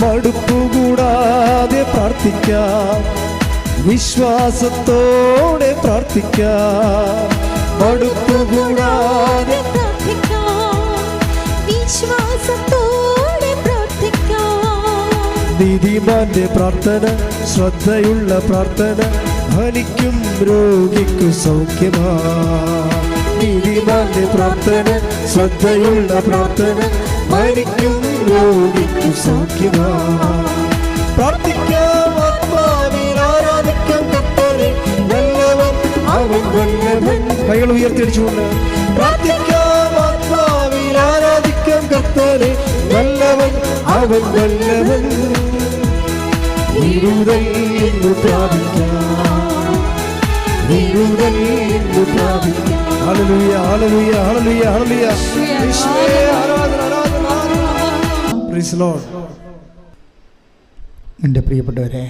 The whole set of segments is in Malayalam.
മടുപ്പുകൂടാതെ പ്രാർത്ഥിക്കാം, വിശ്വാസത്തോടെ പ്രാർത്ഥിക്കാം. മടുപ്പുകൂടാതെ വിശ്വാസത്തോടെ പ്രാർത്ഥിക്കാം. നീതിമാന്റെ പ്രാർത്ഥന, ശ്രദ്ധയുള്ള പ്രാർത്ഥന, ഫലിക്കും രോഗിക്കു സൗഖ്യമാ. നീതിമാന്റെ പ്രാർത്ഥന, ശ്രദ്ധയുള്ള പ്രാർത്ഥന, ഫലിക്കും രോഗിക്കു സൗഖ്യമാ. പ്രാർത്ഥിക്കാം, ആത്മാവിൽ ആരാധിക്കാം കർത്താവേ, നല്ലവൻ അവൻ വല്ലഭൻ. കൈകൾ ഉയർത്തിയടിച്ചുകൊണ്ട് പ്രാർത്ഥിക്കാം, ആത്മാവിൽ ആരാധിക്കാം കർത്താവേ, നല്ലവൻ അവൻ വല്ലഭൻ. വിടുതൽ എന്ന് പ്രാപിക്കാം, വിടുതൽ എന്ന് പ്രാപിക്കാം. ഹല്ലേലൂയ, ഹല്ലേലൂയ, ഹല്ലേലൂയ, ഹല്ലേലൂയ. യേശുവേ ആരാധന, ആരാധന, ആരാധന. Praise Lord. എൻ്റെ പ്രിയപ്പെട്ടവരെ,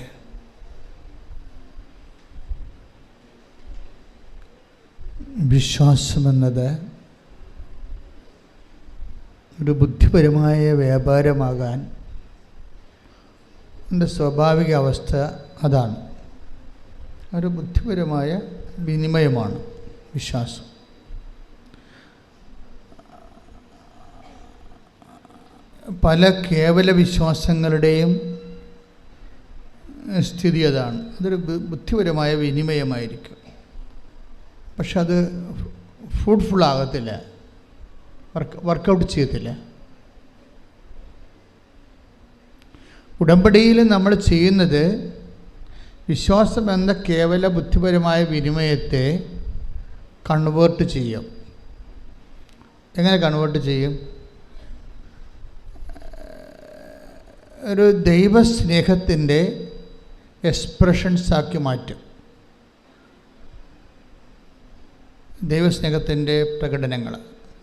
വിശ്വാസമെന്നത് ഒരു ബുദ്ധിപരമായ വ്യാപാരമാകാൻ എൻ്റെ സ്വാഭാവിക അവസ്ഥ അതാണ്. ഒരു ബുദ്ധിപരമായ വിനിമയമാണ് വിശ്വാസം. പല കേവല വിശ്വാസങ്ങളുടെയും സ്ഥിതി അതാണ്. അതൊരു ബുദ്ധിപരമായ വിനിമയമായിരിക്കും, പക്ഷെ അത് ഫ്രൂട്ട്ഫുള്ളാകത്തില്ല, വർക്കൗട്ട് ചെയ്യത്തില്ല. ഉടമ്പടിയിൽ നമ്മൾ ചെയ്യുന്നത് വിശ്വാസം എന്ന കേവല ബുദ്ധിപരമായ വിനിമയത്തെ കൺവേർട്ട് ചെയ്യും. എങ്ങനെ കൺവേർട്ട് ചെയ്യും? ഒരു ദൈവസ്നേഹത്തിൻ്റെ എക്സ്പ്രഷൻസാക്കി മാറ്റും. ദൈവസ്നേഹത്തിൻ്റെ പ്രകടനങ്ങൾ.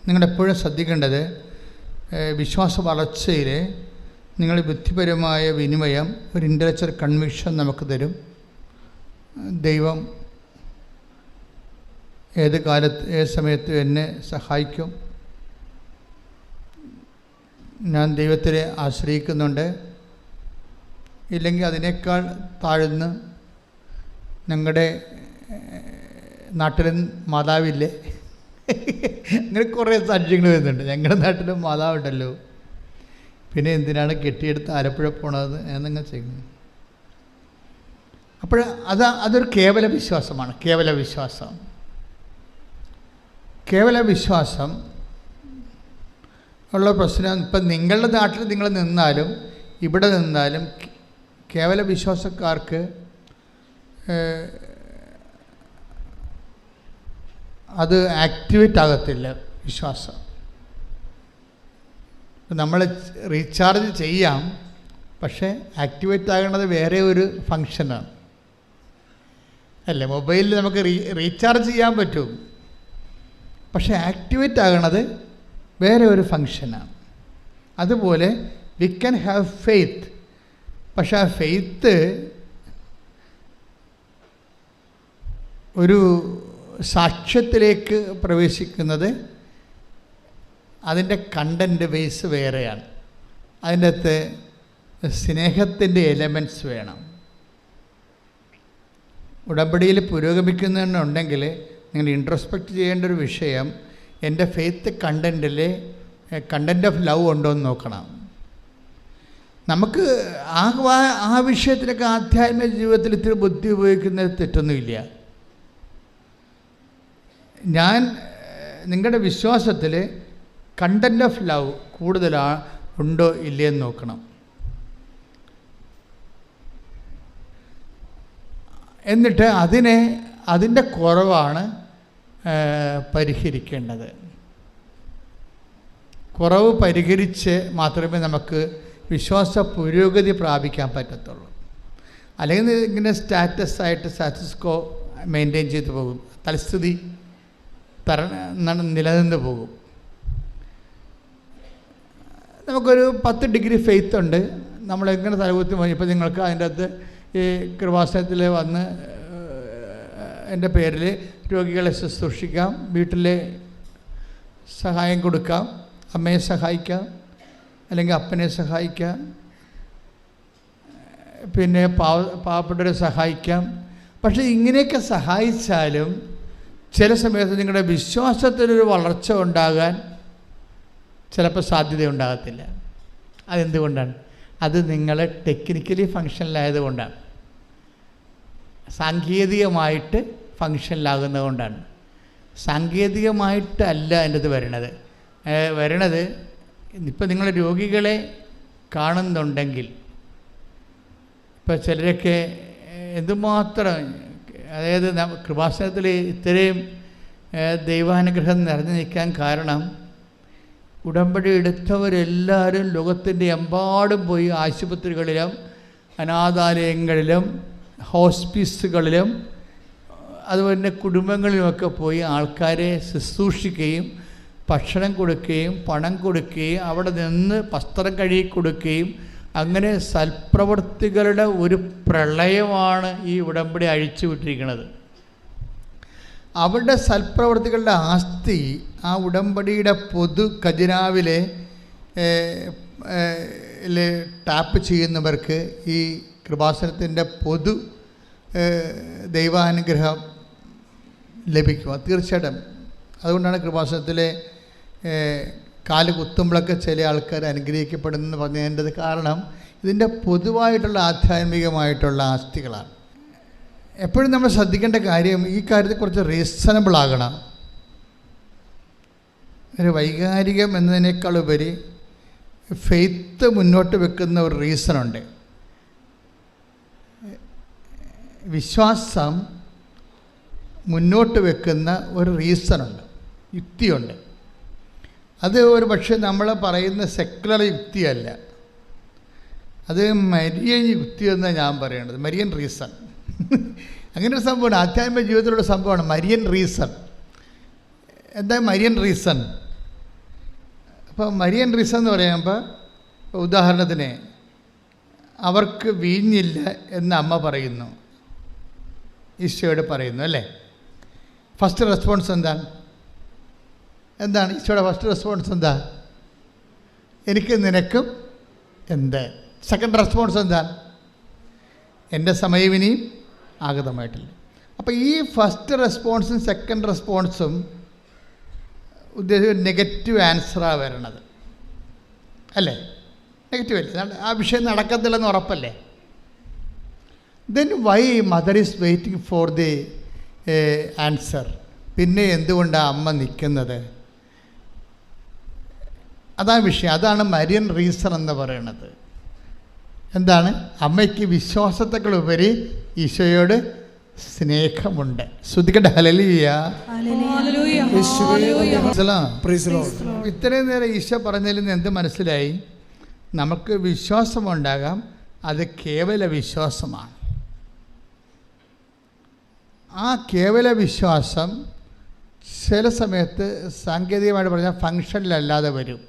നിങ്ങളെപ്പോഴും ശ്രദ്ധിക്കേണ്ടത്, വിശ്വാസ വളർച്ചയിൽ നിങ്ങൾ ബുദ്ധിപരമായ വിനിമയം, ഒരു ഇൻ്റലക്ച്വൽ കൺവിക്ഷൻ നമുക്ക് തരും. ദൈവം ഏത് കാലത്ത് ഏത് സമയത്ത് എന്നെ സഹായിക്കും, ഞാൻ ദൈവത്തിനെ ആശ്രയിക്കുന്നുണ്ട്, ഇല്ലെങ്കിൽ അതിനേക്കാൾ താഴ്ന്ന് ഞങ്ങളുടെ നാട്ടിലും മാതാവില്ലേ, അങ്ങനെ കുറേ സാക്ഷ്യങ്ങൾ വരുന്നുണ്ട്. ഞങ്ങളുടെ നാട്ടിലും മാതാവുണ്ടല്ലോ, പിന്നെ എന്തിനാണ് കെട്ടിയെടുത്ത് ആലപ്പുഴ പോണത് എന്നങ്ങ് ചെയ്യുന്നു. അപ്പോൾ അതൊരു കേവല വിശ്വാസമാണ്. കേവല വിശ്വാസം ഉള്ള പ്രശ്നം, ഇപ്പം നിങ്ങളുടെ നാട്ടിൽ നിങ്ങൾ നിന്നാലും ഇവിടെ നിന്നാലും കേവല വിശ്വാസക്കാർക്ക് അത് ആക്ടിവേറ്റ് ആകത്തില്ല വിശ്വാസം. നമ്മൾ റീചാർജ് ചെയ്യാം, പക്ഷേ ആക്ടിവേറ്റ് ആകുന്നത് വേറെ ഒരു ഫങ്ഷനാണ് അല്ലേ. മൊബൈലിൽ നമുക്ക് റീചാർജ് ചെയ്യാൻ പറ്റും, പക്ഷേ ആക്ടിവേറ്റ് ആകുന്നത് വേറെ ഒരു ഫങ്ഷനാണ്. അതുപോലെ വി ക്യാൻ ഹാവ് ഫെയ്ത്ത്, പക്ഷേ ആ ഫെയ്ത്ത് ഒരു സാക്ഷ്യത്തിലേക്ക് പ്രവേശിക്കുന്നത് അതിൻ്റെ കണ്ടൻറ്റ് ബേസ് വേറെയാണ്. അതിൻ്റെ അകത്ത് സ്നേഹത്തിൻ്റെ എലമെൻറ്റ്സ് വേണം. ഉടമ്പടിയിൽ പുരോഗമിക്കുന്നുണ്ടെങ്കിൽ നിങ്ങൾ ഇൻട്രോസ്പെക്റ്റ് ചെയ്യേണ്ട ഒരു വിഷയം, എൻ്റെ ഫെയ്ത്ത് കണ്ടൻറ്റിൽ കണ്ടൻറ്റ് ഓഫ് ലവ് ഉണ്ടോ എന്ന് നോക്കണം. നമുക്ക് ആ വിഷയത്തിലൊക്കെ ആധ്യാത്മിക ജീവിതത്തിൽ ഇത്തിരി ബുദ്ധി ഉപയോഗിക്കുന്നത് തെറ്റൊന്നുമില്ല. ഞാൻ നിങ്ങളുടെ വിശ്വാസത്തിൽ കണ്ടൻറ്റ് ഓഫ് ലവ് ഉണ്ടോ ഇല്ലയെന്ന് നോക്കണം. എന്നിട്ട് അതിൻ്റെ കുറവാണ് പരിഹരിക്കേണ്ടത്. കുറവ് പരിഹരിച്ച് മാത്രമേ നമുക്ക് വിശ്വാസ പുരോഗതി പ്രാപിക്കാൻ പറ്റത്തുള്ളൂ. അല്ലെങ്കിൽ ഇങ്ങനെ സ്റ്റാറ്റസ് കോ മെയിൻറ്റെയിൻ ചെയ്ത് പോകും, തൽസ്ഥിതി നിലനിന്ന് പോകും. നമുക്കൊരു 10 ഡിഗ്രി ഫെയ്ത്ത് ഉണ്ട്, നമ്മളെങ്ങനെ തലകുത്തി പോയി. ഇപ്പോൾ നിങ്ങൾക്ക് അതിൻ്റെ അകത്ത് ഈ കൃപാസനത്തിൽ വന്ന് എൻ്റെ പേരിൽ രോഗികളെ ശുശ്രൂഷിക്കാം, വീട്ടിലെ സഹായം കൊടുക്കാം, അമ്മയെ സഹായിക്കാം, അല്ലെങ്കിൽ അപ്പനെ സഹായിക്കാം, പിന്നെ പാവപ്പെട്ടവരെ സഹായിക്കാം. പക്ഷേ ഇങ്ങനെയൊക്കെ സഹായിച്ചാലും ചില സമയത്ത് നിങ്ങളുടെ വിശ്വാസത്തിനൊരു വളർച്ച ഉണ്ടാകാൻ ചിലപ്പോൾ സാധ്യതയുണ്ടാകത്തില്ല. അതെന്തുകൊണ്ടാണ്? അത് നിങ്ങൾ ടെക്നിക്കലി ഫങ്ഷനിലായതുകൊണ്ടാണ്, സാങ്കേതികമായിട്ട് ഫങ്ഷനിലാകുന്നത് കൊണ്ടാണ്. സാങ്കേതികമായിട്ടല്ല എൻ്റെ അത് വരണത് ഇപ്പം നിങ്ങൾ രോഗികളെ കാണുന്നുണ്ടെങ്കിൽ, ഇപ്പോൾ ചിലരൊക്കെ എന്തുമാത്രം, അതായത് കൃപാസനത്തിൽ ഇത്രയും ദൈവാനുഗ്രഹം നിറഞ്ഞു നിൽക്കാൻ കാരണം ഉടമ്പടി എടുത്തവരെല്ലാവരും ലോകത്തിൻ്റെ എമ്പാടും പോയി ആശുപത്രികളിലും അനാഥാലയങ്ങളിലും ഹോസ്പിസുകളിലും അതുപോലെ കുടുംബങ്ങളിലുമൊക്കെ പോയി ആൾക്കാരെ ശുശ്രൂഷിക്കുകയും ഭക്ഷണം കൊടുക്കുകയും പണം കൊടുക്കുകയും അവിടെ നിന്ന് വസ്ത്രം കഴുകി കൊടുക്കുകയും അങ്ങനെ സൽപ്രവൃത്തികളുടെ ഒരു പ്രളയമാണ് ഈ ഉടമ്പടി അഴിച്ചുവിട്ടിരിക്കുന്നത്. അവരുടെ സൽപ്രവൃത്തികളുടെ ആസ്തി ആ ഉടമ്പടിയുടെ പൊതു ഖജനാവിലെ ടാപ്പ് ചെയ്യുന്നവർക്ക് ഈ കൃപാസനത്തിൻ്റെ പൊതു ദൈവാനുഗ്രഹം ലഭിക്കും. തീർച്ചയായിട്ടും അതുകൊണ്ടാണ് കൃപാസനത്തിലെ കാല് കുത്തുമ്പോഴൊക്കെ ചില ആൾക്കാർ അനുഗ്രഹിക്കപ്പെടുന്നെന്ന് പറഞ്ഞതിൻ്റെ കാരണം ഇതിൻ്റെ പൊതുവായിട്ടുള്ള ആധ്യാത്മികമായിട്ടുള്ള ആസ്തികളാണ്. എപ്പോഴും നമ്മൾ ശ്രദ്ധിക്കേണ്ട കാര്യം ഈ കാര്യത്തിൽ കുറച്ച് റീസണബിൾ ആകണം. ഒരു വൈകാരികം എന്നതിനേക്കാൾ ഉപരി ഫെയ്ത്ത് മുന്നോട്ട് വെക്കുന്ന ഒരു റീസണുണ്ട്. വിശ്വാസം മുന്നോട്ട് വെക്കുന്ന ഒരു റീസണുണ്ട്, യുക്തിയുണ്ട്. അത് ഒരു പക്ഷേ നമ്മൾ പറയുന്ന സെക്കുലർ യുക്തിയല്ല, അത് മരിയൻ യുക്തി എന്നാണ് ഞാൻ പറയേണ്ടത്. മരിയൻ റീസൺ അങ്ങനെ ഒരു സംഭവമാണ്, ആധ്യാത്മിക ജീവിതത്തിലുള്ള സംഭവമാണ് മരിയൻ റീസൺ. എന്താ മരിയൻ റീസൺ? അപ്പോൾ മരിയൻ റീസൺ എന്ന് പറയുമ്പോൾ, ഉദാഹരണത്തിന് അവർക്ക് വീഞ്ഞില്ല എന്ന് അമ്മ പറയുന്നു, ഈശോയോട് പറയുന്നു അല്ലേ. ഫസ്റ്റ് റെസ്പോൺസ് എന്താണ് ഈശോയുടെ ഫസ്റ്റ് റെസ്പോൺസ്? എന്താ? എനിക്ക് നിനക്കും എന്ത്. സെക്കൻഡ് റെസ്പോൺസ് എന്താണ്? എൻ്റെ സമയം ഇനിയും ആഗതമായിട്ടില്ല. അപ്പോൾ ഈ ഫസ്റ്റ് റെസ്പോൺസും സെക്കൻഡ് റെസ്പോൺസും ഉദ്ദേശിച്ച നെഗറ്റീവ് ആൻസറാണ് വരണത് അല്ലേ? നെഗറ്റീവ് അല്ലേ? ആ വിഷയം നടക്കത്തില്ലെന്ന് ഉറപ്പല്ലേ? Then why mother is waiting for the answer? പിന്നെ എന്തുകൊണ്ടാണ് അമ്മ നിൽക്കുന്നത്? അതാണ് വിഷയം. അതാണ് മരിയൻ റീസൺ എന്ന് പറയുന്നത്. എന്താണ്? അമ്മയ്ക്ക് വിശ്വാസത്തെക്കാളുപരി ഈശോയോട് സ്നേഹമുണ്ട്. ശ്രദ്ധിക്കട്ടെ. ഹല്ലേലൂയ. ഇത്രയും നേരം ഈശോ പറഞ്ഞതിൽ നിന്ന് എന്ത് മനസ്സിലായി? നമുക്ക് വിശ്വാസമുണ്ടാകാം, അത് കേവല വിശ്വാസമാണ്. ആ കേവല വിശ്വാസം ചില സമയത്ത് സാങ്കേതികമായിട്ട് പറഞ്ഞാൽ ഫങ്ഷനിലല്ലാതെ വരും.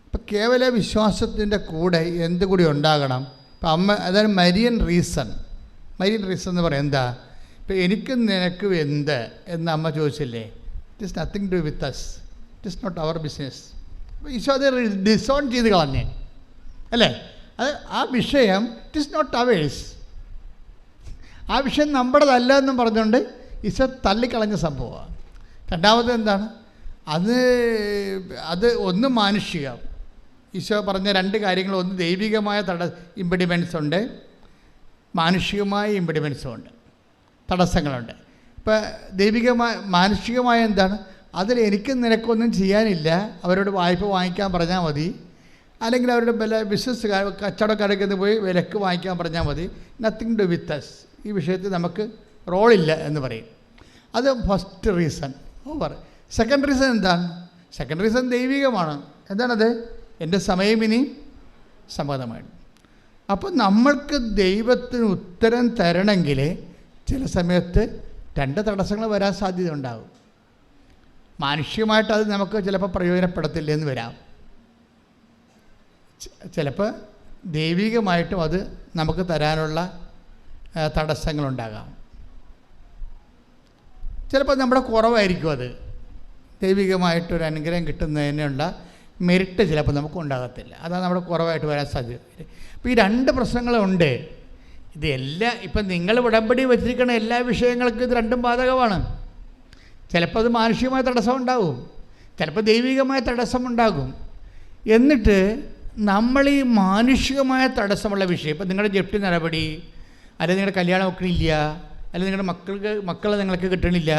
ഇപ്പം കേവല വിശ്വാസത്തിൻ്റെ കൂടെ എന്തുകൂടി ഉണ്ടാകണം? ഇപ്പം അമ്മ, അതായത് മരിയൻ റീസൺ എന്ന് പറയാം. എന്താ? ഇപ്പം എനിക്കും നിനക്കും എന്ത് എന്ന് അമ്മ ചോദിച്ചില്ലേ? It is nothing to with us, it is not our business. അപ്പോൾ ഈശോ അത് ഡിസോൺ ചെയ്ത് കളഞ്ഞേ അല്ലേ? അത് ആ വിഷയം ഇറ്റ് ഈസ് നോട്ട് അവേഴ്സ്, ആ വിഷയം നമ്മുടേതല്ല എന്നും പറഞ്ഞുകൊണ്ട് ഈശോ തള്ളിക്കളഞ്ഞ സംഭവമാണ്. രണ്ടാമത് എന്താണ്? അത് ഒന്ന് മാനുഷികം. ഈശോ പറഞ്ഞ രണ്ട് കാര്യങ്ങൾ, ഒന്ന് ദൈവികമായ ഇമ്പിഡിമെൻസ് ഉണ്ട്, മാനുഷികമായ ഇമ്പിഡിമെൻസും ഉണ്ട്, തടസ്സങ്ങളുണ്ട്. ഇപ്പോൾ മാനുഷികമായ എന്താണ്? അതിൽ എനിക്ക് നിനക്കൊന്നും ചെയ്യാനില്ല, അവരോട് വായ്പ വാങ്ങിക്കാൻ പറഞ്ഞാൽ മതി, അല്ലെങ്കിൽ അവരുടെ ബിസിനസ് കച്ചവടക്കാരൊക്കെ പോയി വിലക്ക് വാങ്ങിക്കാൻ പറഞ്ഞാൽ മതി. നത്തിങ് ടു വിത്ത് അസ്, ഈ വിഷയത്തിൽ നമുക്ക് റോളില്ല എന്ന് പറയും. അത് first reason over. Second reason എന്താണ്? സെക്കൻഡ് റീസൺ ദൈവികമാണ്. എന്താണത്? എൻ്റെ സമയം ഇനി സമ്മതമാണ്. അപ്പോൾ നമ്മൾക്ക് ദൈവത്തിന് ഉത്തരം തരണമെങ്കിൽ ചില സമയത്ത് രണ്ട് തടസ്സങ്ങൾ വരാൻ സാധ്യത ഉണ്ടാകും. മാനുഷികമായിട്ട് അത് നമുക്ക് ചിലപ്പോൾ പ്രയോജനപ്പെടത്തില്ല എന്ന് വരാം. ചിലപ്പോൾ ദൈവികമായിട്ടും അത് നമുക്ക് തരാനുള്ള തടസ്സങ്ങളുണ്ടാകാം. ചിലപ്പോൾ നമ്മുടെ കുറവായിരിക്കും. അത് ദൈവികമായിട്ടൊരു അനുഗ്രഹം കിട്ടുന്നതിനുള്ള മെറിറ്റ് ചിലപ്പോൾ നമുക്ക് ഉണ്ടാകത്തില്ല. അതാണ് നമ്മുടെ കുറവായിട്ട് വരാൻ സാധ്യത. അപ്പോൾ ഈ രണ്ട് പ്രശ്നങ്ങളുണ്ട്. ഇതെല്ലാം ഇപ്പം നിങ്ങൾ ഉടമ്പടി വെച്ചിരിക്കുന്ന എല്ലാ വിഷയങ്ങൾക്കും ഇത് രണ്ടും ബാധകമാണ്. ചിലപ്പോൾ അത് മാനുഷികമായ തടസ്സം ഉണ്ടാകും, ചിലപ്പോൾ ദൈവികമായ തടസ്സമുണ്ടാകും. എന്നിട്ട് നമ്മൾ ഈ മാനുഷികമായ തടസ്സമുള്ള വിഷയം, ഇപ്പം നിങ്ങളുടെ ജപ്തി നടപടി, അല്ലെങ്കിൽ നിങ്ങളുടെ കല്യാണം വെക്കണില്ല, അല്ലെങ്കിൽ നിങ്ങളുടെ മക്കളെ നിങ്ങൾക്ക് കിട്ടണില്ല,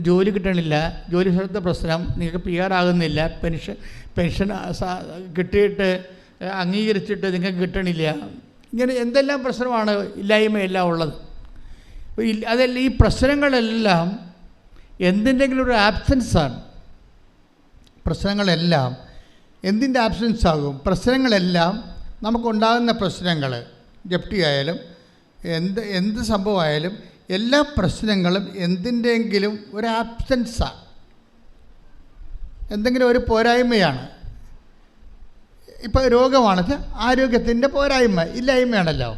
ജോലി കിട്ടണില്ല, ജോലി സ്ഥലത്തെ പ്രശ്നം, നിങ്ങൾക്ക് PR ആകുന്നില്ല, പെൻഷൻ കിട്ടിയിട്ട് അംഗീകരിച്ചിട്ട് നിങ്ങൾക്ക് കിട്ടണില്ല, ഇങ്ങനെ എന്തെല്ലാം പ്രശ്നമാണ്, ഇല്ലായ്മയെല്ലാം ഉള്ളത്. അതല്ല, ഈ പ്രശ്നങ്ങളെല്ലാം എന്തിൻ്റെങ്കിലും ഒരു ആബ്സെൻസാണ്. പ്രശ്നങ്ങളെല്ലാം എന്തിൻ്റെ ആബ്സെൻസ് ആകും? പ്രശ്നങ്ങളെല്ലാം നമുക്കുണ്ടാകുന്ന പ്രശ്നങ്ങൾ, ജപ്തി ആയാലും എന്ത് സംഭവമായാലും എല്ലാ പ്രശ്നങ്ങളും എന്തിൻ്റെങ്കിലും ഒരു ആബ്സെൻസാണ്, എന്തെങ്കിലും ഒരു പോരായ്മയാണ്. ഇപ്പോൾ രോഗമാണെന്ന് ആരോഗ്യത്തിൻ്റെ പോരായ്മ, ഇല്ലായ്മയാണല്ലോ.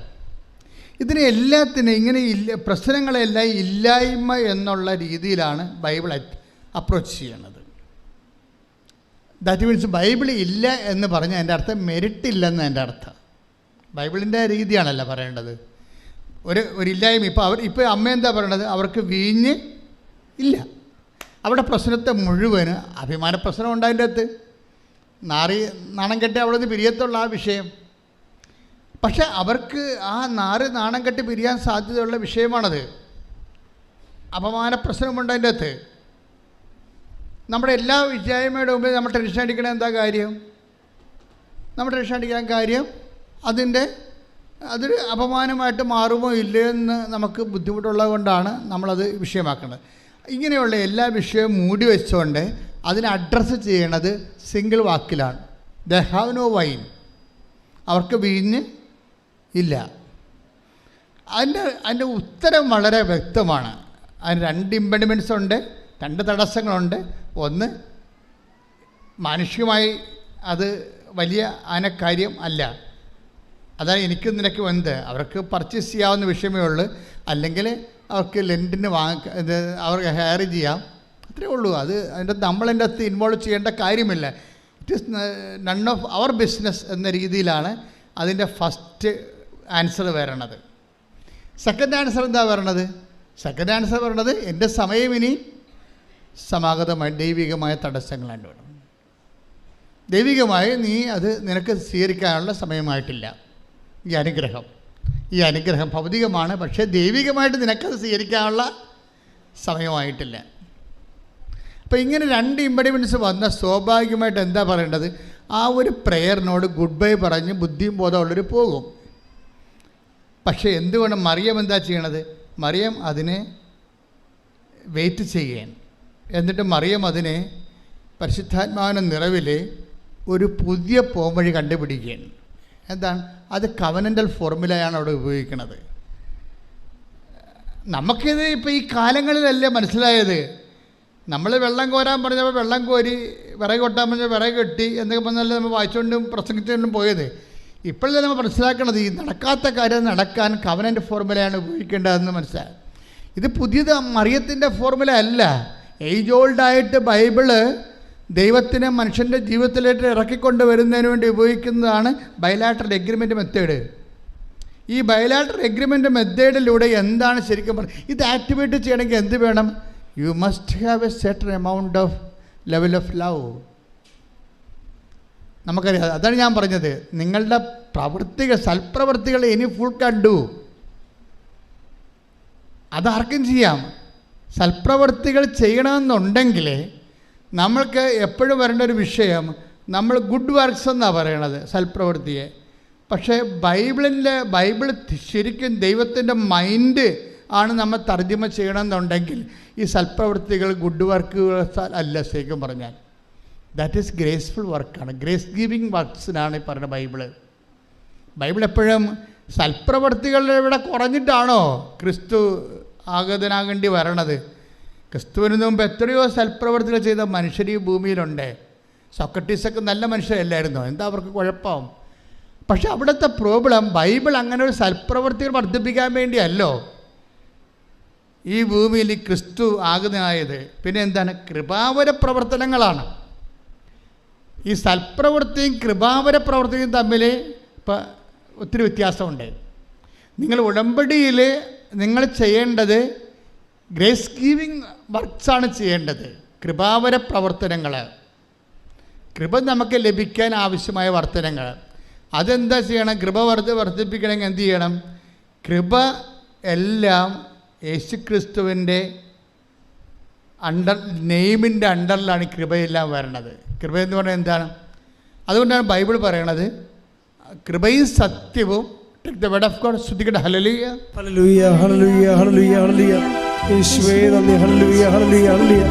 ഇതിനെ എല്ലാത്തിനും ഇങ്ങനെ പ്രശ്നങ്ങളെല്ലാം ഇല്ലായ്മ എന്നുള്ള രീതിയിലാണ് ബൈബിൾ അപ്രോച്ച് ചെയ്യണത്. ദാറ്റ് മീൻസ് ബൈബിൾ ഇല്ല എന്ന് പറഞ്ഞാൽ എൻ്റെ അർത്ഥം മെരിറ്റ് ഇല്ലെന്ന് എൻ്റെ അർത്ഥം. ബൈബിളിൻ്റെ രീതിയാണല്ലോ പറയേണ്ടത്. ഒരു ഇല്ലായ്മ. ഇപ്പോൾ അമ്മ എന്താ പറയണത്? അവർക്ക് വീഞ്ഞ് ഇല്ല. അവിടെ പ്രശ്നത്തെ മുഴുവന് അഭിമാന പ്രശ്നം ഉണ്ടായതിൻ്റെ അകത്ത് നാണം കെട്ടി അവിടെ നിന്ന് പിരിയത്തുള്ള ആ വിഷയം. പക്ഷെ അവർക്ക് ആ നാണം കെട്ടി പിരിയാൻ സാധ്യതയുള്ള വിഷയമാണത്. അപമാന പ്രശ്നമുണ്ടതിൻ്റെ അകത്ത്. നമ്മുടെ എല്ലാ വിജയമയുടെ മുമ്പിൽ നമ്മൾ ടെൻഷൻ അടിക്കണ എന്താ കാര്യം? നമ്മൾ ടെൻഷൻ അടിക്കാൻ കാര്യം അതൊരു അപമാനമായിട്ട് മാറുമോ ഇല്ലയെന്ന് നമുക്ക് ബുദ്ധിമുട്ടുള്ളത് കൊണ്ടാണ് നമ്മളത് വിഷയമാക്കുന്നത്. ഇങ്ങനെയുള്ള എല്ലാ വിഷയവും മൂടി വെച്ചുകൊണ്ട് അതിനെ അഡ്രസ്സ് ചെയ്യണത് സിംഗിൾ വാക്കിലാണ്. They have no wine. അവർക്ക് വീഞ്ഞ് ഇല്ല. അതിൻ്റെ ഉത്തരം വളരെ വ്യക്തമാണ്. അതിന് 2 ഇമ്പഡിമെൻറ്റ്സ് ഉണ്ട്, 2 തടസ്സങ്ങളുണ്ട്. ഒന്ന്, മാനുഷികമായി അത് വലിയ കാര്യം അല്ല. അതാണ് എനിക്ക് നിനക്ക് അവർക്ക് പർച്ചേസ് ചെയ്യാവുന്ന വിഷയമേ ഉള്ളൂ. അല്ലെങ്കിൽ അവർക്ക് ലെൻറ്റിന് അവർക്ക് ഹയർ ചെയ്യാം, അത്രേ ഉള്ളൂ. നമ്മളതിൻ്റെ അകത്ത് ഇൻവോൾവ് ചെയ്യേണ്ട കാര്യമില്ല. It is none of our business എന്ന രീതിയിലാണ് അതിൻ്റെ ഫസ്റ്റ് ആൻസർ വരണത്. സെക്കൻഡ് ആൻസർ എന്താ വരണത്? സെക്കൻഡ് ആൻസർ പറയണത് എൻ്റെ സമയം ഇനി സമാഗതമായി ദൈവികമായ തടസ്സങ്ങളാണ് വേണം. ദൈവികമായി നീ അത് നിനക്ക് സ്വീകരിക്കാനുള്ള സമയമായിട്ടില്ല. ഈ അനുഗ്രഹം ഭൗതികമാണ്, പക്ഷേ ദൈവികമായിട്ട് നിനക്കത് സ്വീകരിക്കാനുള്ള സമയമായിട്ടില്ല. അപ്പോൾ ഇങ്ങനെ 2 ഇമ്പഡിമെൻറ്റ്സ് വന്ന സ്വാഭാവികമായിട്ട് എന്താ പറയേണ്ടത്? ആ ഒരു പ്രെയറിനോട് ഗുഡ് ബൈ പറഞ്ഞ് ബുദ്ധിയും ബോധമുള്ളവർ പോകും. പക്ഷേ എന്തുകൊണ്ട് മറിയം എന്താ ചെയ്യണത്? മറിയം അതിനെ വെയിറ്റ് ചെയ്യുകയാണ്. എന്നിട്ട് മറിയം അതിനെ പരിശുദ്ധാത്മാവിൻ്റെ നിറവിൽ ഒരു പുതിയ പോംവഴി കണ്ടുപിടിക്കുകയാണ്. എന്താണ് അത്? കവനൻ്റൽ ഫോർമുലയാണ് അവിടെ ഉപയോഗിക്കുന്നത്. നമുക്കിത് ഇപ്പോൾ ഈ കാലങ്ങളിലല്ലേ മനസ്സിലായത്. നമ്മൾ വെള്ളം കോരാൻ പറഞ്ഞപ്പോൾ വെള്ളം കോരി, വിറക് കൊട്ടാൻ പറഞ്ഞാൽ വിറക് കെട്ടി എന്നൊക്കെ പറഞ്ഞാലേ നമ്മൾ വായിച്ചുകൊണ്ടും പ്രസംഗിച്ചുകൊണ്ടും പോയത്. ഇപ്പോഴല്ലേ നമ്മൾ മനസ്സിലാക്കണത് ഈ നടക്കാത്ത കാര്യം നടക്കാൻ കവനൻ്റ് ഫോർമുലയാണ് ഉപയോഗിക്കേണ്ടതെന്ന് മനസ്സിലായി. ഇത് പുതിയത് മറിയത്തിൻ്റെ ഫോർമുല അല്ല. ഏജ് ഓൾഡായിട്ട് ബൈബിള് ദൈവത്തിനെ മനുഷ്യൻ്റെ ജീവിതത്തിലേക്ക് ഇറക്കിക്കൊണ്ട് വരുന്നതിന് വേണ്ടി ഉപയോഗിക്കുന്നതാണ് ബൈലാറ്ററൽ എഗ്രിമെൻ്റ് മെത്തേഡ്. ഈ ബൈലാറ്ററൽ എഗ്രിമെൻ്റ് മെത്തേഡിലൂടെ എന്താണ് ശരിക്കും പറയുന്നത്? ഇത് ആക്ടിവേറ്റ് ചെയ്യണമെങ്കിൽ എന്ത് വേണം? You must have A certain amount of level of love. നമുക്കറിയാം. അതാണ് ഞാൻ പറഞ്ഞത്, നിങ്ങളുടെ സൽപ്രവർത്തികൾ ഇനി ഫുൾ കണ്ടു. അതാർക്കും ചെയ്യാം. സൽപ്രവർത്തികൾ ചെയ്യണമെന്നുണ്ടെങ്കിൽ നമ്മൾക്ക് എപ്പോഴും വരേണ്ട ഒരു വിഷയം, നമ്മൾ ഗുഡ് വർക്ക്സ് എന്നാണ് പറയണത് സൽപ്രവൃത്തിയെ. പക്ഷേ ബൈബിൾ ശരിക്കും ദൈവത്തിൻ്റെ മൈൻഡ് ആണ് നമ്മൾ തർജ്ജമ ചെയ്യണമെന്നുണ്ടെങ്കിൽ ഈ സൽപ്രവൃത്തികൾ ഗുഡ് വർക്കുകൾ അല്ല. ശരിക്കും പറഞ്ഞാൽ ദാറ്റ് ഈസ് ഗ്രേസ്ഫുൾ വർക്കാണ്, ഗ്രേസ് ഗിവിങ് വർക്ക്സിനാണ് ഈ പറയുന്ന ബൈബിൾ എപ്പോഴും സൽപ്രവൃത്തികളുടെ ഇവിടെ കുറഞ്ഞിട്ടാണോ ക്രിസ്തു ആഗതനാകേണ്ടി വരണത്? ക്രിസ്തുവിന് മുമ്പ് എത്രയോ സൽപ്രവർത്തികൾ ചെയ്ത മനുഷ്യർ ഈ ഭൂമിയിലുണ്ട്. സോക്രട്ടീസൊക്കെ നല്ല മനുഷ്യരല്ലായിരുന്നോ? എന്താ അവർക്ക് കുഴപ്പം? പക്ഷെ അവിടുത്തെ പ്രോബ്ലം ബൈബിൾ അങ്ങനെ ഒരു സൽപ്രവർത്തികൾ വർദ്ധിപ്പിക്കാൻ വേണ്ടിയല്ലോ ഈ ഭൂമിയിൽ ക്രിസ്തു ആഗതനായത്. പിന്നെ എന്താണ്? കൃപാവര പ്രവർത്തനങ്ങളാണ്. ഈ സൽപ്രവൃത്തിയും കൃപാവര പ്രവൃത്തിയും തമ്മിൽ ഇപ്പം ഒത്തിരി വ്യത്യാസമുണ്ട്. നിങ്ങൾ ഉടമ്പടിയിൽ നിങ്ങൾ ചെയ്യേണ്ടത് ഗ്രേസ് ഗീവിങ് വർക്ക്സാണ് ചെയ്യേണ്ടത്. കൃപാവര പ്രവർത്തനങ്ങൾ, കൃപ നമുക്ക് ലഭിക്കാൻ ആവശ്യമായ വർത്തനങ്ങൾ, അതെന്താ ചെയ്യണം? കൃപ വർദ്ധിപ്പിക്കണമെങ്കിൽ എന്ത് ചെയ്യണം? കൃപ എല്ലാം യേശുക്രിസ്തുവിൻ്റെ നെയിമിൻ്റെ അണ്ടറിലാണ് കൃപയെല്ലാം വരണത്. കൃപ എന്ന് പറഞ്ഞാൽ എന്താണ്? അതുകൊണ്ടാണ് ബൈബിൾ പറയണത് കൃപയും സത്യവും. The word of God. ശ്രുതിക്കട്ടെ. ഹല്ലേലൂയ, ഹല്ലേലൂയ, ഹല്ലേലൂയ, ഹല്ലേലൂയ, ഹല്ലേലൂയ. യേശുവേ നന്ദി. ഹല്ലേലൂയ, ഹല്ലേലൂയ, ഹല്ലേലൂയ.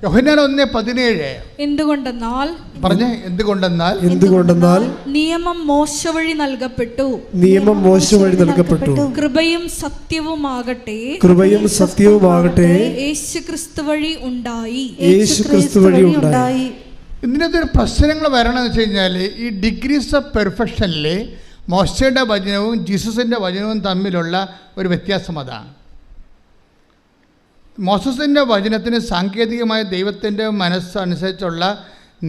യോഹന്നാൻ 1:17. എന്തുകൊണ്ടെന്നാൽ പറഞ്ഞേ, എന്തുകൊണ്ടെന്നാൽ നിയമം മോശ വഴി നൽകപ്പെട്ടു, നിയമം മോശ വഴി നൽകപ്പെട്ടു, കൃപയും സത്യവുമാകട്ടെ യേശുക്രിസ്തു വഴി ഉണ്ടായി. യേശുക്രിസ്തു വഴി ഉണ്ടായി. ഇതിനകത്ത് ഒരു പ്രശ്നങ്ങൾ വരണമെന്ന് വെച്ച് കഴിഞ്ഞാൽ ഈ ഡിഗ്രീസ് ഓഫ് പെർഫെക്ഷനിൽ മോശയുടെ വചനവും ജീസസിൻ്റെ വചനവും തമ്മിലുള്ള ഒരു വ്യത്യാസം അതാണ്. മോസസിൻ്റെ വചനത്തിന് സാങ്കേതികമായ ദൈവത്തിൻ്റെ മനസ്സനുസരിച്ചുള്ള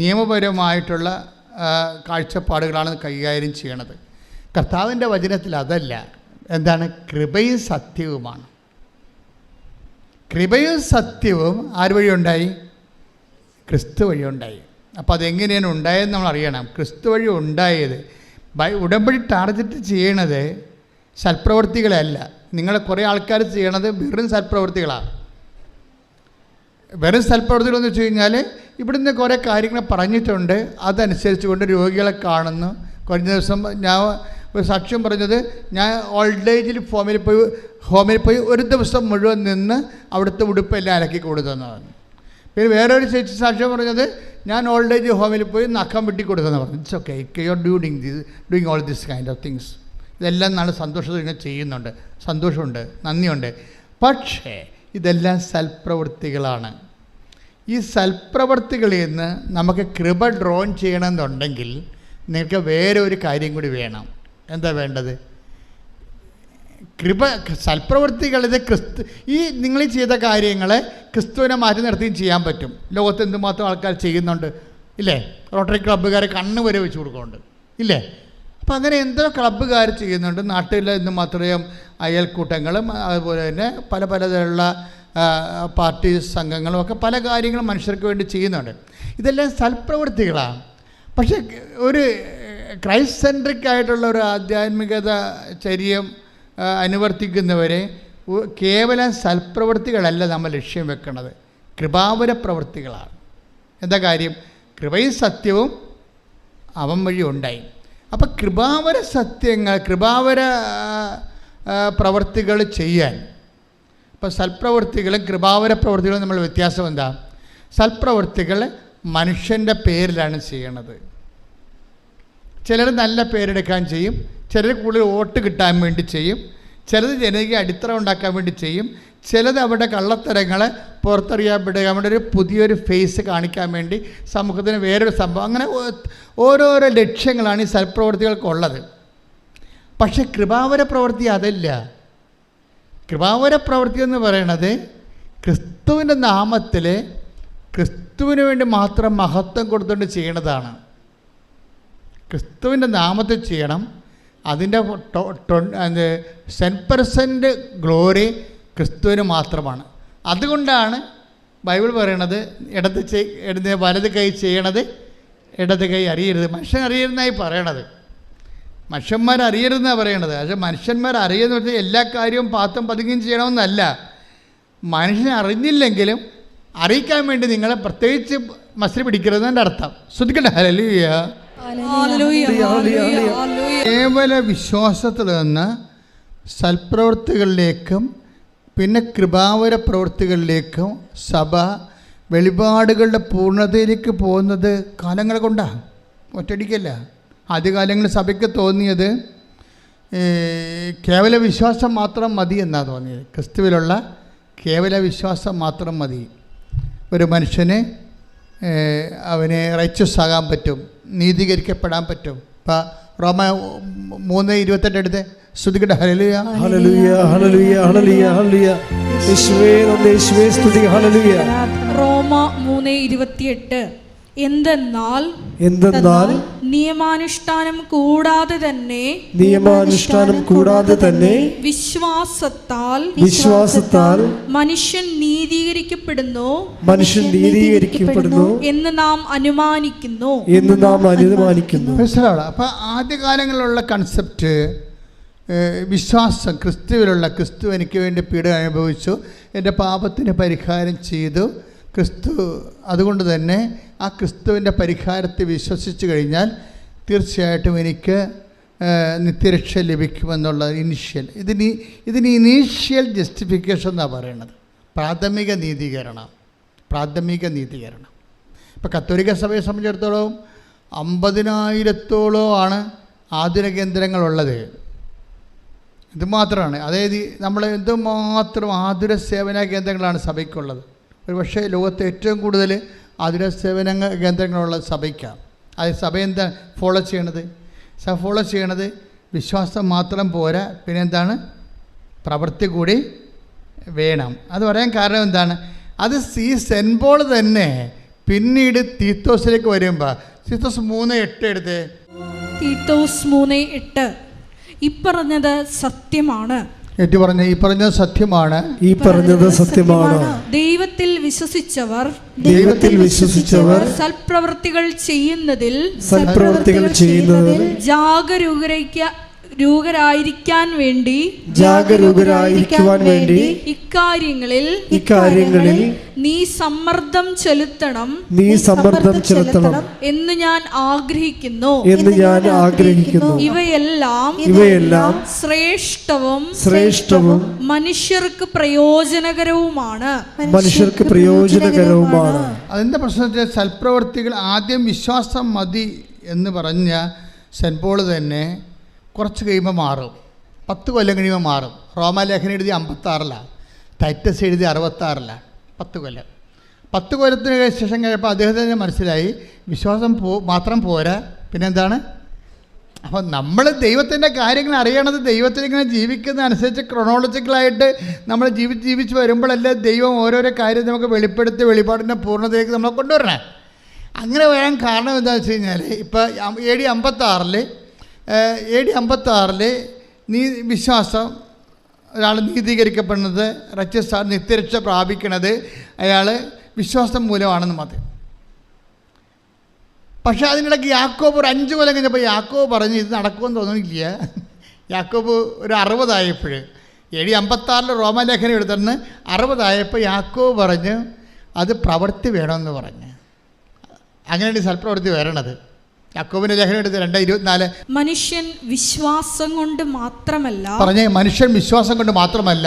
നിയമപരമായിട്ടുള്ള കാഴ്ചപ്പാടുകളാണ് കൈകാര്യം ചെയ്യണത്. കർത്താവിൻ്റെ വചനത്തിൽ അതല്ല. എന്താണ്? കൃപയും സത്യവുമാണ്. കൃപയും സത്യവും ആര് വഴി ഉണ്ടായി? ക്രിസ്തു വഴി ഉണ്ടായി. അപ്പോൾ അതെങ്ങനെയാണ് ഉണ്ടായതെന്ന് നമ്മൾ അറിയണം. ക്രിസ്തു വഴി ഉണ്ടായത്. ഉടമ്പടി ടാർഗറ്റ് ചെയ്യണത് സൽപ്രവൃത്തികളല്ല. നിങ്ങളെ കുറേ ആൾക്കാർ ചെയ്യണത് വെറും സൽപ്രവൃത്തികളാണ്. വെറും സൽപ്രവൃത്തികളെന്ന് വെച്ച് കഴിഞ്ഞാൽ ഇവിടുന്ന് കുറേ കാര്യങ്ങൾ പറഞ്ഞിട്ടുണ്ട്, അതനുസരിച്ച് കൊണ്ട് രോഗികളെ കാണുന്നു. കഴിഞ്ഞ ദിവസം ഞാൻ ഒരു സാക്ഷ്യം പറഞ്ഞത്, ഞാൻ ഓൾഡ് ഏജിൽ ഹോമിൽ പോയി ഒരു ദിവസം മുഴുവൻ നിന്ന് അവിടുത്തെ ഉടുപ്പെല്ലാം അലക്കി കൊടുത്തെന്ന് പറഞ്ഞു. പിന്നെ വേറൊരു ചേച്ചി സാക്ഷ്യം പറഞ്ഞത്, ഞാൻ ഓൾഡ് ഏജ് ഹോമിൽ പോയി നഖം വെട്ടി കൊടുത്തെന്ന് പറഞ്ഞു. It's okay, you are doing all this kind of things. ഇതെല്ലാം നല്ല സന്തോഷത്തിൽ ഇങ്ങനെ ചെയ്യുന്നുണ്ട്, സന്തോഷമുണ്ട്, നന്ദിയുണ്ട്. പക്ഷേ ഇതെല്ലാം സൽപ്രവൃത്തികളാണ്. ഈ സൽപ്രവൃത്തികളിൽ നിന്ന് നമുക്ക് കൃപ ഡ്രോൺ ചെയ്യണമെന്നുണ്ടെങ്കിൽ നിങ്ങൾക്ക് വേറെ ഒരു കാര്യം കൂടി വേണം. എന്താ വേണ്ടത്? കൃപ. സൽപ്രവൃത്തികളിൽ ഈ നിങ്ങൾ ചെയ്ത കാര്യങ്ങളെ ക്രിസ്തുവിനെ മാറ്റി നിർത്തിയും ചെയ്യാൻ പറ്റും. ലോകത്ത് എന്തുമാത്രം ആൾക്കാർ ചെയ്യുന്നുണ്ട് ഇല്ലേ? റോട്ടറി ക്ലബ്ബുകാരെ കണ്ണ് വരെ വെച്ച് കൊടുക്കുന്നുണ്ട് ഇല്ലേ? അപ്പം അങ്ങനെ എന്തോ ക്ലബ്ബുകാർ ചെയ്യുന്നുണ്ട്. നാട്ടിൽ എന്തുമാത്രം അയൽക്കൂട്ടങ്ങളും അതുപോലെ തന്നെ പല പലതരമുള്ള പാർട്ടി സംഘങ്ങളും ഒക്കെ പല കാര്യങ്ങളും മനുഷ്യർക്ക് വേണ്ടി ചെയ്യുന്നുണ്ട്. ഇതെല്ലാം സൽപ്രവൃത്തികളാണ്. പക്ഷേ ഒരു ക്രൈസ്റ്റ് സെൻട്രിക് ആയിട്ടുള്ള ഒരു ആധ്യാത്മികത ചര്യം അനുവർത്തിക്കുന്നവരെ കേവലം സൽപ്രവൃത്തികളല്ല നമ്മൾ ലക്ഷ്യം വെക്കുന്നത്, കൃപാവര പ്രവൃത്തികളാണ്. എന്താ കാര്യം? കൃപയും സത്യവും അവൻ വഴി ഉണ്ടായി. അപ്പം കൃപാവര സത്യങ്ങൾ, കൃപാവര പ്രവൃത്തികൾ ചെയ്യാൻ, ഇപ്പം സൽപ്രവൃത്തികളും കൃപാവര പ്രവൃത്തികളും നമ്മൾ വ്യത്യാസം എന്താ? സൽപ്രവൃത്തികൾ മനുഷ്യൻ്റെ പേരിലാണ് ചെയ്യണത്. ചിലർ നല്ല പേരെടുക്കാൻ ചെയ്യും, ചിലർ കൂടുതൽ വോട്ട് കിട്ടാൻ വേണ്ടി ചെയ്യും, ചിലത് ജനകീയ അടിത്തറ ഉണ്ടാക്കാൻ വേണ്ടി ചെയ്യും, ചിലത് അവരുടെ കള്ളത്തരങ്ങളെ പുറത്തറിയാൻ അവരുടെ ഒരു പുതിയൊരു ഫേസ് കാണിക്കാൻ വേണ്ടി സമൂഹത്തിന് വേറൊരു സംഭവം, അങ്ങനെ ഓരോരോ ലക്ഷ്യങ്ങളാണ് ഈ സൽപ്രവൃത്തികൾക്കുള്ളത്. പക്ഷെ കൃപാവര പ്രവൃത്തി അതല്ല. കൃപാവര പ്രവൃത്തി എന്ന് പറയണത് ക്രിസ്തുവിൻ്റെ നാമത്തിൽ ക്രിസ്തുവിന് വേണ്ടി മാത്രം മഹത്വം കൊടുത്തുകൊണ്ട് ചെയ്യണതാണ്. ക്രിസ്തുവിൻ്റെ നാമത്തിൽ ചെയ്യണം. അതിൻ്റെ 10% ഗ്ലോറി ക്രിസ്തുവിന് മാത്രമാണ്. അതുകൊണ്ടാണ് ബൈബിൾ പറയണത് വലത് കൈ ചെയ്യണത് ഇടത് കൈ അറിയരുത്. മനുഷ്യൻ അറിയരുതെന്നായി പറയണത്. മനുഷ്യന്മാർ അറിയരുതെന്നാണ് പറയണത്. പക്ഷേ മനുഷ്യന്മാർ അറിയുന്ന വെച്ചാൽ എല്ലാ കാര്യവും പാത്തും പതുങ്ങിയും ചെയ്യണമെന്നല്ല. മനുഷ്യനെ അറിഞ്ഞില്ലെങ്കിലും അറിയിക്കാൻ വേണ്ടി നിങ്ങളെ പ്രത്യേകിച്ച് മസിൽ പിടിക്കരുതെന്നതിൻ്റെ അർത്ഥം. ശ്രദ്ധിക്കട്ടെ. ഹല്ലേലൂയ. കേവല വിശ്വാസത്തിൽ നിന്ന് സൽപ്രവൃത്തികളിലേക്കും പിന്നെ കൃപാവര പ്രവൃത്തികളിലേക്കും സഭ വെളിപാടുകളുടെ പൂർണ്ണതയിലേക്ക് പോകുന്നത് കാലങ്ങൾ കൊണ്ടാണ്, ഒറ്റയടിക്കല്ല. ആദ്യകാലങ്ങളിൽ സഭയ്ക്ക് തോന്നിയത് കേവല വിശ്വാസം മാത്രം മതി എന്നാണ് തോന്നിയത്. ക്രിസ്തുവിലുള്ള കേവല വിശ്വാസം മാത്രം മതി. ഒരു മനുഷ്യന് അവന് റൈച്ചസ് ആകാൻ പറ്റും, നീതീകരിക്കപ്പെടാൻ പറ്റും. ഇപ്പം റോമ 3:28 എടുത്ത് സ്തുതിക്കട്ടെ. ഹല്ലേലൂയ, ഹല്ലേലൂയ, ഹല്ലേലൂയ, ഹല്ലേലൂയ, ഹല്ലേലൂയ. യേശുവേ നന്ദി, യേശുവേ സ്തുതി. ഹല്ലേലൂയ. റോമ 3:28 എന്തെന്നാൽ നിയമാനുഷ്ഠാനം കൂടാതെ തന്നെ വിശ്വാസത്താൽ മനുഷ്യൻ നീതീകരിക്കപ്പെടുന്നു എന്ന് നാം അനുമാനിക്കുന്നു. അപ്പോൾ ആദ്യകാലങ്ങളിലുള്ള കൺസെപ്റ്റ് വിശ്വാസം, ക്രിസ്തു എനിക്ക് വേണ്ടി പീഡ അനുഭവിച്ചു, എൻ്റെ പാപത്തിന് പരിഹാരം ചെയ്തു, ക്രിസ്തു അതുകൊണ്ട് തന്നെ ആ ക്രിസ്തുവിൻ്റെ പരിഹാരത്തെ വിശ്വസിച്ച് കഴിഞ്ഞാൽ തീർച്ചയായിട്ടും എനിക്ക് നിത്യരക്ഷ ലഭിക്കുമെന്നുള്ള ഇതിന് ഇനീഷ്യൽ ജസ്റ്റിഫിക്കേഷൻ എന്നാണ് പറയുന്നത്. പ്രാഥമിക നീതീകരണം. ഇപ്പോൾ കത്തോലിക്ക സഭയെ സംബന്ധിച്ചിടത്തോളം 50,000-ഓളമാണ് ആതുര കേന്ദ്രങ്ങളുള്ളത്. ഇത് മാത്രമാണ്. അതായത് നമ്മൾ എന്തുമാത്രം ആതുര സേവന കേന്ദ്രങ്ങളാണ് സഭയ്ക്കുള്ളത്. ഒരു പക്ഷേ ലോകത്തെ ഏറ്റവും കൂടുതൽ ആതുര സേവന കേന്ദ്രങ്ങളുള്ള സഭയ്ക്കാണ്. അത് സഭ എന്താ ഫോളോ ചെയ്യണത്? സഭ ഫോളോ ചെയ്യണത് വിശ്വാസം മാത്രം പോരാ, പിന്നെ എന്താണ്, പ്രവൃത്തി കൂടി വേണം. അത് പറയാൻ കാരണം എന്താണ്? അത് സെൻറ്റ് പോൾ തന്നെ പിന്നീട് തീത്തോസിലേക്ക് വരുമ്പോൾ, തീത്തോസ് 3:8 എടുത്തേ. തീത്തോസ് 3:8 ഇപ്പറഞ്ഞത് സത്യമാണ്. ഈ പറഞ്ഞത് സത്യമാണ്. ദൈവത്തിൽ വിശ്വസിച്ചവർ സൽപ്രവൃത്തികൾ ചെയ്യുന്നതിൽ ജാഗരൂകരായിരിക്കാൻ വേണ്ടി ഇക്കാര്യങ്ങളിൽ നീ സമ്മർദ്ദം ചെലുത്തണം എന്ന് ഞാൻ ആഗ്രഹിക്കുന്നു. ഇവയെല്ലാം ശ്രേഷ്ഠവും മനുഷ്യർക്ക് പ്രയോജനകരവുമാണ്. അതിൻ്റെ പ്രശ്നത്തിൽ സൽപ്രവൃത്തികൾ ആദ്യം വിശ്വാസം മതി എന്ന് പറഞ്ഞ സെൻറ്റ് പോൾ തന്നെ കുറച്ച് കഴിയുമ്പോൾ മാറും. 10 കൊല്ലം കഴിയുമ്പോൾ മാറും. റോമാലേഖനം എഴുതി 56, ടൈറ്റസ് എഴുതി 66, 10 കൊല്ലം. 10 കൊല്ലത്തിന് ശേഷം കഴിയപ്പോൾ അദ്ദേഹത്തിന് മനസ്സിലായി വിശ്വാസം മാത്രം പോരാ, പിന്നെന്താണ്. അപ്പോൾ നമ്മൾ ദൈവത്തിൻ്റെ കാര്യങ്ങൾ അറിയണത് ദൈവത്തിലിങ്ങനെ ജീവിക്കുന്ന അനുസരിച്ച് ക്രൊണോളജിക്കലായിട്ട് നമ്മൾ ജീവിച്ച് വരുമ്പോഴല്ലേ ദൈവം ഓരോരോ കാര്യം നമുക്ക് വെളിപ്പെടുത്തി വെളിപാടിൻ്റെ പൂർണ്ണതയിലേക്ക് നമ്മളെ കൊണ്ടുവരണേ. അങ്ങനെ വരാൻ കാരണം എന്താണെന്ന് വെച്ച് കഴിഞ്ഞാൽ, ഇപ്പോൾ AD 56 വിശ്വാസം, ഒരാൾ നീതീകരിക്കപ്പെടുന്നത്, നിത്യരക്ഷ പ്രാപിക്കുന്നത് അയാൾ വിശ്വാസം മൂലമാണെന്ന് മതി. പക്ഷേ അതിനിടയ്ക്ക് യാക്കോബ് ഒരു 5 കൊല്ലം കഴിഞ്ഞപ്പോൾ യാക്കോബ് പറഞ്ഞ് ഇത് നടക്കുമെന്ന് തോന്നുന്നില്ല. യാക്കോബ് ഒരു 60 ആയപ്പോൾ, AD 56 റോമാലേഖനം എഴുതുന്ന 60 ആയപ്പോൾ യാക്കോബ് പറഞ്ഞ് അത് പ്രവൃത്തി വേണമെന്ന് പറഞ്ഞ്. അങ്ങനെയാണ് സൽപ്രവൃത്തി വരണത്. യാക്കോബിന്റെ ലേഖനം എടുത്ത് 2:24 മനുഷ്യൻ വിശ്വാസം കൊണ്ട് മാത്രമല്ല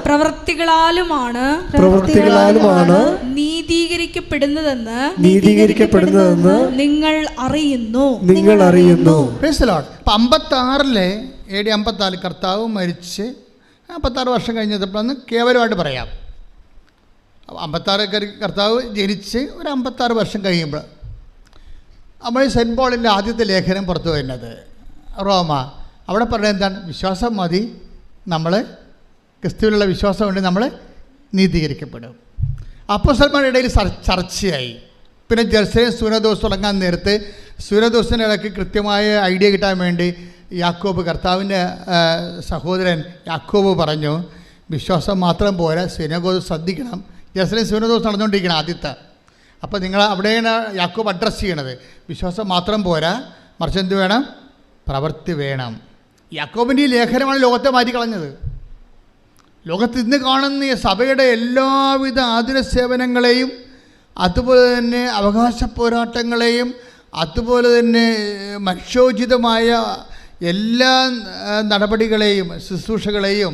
പ്രവൃത്തികളാലുമാണ് നീതീകരിക്കപ്പെടുന്നതെന്ന് നിങ്ങൾ അറിയുന്നു. 56 AD 54 കർത്താവ് മരിച്ച് 56 വർഷം കഴിഞ്ഞപ്പോഴാണ് കേവലമായിട്ട് പറയാം. 56 കർത്താവ് ജനിച്ച് ഒരു 56 വർഷം കഴിയുമ്പോൾ നമ്മൾ സെൻറ്റ് പോളിൻ്റെ ആദ്യത്തെ ലേഖനം പുറത്തു വരുന്നത് റോമ. അവിടെ പറയുന്നത് എന്താണ്? വിശ്വാസം മതി, നമ്മൾ ക്രിസ്തുവിലുള്ള വിശ്വാസം കൊണ്ട് നമ്മൾ നീതീകരിക്കപ്പെടും. അപ്പോസ്തലന്മാരുടെ ഇടയിൽ ചർച്ചയായി. പിന്നെ ജെറുസലേം സൂനദോസ് തുടങ്ങാൻ നേരത്ത് സൂനദോസിൻ്റെ ഇടയ്ക്ക് കൃത്യമായ ഐഡിയ കിട്ടാൻ വേണ്ടി യാക്കോബ്, കർത്താവിൻ്റെ സഹോദരൻ യാക്കോബ് പറഞ്ഞു, വിശ്വാസം മാത്രം പോരാ, സിനഗോഗ് ശ്രദ്ധിക്കണം. ജെറുസലേം സൂനദോസ് നടന്നുകൊണ്ടിരിക്കണം ആദ്യത്തെ. അപ്പോൾ നിങ്ങൾ അവിടെയാണ് യാക്കോബ് അഡ്രസ്സ് ചെയ്യണത്. വിശ്വാസം മാത്രം പോരാ, മറിച്ച് എന്ത് വേണം? പ്രവൃത്തി വേണം. യാക്കോബിൻ്റെ ഈ ലേഖനമാണ് ലോകത്തെ മാറ്റിക്കളഞ്ഞത്. ലോകത്ത് ഇന്ന് കാണുന്ന ഈ സഭയുടെ എല്ലാവിധ ആതുര സേവനങ്ങളെയും അതുപോലെ തന്നെ അവകാശ പോരാട്ടങ്ങളെയും അതുപോലെ തന്നെ മനുഷ്യോചിതമായ എല്ലാ നടപടികളെയും ശുശ്രൂഷകളെയും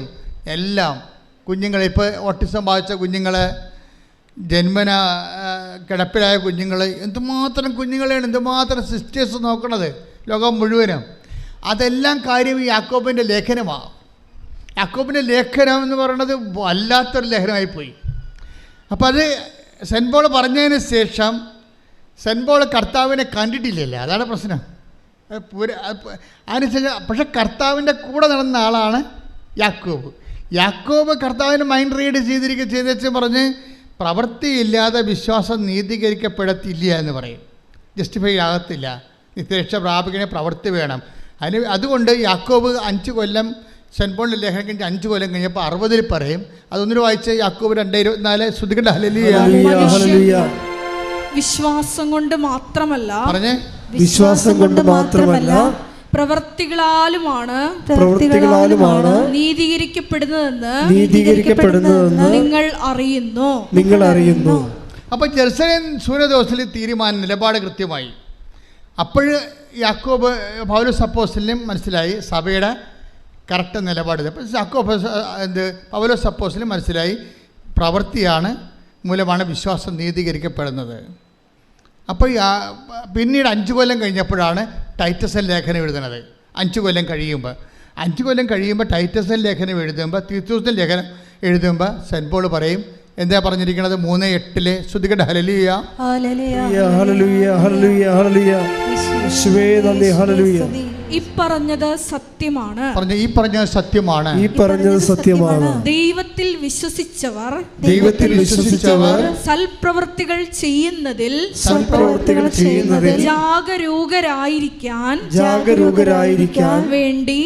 എല്ലാം കുഞ്ഞുങ്ങളെ, ഇപ്പോൾ ഓട്ടിസം ബാധിച്ച കുഞ്ഞുങ്ങളെ, ജന്മന കിടപ്പിലായ കുഞ്ഞുങ്ങൾ, എന്തുമാത്രം കുഞ്ഞുങ്ങളെയാണ്, എന്തുമാത്രം സിസ്റ്റേഴ്സ് നോക്കണത് ലോകം മുഴുവനും. അതെല്ലാം കാര്യം ഈ യാക്കോബിൻ്റെ ലേഖനമാണ്. യാക്കോബിൻ്റെ ലേഖനം എന്ന് പറയുന്നത് വല്ലാത്തൊരു ലേഖനമായിപ്പോയി. അപ്പോൾ അത് സെൻറ്റ് പോൾ പറഞ്ഞതിന് ശേഷം സെൻറ്റ് പോൾ കർത്താവിനെ കണ്ടിട്ടില്ലല്ലേ, അതാണ് പ്രശ്നം. അതിനുശേഷം പക്ഷെ കർത്താവിൻ്റെ കൂടെ നടന്ന ആളാണ് യാക്കോബ്. യാക്കോബ് കർത്താവിന് മൈൻഡ് റീഡ് ചെയ്തിരിക്കുക ചെയ്തേച്ച് പറഞ്ഞ് പ്രവൃത്തിയില്ലാതെ വിശ്വാസം നീതീകരിക്കപ്പെടത്തില്ല എന്ന് പറയും. ജസ്റ്റിഫൈ ആകത്തില്ല. നിത്യരക്ഷ പ്രാപിക്കണേ പ്രവൃത്തി വേണം. അതുകൊണ്ട് യാക്കോബ് 5 കൊല്ലം സെൻറ്റ് പോളിൻ്റെ ലേഖനം കഴിഞ്ഞ് 5 കൊല്ലം കഴിഞ്ഞപ്പോൾ 60 പറയും. അതൊന്നിട്ട് വായിച്ച് യാക്കോബ് 2:24 ശ്രുതികണ്ട ഹല്ലേലൂയ. വിശ്വാസം കൊണ്ട് മാത്രമല്ല, പറഞ്ഞേ, വിശ്വാസം കൊണ്ട് മാത്രമല്ല പ്രവൃത്തികളാലുമാണ് നീതീകരിക്കപ്പെടുന്നതെന്ന് നിങ്ങൾ അറിയുന്നു. അപ്പോൾ ജെറുസലേം സൂര്യദോസിൽ നിലപാട് കൃത്യമായി. അപ്പോൾ യാക്കോബ് പൗലോസ് അപ്പോസ്തലനും മനസ്സിലായി സഭയുടെ കറക്റ്റ് നിലപാട്. അപ്പോൾ പൗലോസ് അപ്പോസ്തലനും മനസ്സിലായി പ്രവൃത്തിയാണ് മൂലമാണ് വിശ്വാസം നീതീകരിക്കപ്പെടുന്നത്. അപ്പോൾ പിന്നീട് 5 കൊല്ലം കഴിഞ്ഞപ്പോഴാണ് ടൈറ്റസൻ ലേഖനം എഴുതുന്നത്. 5 കൊല്ലം കഴിയുമ്പോൾ ടൈറ്റസൻ ലേഖനം എഴുതുമ്പോൾ, തീത്തോസിൻ്റെ ലേഖനം എഴുതുമ്പോൾ സെൻറ്റ് പോൾ പറയും, എന്താ പറഞ്ഞിരിക്കുന്നത്? 3:8 ശ്രുതികട ഹല്ലേലൂയ. ഈ പറഞ്ഞത് സത്യമാണ്. ദൈവത്തിൽ വിശ്വസിച്ചവർ സൽപ്രവൃത്തികൾ ചെയ്യുന്നതിൽ ജാഗരൂകരായിരിക്കാൻ വേണ്ടി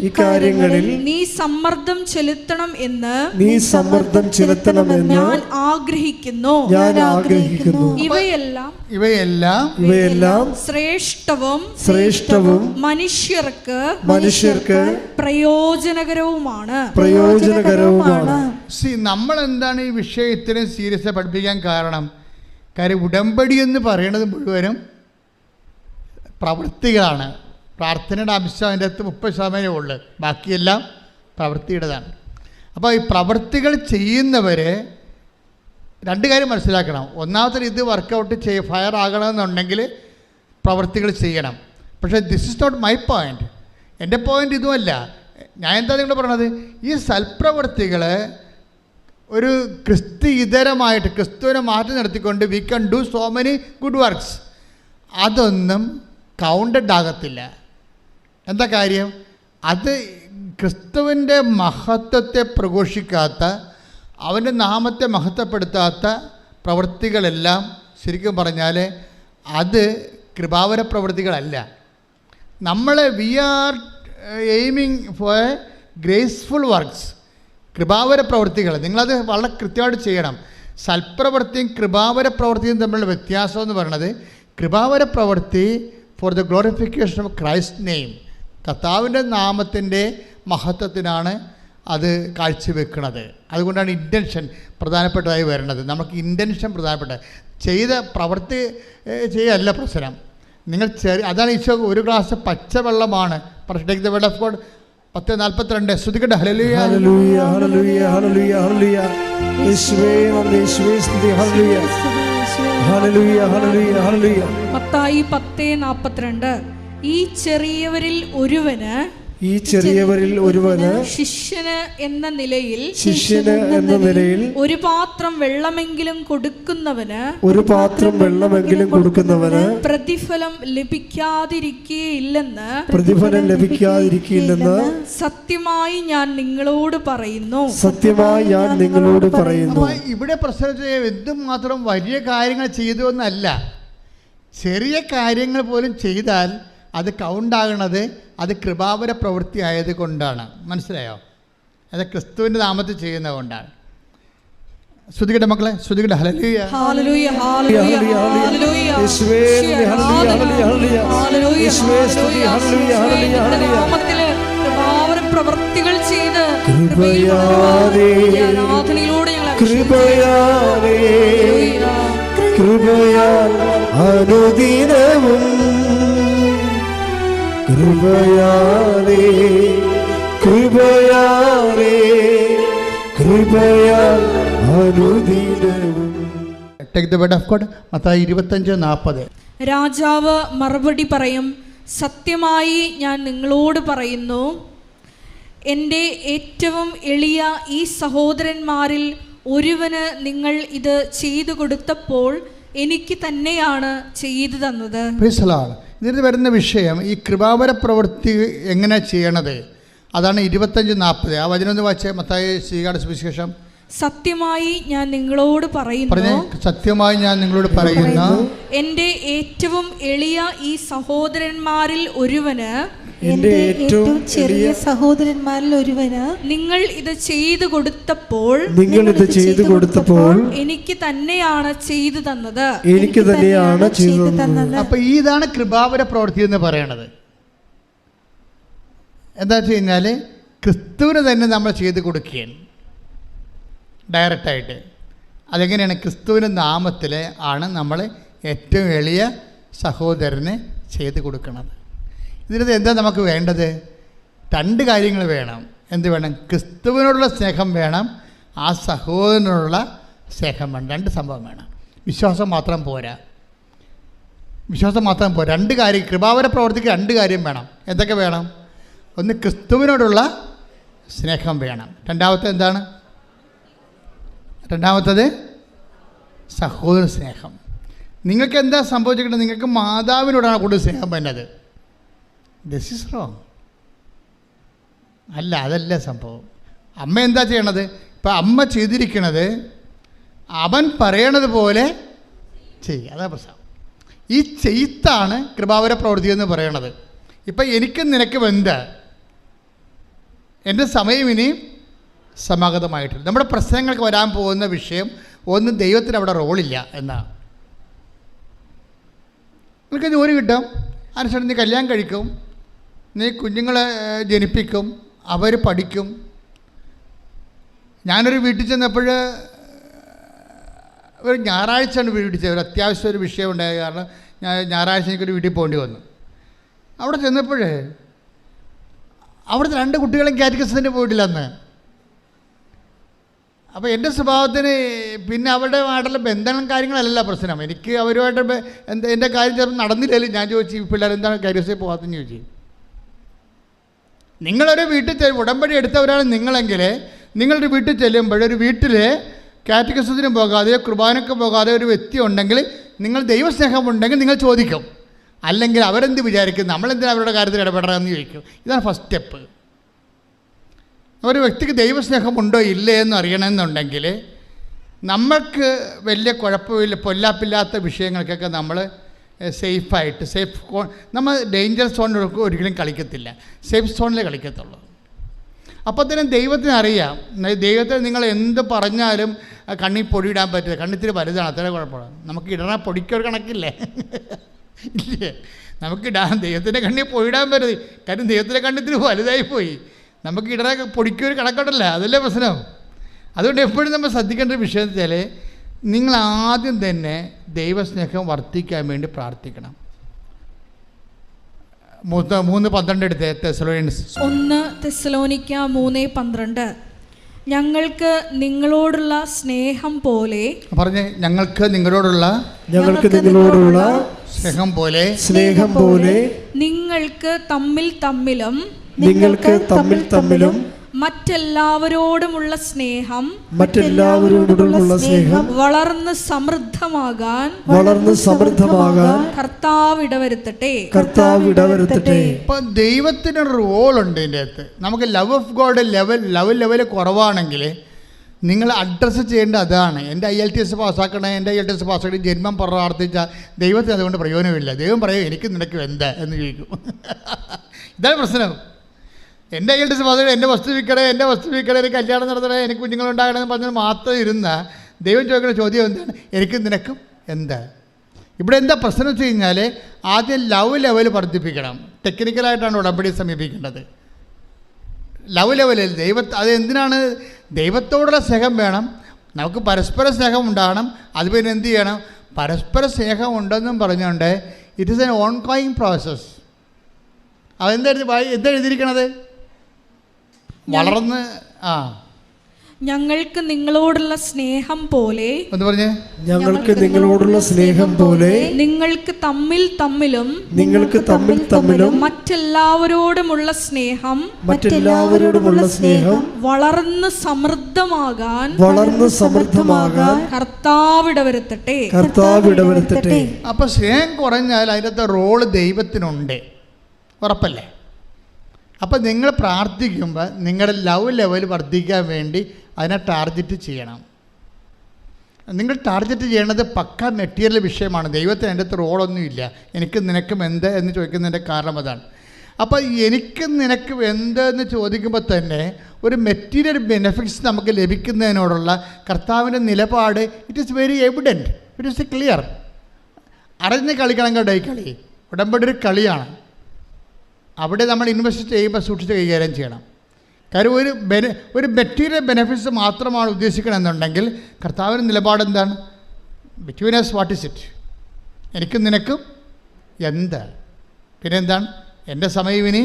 ഇക്കാര്യങ്ങളിൽ നീ സമ്മർദ്ദം ചെലുത്തണം എന്ന് ഞാൻ ആഗ്രഹിക്കുന്നു. ഇവയെല്ലാം ശ്രേഷ്ഠവും മനുഷ്യർക്ക് പ്രയോജനകരവുമാണ്. നമ്മൾ എന്താണ് ഈ വിഷയം ഇത്രയും സീരിയസ് പഠിപ്പിക്കാൻ കാരണം ഉടമ്പടി എന്ന് പറയുന്നത് മുഴുവനും പ്രവൃത്തികളാണ്. പ്രാർത്ഥനയുടെ അംശം അതിൻ്റെ അകത്ത് 30% ഉള്ളു, ബാക്കിയെല്ലാം പ്രവൃത്തിയുടേതാണ്. അപ്പോൾ ഈ പ്രവൃത്തികൾ ചെയ്യുന്നവരെ 2 കാര്യം മനസ്സിലാക്കണം. ഒന്നാമത്തെ ഇത് വർക്കൗട്ട് ഫയർ ആകണമെന്നുണ്ടെങ്കിൽ പ്രവൃത്തികൾ ചെയ്യണം. പക്ഷേ this is not my point. എൻ്റെ പോയിൻ്റ് ഇതുമല്ല. ഞാൻ എന്താ നിങ്ങൾ പറയണത്? ഈ സൽപ്രവൃത്തികൾ ഒരു ക്രിസ്തുഇതരമായിട്ട് ക്രിസ്തുവിനെ മാറ്റി നിർത്തിക്കൊണ്ട് വി കൺ do so many good works, അതൊന്നും കൗണ്ടഡ് ആകത്തില്ല. എന്താ കാര്യം? അത് ക്രിസ്തുവിൻ്റെ മഹത്വത്തെ പ്രഘോഷിക്കാത്ത, അവൻ്റെ നാമത്തെ മഹത്വപ്പെടുത്താത്ത പ്രവൃത്തികളെല്ലാം ശരിക്കും പറഞ്ഞാൽ അത് കൃപാവര പ്രവൃത്തികളല്ല. We are aiming for graceful works, കൃപാവര പ്രവൃത്തികൾ. നിങ്ങളത് വളരെ കൃത്യമായിട്ട് ചെയ്യണം. സൽപ്രവൃത്തിയും കൃപാവര പ്രവൃത്തിയും തമ്മിലുള്ള വ്യത്യാസം എന്ന് പറയുന്നത്, കൃപാവര പ്രവൃത്തി for the glorification of Christ name, കർത്താവിൻ്റെ നാമത്തിൻ്റെ മഹത്വത്തിനാണ് അത് കാഴ്ചവെക്കുന്നത്. അതുകൊണ്ടാണ് ഇൻറ്റൻഷൻ പ്രധാനപ്പെട്ടതായി വരുന്നത്. നമുക്ക് ഇൻറ്റൻഷൻ പ്രധാനപ്പെട്ട, ചെയ്ത പ്രവൃത്തി ചെയ്യല്ല പ്രശ്നം. നിങ്ങൾ അതാണ് ഈശോ ഒരു ഗ്ലാസ് പച്ചവെള്ളമാണ് take the word of God 10:42 ശ്രുതികട്ടെ ഹല്ലേലൂയ. മത്തായി 10:42 ഈ ചെറിയവരിൽ ഒരുവന് ശിഷ്യന് എന്ന നിലയിൽ ഒരു പാത്രം വെള്ളമെങ്കിലും കൊടുക്കുന്നവന് പ്രതിഫലം ലഭിക്കാതിരിക്കുകയില്ലെന്ന് സത്യമായി ഞാൻ നിങ്ങളോട് പറയുന്നു. ഇവിടെ പ്രശ്നം എന്തുമാത്രം വലിയ കാര്യങ്ങൾ ചെയ്തു എന്നല്ല, ചെറിയ കാര്യങ്ങൾ പോലും ചെയ്താൽ അത് കൗണ്ടാകണത് അത് കൃപാവര പ്രവൃത്തി ആയതുകൊണ്ടാണ്. മനസ്സിലായോ? അത് ക്രിസ്തുവിൻ്റെ നാമത്തിൽ ചെയ്യുന്നതുകൊണ്ടാണ്. ശ്രുതികട്ടെ മക്കളെ, ശ്രുതികട്ടെ ഹല്ലേലൂയ. പ്രവൃത്തികൾ ചെയ്ത് കൃപയാൽ അനുദിനവും Take the word of God. Mathai 25:40. രാജാവ് മറുപടി പറയും, സത്യമായി ഞാൻ നിങ്ങളോട് പറയുന്നു, എൻ്റെ ഏറ്റവും എളിയ ഈ സഹോദരന്മാരിൽ ഒരുവന് നിങ്ങൾ ഇത് ചെയ്തു കൊടുത്തപ്പോൾ എനിക്ക് തന്നെയാണ് ചെയ്തു തന്നത്. ഇതിൽ വരുന്ന വിഷയം ഈ കൃപാവര പ്രവൃത്തി എങ്ങനെ ചെയ്യണത്, അതാണ് 25:40. ആ വചനം ഒന്ന് വായിച്ചേ. മത്തായി സുവിശേഷം സത്യമായി ഞാൻ നിങ്ങളോട് പറയുന്നു, സത്യമായി ഞാൻ നിങ്ങളോട് പറയുന്നു, എൻ്റെ ഏറ്റവും എളിയ ഈ സഹോദരന്മാരിൽ ഒരുവന്, എന്റെ ഏറ്റവും ചെറിയ സഹോദരന്മാരിൽ ഒരുവന് നിങ്ങൾ ഇത് ചെയ്തു കൊടുത്തപ്പോൾ എനിക്ക് തന്നെയാണ് ചെയ്തു തന്നത്. അപ്പൊ ഇതാണ് കൃപാവര പ്രവൃത്തി എന്ന് പറയണത്. എന്താ വെച്ച് കഴിഞ്ഞാൽ ക്രിസ്തുവിന് തന്നെ നമ്മൾ ചെയ്ത് കൊടുക്കുകയാണ് ഡയറക്റ്റായിട്ട്. അതെങ്ങനെയാണ്? ക്രിസ്തുവിൻ്റെ നാമത്തിൽ ആണ് നമ്മൾ ഏറ്റവും എളിയ സഹോദരന് ചെയ്ത് കൊടുക്കുന്നത്. ഇതിനകത്ത് എന്താ നമുക്ക് വേണ്ടത്? രണ്ട് കാര്യങ്ങൾ വേണം. എന്ത് വേണം? ക്രിസ്തുവിനോടുള്ള സ്നേഹം വേണം, ആ സഹോദരനോടുള്ള സ്നേഹം വേണം. രണ്ട് സംഭവം വേണം. വിശ്വാസം മാത്രം പോരാ. രണ്ട് കാര്യം, കൃപാവര പ്രവർത്തിക്ക് രണ്ട് കാര്യം വേണം. എന്തൊക്കെ വേണം? ഒന്ന്, ക്രിസ്തുവിനോടുള്ള സ്നേഹം വേണം. രണ്ടാമത്തത് സഹോദര സ്നേഹം. നിങ്ങൾക്ക് എന്താ സംഭവിച്ചിട്ടുണ്ട്? നിങ്ങൾക്ക് മാതാവിനോടാണ് കൂടുതൽ സ്നേഹം വരുന്നത്. This is wrong. അതല്ല സംഭവം. അമ്മ എന്താ ചെയ്യണത്? ഇപ്പം അമ്മ ചെയ്തിരിക്കണത് അവൻ പറയണത് പോലെ ചെയ്യുക. അതാ പ്രശ്നം. ഈ ചെയ്ത്താണ് കൃപാവര പ്രവൃത്തി എന്ന് പറയണത്. ഇപ്പം എനിക്കും നിനക്ക് ബന്ധ, എൻ്റെ സമയം ഇനി സമാഗതമായിട്ടില്ല. നമ്മുടെ പ്രശ്നങ്ങൾക്ക് വരാൻ പോകുന്ന വിഷയം ഒന്നും ദൈവത്തിന് അവിടെ റോളില്ല എന്നാണ്. നിനക്ക് ജോലി കിട്ടും, അതിനുശേഷം നീ കല്യാണം കഴിക്കും, നീ കുഞ്ഞുങ്ങളെ ജനിപ്പിക്കും, അവർ പഠിക്കും. ഞാനൊരു വീട്ടിൽ ചെന്നപ്പോൾ ഒരു ഞായറാഴ്ചയാണ് വീട്ടിൽ ചെന്നത്. ഒരു അത്യാവശ്യം ഒരു വിഷയം ഉണ്ടായ കാരണം ഞായറാഴ്ച എനിക്കൊരു വീട്ടിൽ പോകേണ്ടി വന്നു. അവിടെ ചെന്നപ്പോൾ അവിടുത്തെ 2 കുട്ടികളും കാറ്റഗിസത്തിന് പോയിട്ടില്ല അന്ന്. അപ്പോൾ എൻ്റെ സ്വഭാവത്തിന് പിന്നെ അവരുടെ ആയിട്ടുള്ള ബന്ധങ്ങളും കാര്യങ്ങളല്ല പ്രശ്നം. എനിക്ക് അവരുമായിട്ട് എൻ്റെ കാര്യം ചിലപ്പോൾ നടന്നില്ലല്ലോ. ഞാൻ ചോദിച്ചു, ഈ പിള്ളേർ എന്താണ് കാറ്റഗിസിൽ പോകാത്തെന്ന് ചോദിച്ചു. നിങ്ങളൊരു വീട്ടിൽ ഉടമ്പടി എടുത്തവരാണ് നിങ്ങളെങ്കിൽ, നിങ്ങളൊരു വീട്ടിൽ ചെല്ലുമ്പോൾ ഒരു വീട്ടിൽ കാറ്റഗിസത്തിനും പോകാതെ കുർബാനയ്ക്ക് പോകാതെ ഒരു വ്യക്തി ഉണ്ടെങ്കിൽ, നിങ്ങൾ ദൈവസ്നേഹമുണ്ടെങ്കിൽ നിങ്ങൾ ചോദിക്കും. അല്ലെങ്കിൽ അവരെന്ത് വിചാരിക്കും, നമ്മളെന്തിനാ അവരുടെ കാര്യത്തിൽ ഇടപെടണമെന്ന് ചോദിക്കും. ഇതാണ് ഫസ്റ്റ് സ്റ്റെപ്പ്. ഒരു വ്യക്തിക്ക് ദൈവസ്നേഹമുണ്ടോ ഇല്ലേ എന്ന് അറിയണമെന്നുണ്ടെങ്കിൽ നമ്മൾക്ക് വലിയ കുഴപ്പമില്ല, പൊല്ലാപ്പില്ലാത്ത വിഷയങ്ങൾക്കൊക്കെ നമ്മൾ സേഫായിട്ട് നമ്മൾ ഡേഞ്ചർ സോണിൽ ഒരിക്കലും കളിക്കത്തില്ല, സേഫ് സോണിലേ കളിക്കത്തുള്ളൂ. അപ്പോൾ തന്നെ ദൈവത്തിന് അറിയാം. ദൈവത്തിന് നിങ്ങൾ എന്ത് പറഞ്ഞാലും കണ്ണിൽ പൊടിയിടാൻ പറ്റില്ല. കണ്ണിത്തിരി വലുതാണ്, അത്ര കുഴപ്പമാണ്. നമുക്ക് ഇടണ പൊടിക്കൊരു കണക്കില്ലേ? ഇല്ലേ? നമുക്കിടാൻ ദൈവത്തിൻ്റെ കണ്ണിൽ പൊടിയിടാൻ പറ്റരുത്. കാര്യം ദൈവത്തിൻ്റെ കണ്ണിത്തിരി വലുതായി പോയി. നമുക്ക് ഇടണ പൊടിക്കൊരു കണക്കുണ്ടല്ല, അതല്ലേ പ്രശ്നം. അതുകൊണ്ട് എപ്പോഴും നമ്മൾ ശ്രദ്ധിക്കേണ്ട ഒരു വിഷയം എന്ന് വെച്ചാൽ, നിങ്ങൾ ആദ്യം തന്നെ ദൈവസ്നേഹം വർദ്ധിക്കാൻ വേണ്ടി പ്രാർത്ഥിക്കണം. 3:12 എടുത്ത് തെസ്സലോനിക്കൻസ് 1 തെസ്സലോനിക്ക 3:12. ഞങ്ങൾക്ക് നിങ്ങളോടുള്ള സ്നേഹം പോലെ, പറഞ്ഞേ, ഞങ്ങൾക്ക് നിങ്ങളോടുള്ള സ്നേഹം പോലെ നിങ്ങൾക്ക് തമ്മിൽ തമ്മിലും മറ്റെല്ലാവരോടുമുള്ള സ്നേഹം വളർന്ന് സമൃദ്ധമാകാൻ കർത്താവ് ഇടവരുത്തട്ടെ. ഇപ്പൊ ദൈവത്തിനൊരു റോളുണ്ട് ഇതിൻ്റെ അകത്ത്. നമുക്ക് ലവ് ഓഫ് ഗോഡ് ലെവൽ കുറവാണെങ്കിൽ നിങ്ങൾ അഡ്രസ്സ് ചെയ്യേണ്ട അതാണ്. എൻ്റെ IELTS പാസ്സാക്കണേ, എൻ്റെ IELTS പാസ്സാക്കി ജന്മം പ്രാർത്ഥിച്ചാൽ ദൈവത്തിന് അതുകൊണ്ട് പ്രയോജനമില്ല. ദൈവം പറയും, എനിക്ക് നിനക്ക് എന്താ എന്ന് ചോദിക്കും. ഇതാണ് പ്രശ്നം. എൻ്റെ IELTS പാസ്സാക്കി എൻ്റെ വസ്തു വിൽക്കണേ, എനിക്ക് കല്യാണം നടത്തണേ, എനിക്ക് കുഞ്ഞുങ്ങളുണ്ടാകണമെന്ന് പറഞ്ഞാൽ മാത്രം ഇരുന്ന ദൈവം ചോദിക്കുന്ന ചോദ്യം എന്താണ്? എനിക്ക് നിനക്കും എന്താ? ഇവിടെ എന്താ പ്രശ്നം വെച്ച് കഴിഞ്ഞാൽ, ആദ്യം ലവ് ലെവൽ വർദ്ധിപ്പിക്കണം. ടെക്നിക്കലായിട്ടാണ് ഉടമ്പടി സമീപിക്കേണ്ടത്. ലവ് ലെവലിൽ അത് എന്തിനാണ്? ദൈവത്തോടുള്ള സ്നേഹം വേണം, നമുക്ക് പരസ്പര സ്നേഹം ഉണ്ടാകണം. അത് പിന്നെ എന്ത് ചെയ്യണം? പരസ്പര സ്നേഹം ഉണ്ടെന്നും പറഞ്ഞുകൊണ്ട് it is N on going process. അതെന്താ എഴുതിയിരിക്കണത്? വളർന്ന് ഞങ്ങൾക്ക് നിങ്ങളോടുള്ള സ്നേഹം പോലെ, നിങ്ങൾക്ക് തമ്മിൽ തമ്മിലും മറ്റെല്ലാവരോടുമുള്ള സ്നേഹം വളർന്ന് സമൃദ്ധമാകാൻ കർത്താവ് ഇടവരുത്തട്ടെ. അപ്പൊ സ്നേഹം കുറഞ്ഞാൽ അതിനകത്ത് റോള് ദൈവത്തിനുണ്ട്, ഉറപ്പല്ലേ? അപ്പം നിങ്ങൾ പ്രാർത്ഥിക്കുമ്പോൾ നിങ്ങളുടെ ലവ് ലെവൽ വർദ്ധിക്കാൻ വേണ്ടി അതിനെ ടാർഗറ്റ് ചെയ്യണം. നിങ്ങൾ ടാർഗറ്റ് ചെയ്യണത് പക്ക മെറ്റീരിയൽ വിഷയമാണ്. ദൈവത്തിന് എൻ്റെ അടുത്ത് റോളൊന്നുമില്ല. എനിക്ക് നിനക്കും എന്ത് എന്ന് ചോദിക്കുന്നതിൻ്റെ കാരണം അതാണ്. അപ്പോൾ എനിക്ക് നിനക്ക് എന്ത് എന്ന് ചോദിക്കുമ്പോൾ തന്നെ ഒരു മെറ്റീരിയൽ ബെനിഫിറ്റ്സ് നമുക്ക് ലഭിക്കുന്നതിനോടുള്ള കർത്താവിൻ്റെ നിലപാട് it is very evident, it is clear. അറിഞ്ഞ് കളിക്കണം കേട്ടോ. ഈ കളി ഉടമ്പടി ഒരു കളിയാണ്. അവിടെ നമ്മൾ ഇൻവെസ്റ്റ് ചെയ്യുമ്പോൾ സൂക്ഷിച്ച് കൈകാര്യം ചെയ്യണം. കാര്യം ഒരു മെറ്റീരിയൽ ബെനിഫിറ്റ്സ് മാത്രമാണ് ഉദ്ദേശിക്കണമെന്നുണ്ടെങ്കിൽ കർത്താവിൻ്റെ നിലപാട് എന്താണ്? Between us what is it, എനിക്കും നിനക്കും എന്ത്, പിന്നെ എന്താണ്, എൻ്റെ സമയം ഇനി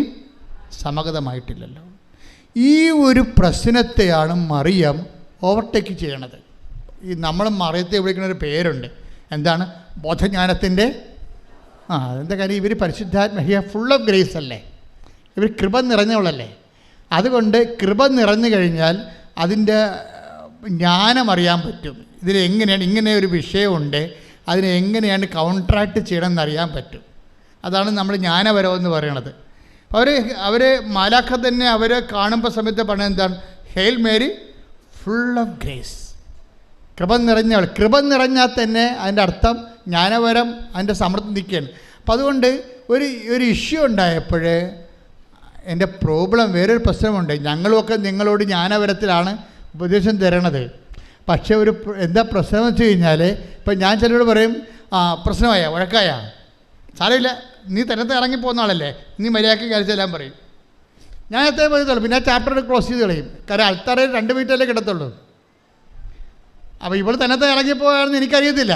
സമഗതമായിട്ടില്ലല്ലോ. ഈ ഒരു പ്രശ്നത്തെയാണ് മറിയം ഓവർടേക്ക് ചെയ്യണത്. ഈ നമ്മൾ മറിയത്തെ വിളിക്കുന്ന ഒരു പേരുണ്ട്, എന്താണ്? ബോധജ്ഞാനത്തിൻ്റെ അതെന്താ കാര്യം? ഇവർ പരിശുദ്ധാത്മ ഫുൾ ഓഫ് ഗ്രേസ് അല്ലേ, ഇവർ കൃപ നിറഞ്ഞവളല്ലേ. അതുകൊണ്ട് കൃപ നിറഞ്ഞു കഴിഞ്ഞാൽ അതിൻ്റെ ജ്ഞാനം അറിയാൻ പറ്റും. ഇതിലെങ്ങനെയാണ് ഇങ്ങനെ ഒരു വിഷയമുണ്ട്, അതിനെ എങ്ങനെയാണ് കൗൺട്രാക്ട് ചെയ്യണമെന്ന് അറിയാൻ പറ്റും. അതാണ് നമ്മൾ ജ്ഞാനപരം എന്ന് പറയണത്. അവർ മാലാഖ തന്നെ അവരെ കാണുമ്പോൾ സമയത്ത് പറഞ്ഞത് എന്താണ്? Hail Mary full of grace, കൃപ നിറഞ്ഞവൾ. കൃപ നിറഞ്ഞാൽ തന്നെ അതിൻ്റെ അർത്ഥം ജ്ഞാനപരം അതിൻ്റെ സമൃദ്ധി നിൽക്കുകയാണ്. അപ്പം അതുകൊണ്ട് ഒരു ഇഷ്യൂ ഉണ്ടായപ്പോൾ എൻ്റെ പ്രോബ്ലം, വേറൊരു പ്രശ്നമുണ്ട്. ഞങ്ങളുമൊക്കെ നിങ്ങളോട് ജ്ഞാനപരത്തിലാണ് ഉപദേശം തരണത്. പക്ഷേ എന്താ പ്രശ്നം എന്ന് വെച്ച് കഴിഞ്ഞാൽ, ഇപ്പം ഞാൻ ചിലരോട് പറയും, പ്രശ്നമായ വഴക്കായ സാരമില്ല, നീ തന്നത്തെ ഇറങ്ങിപ്പോകുന്ന ആളല്ലേ, നീ മര്യാദയ്ക്ക് കഴിച്ചെല്ലാം പറയും. ഞാൻ എത്ര പറയത്തുള്ളൂ. പിന്നെ ആ ചാപ്റ്റർ ക്ലോസ് ചെയ്ത് കളയും. കാരണം അൾത്താറയിൽ 2 മിനിറ്റല്ലേ കിടത്തുള്ളൂ. അപ്പോൾ ഇവിടെ തന്നത്തെ ഇറങ്ങിപ്പോയാണെന്ന് എനിക്കറിയത്തില്ല.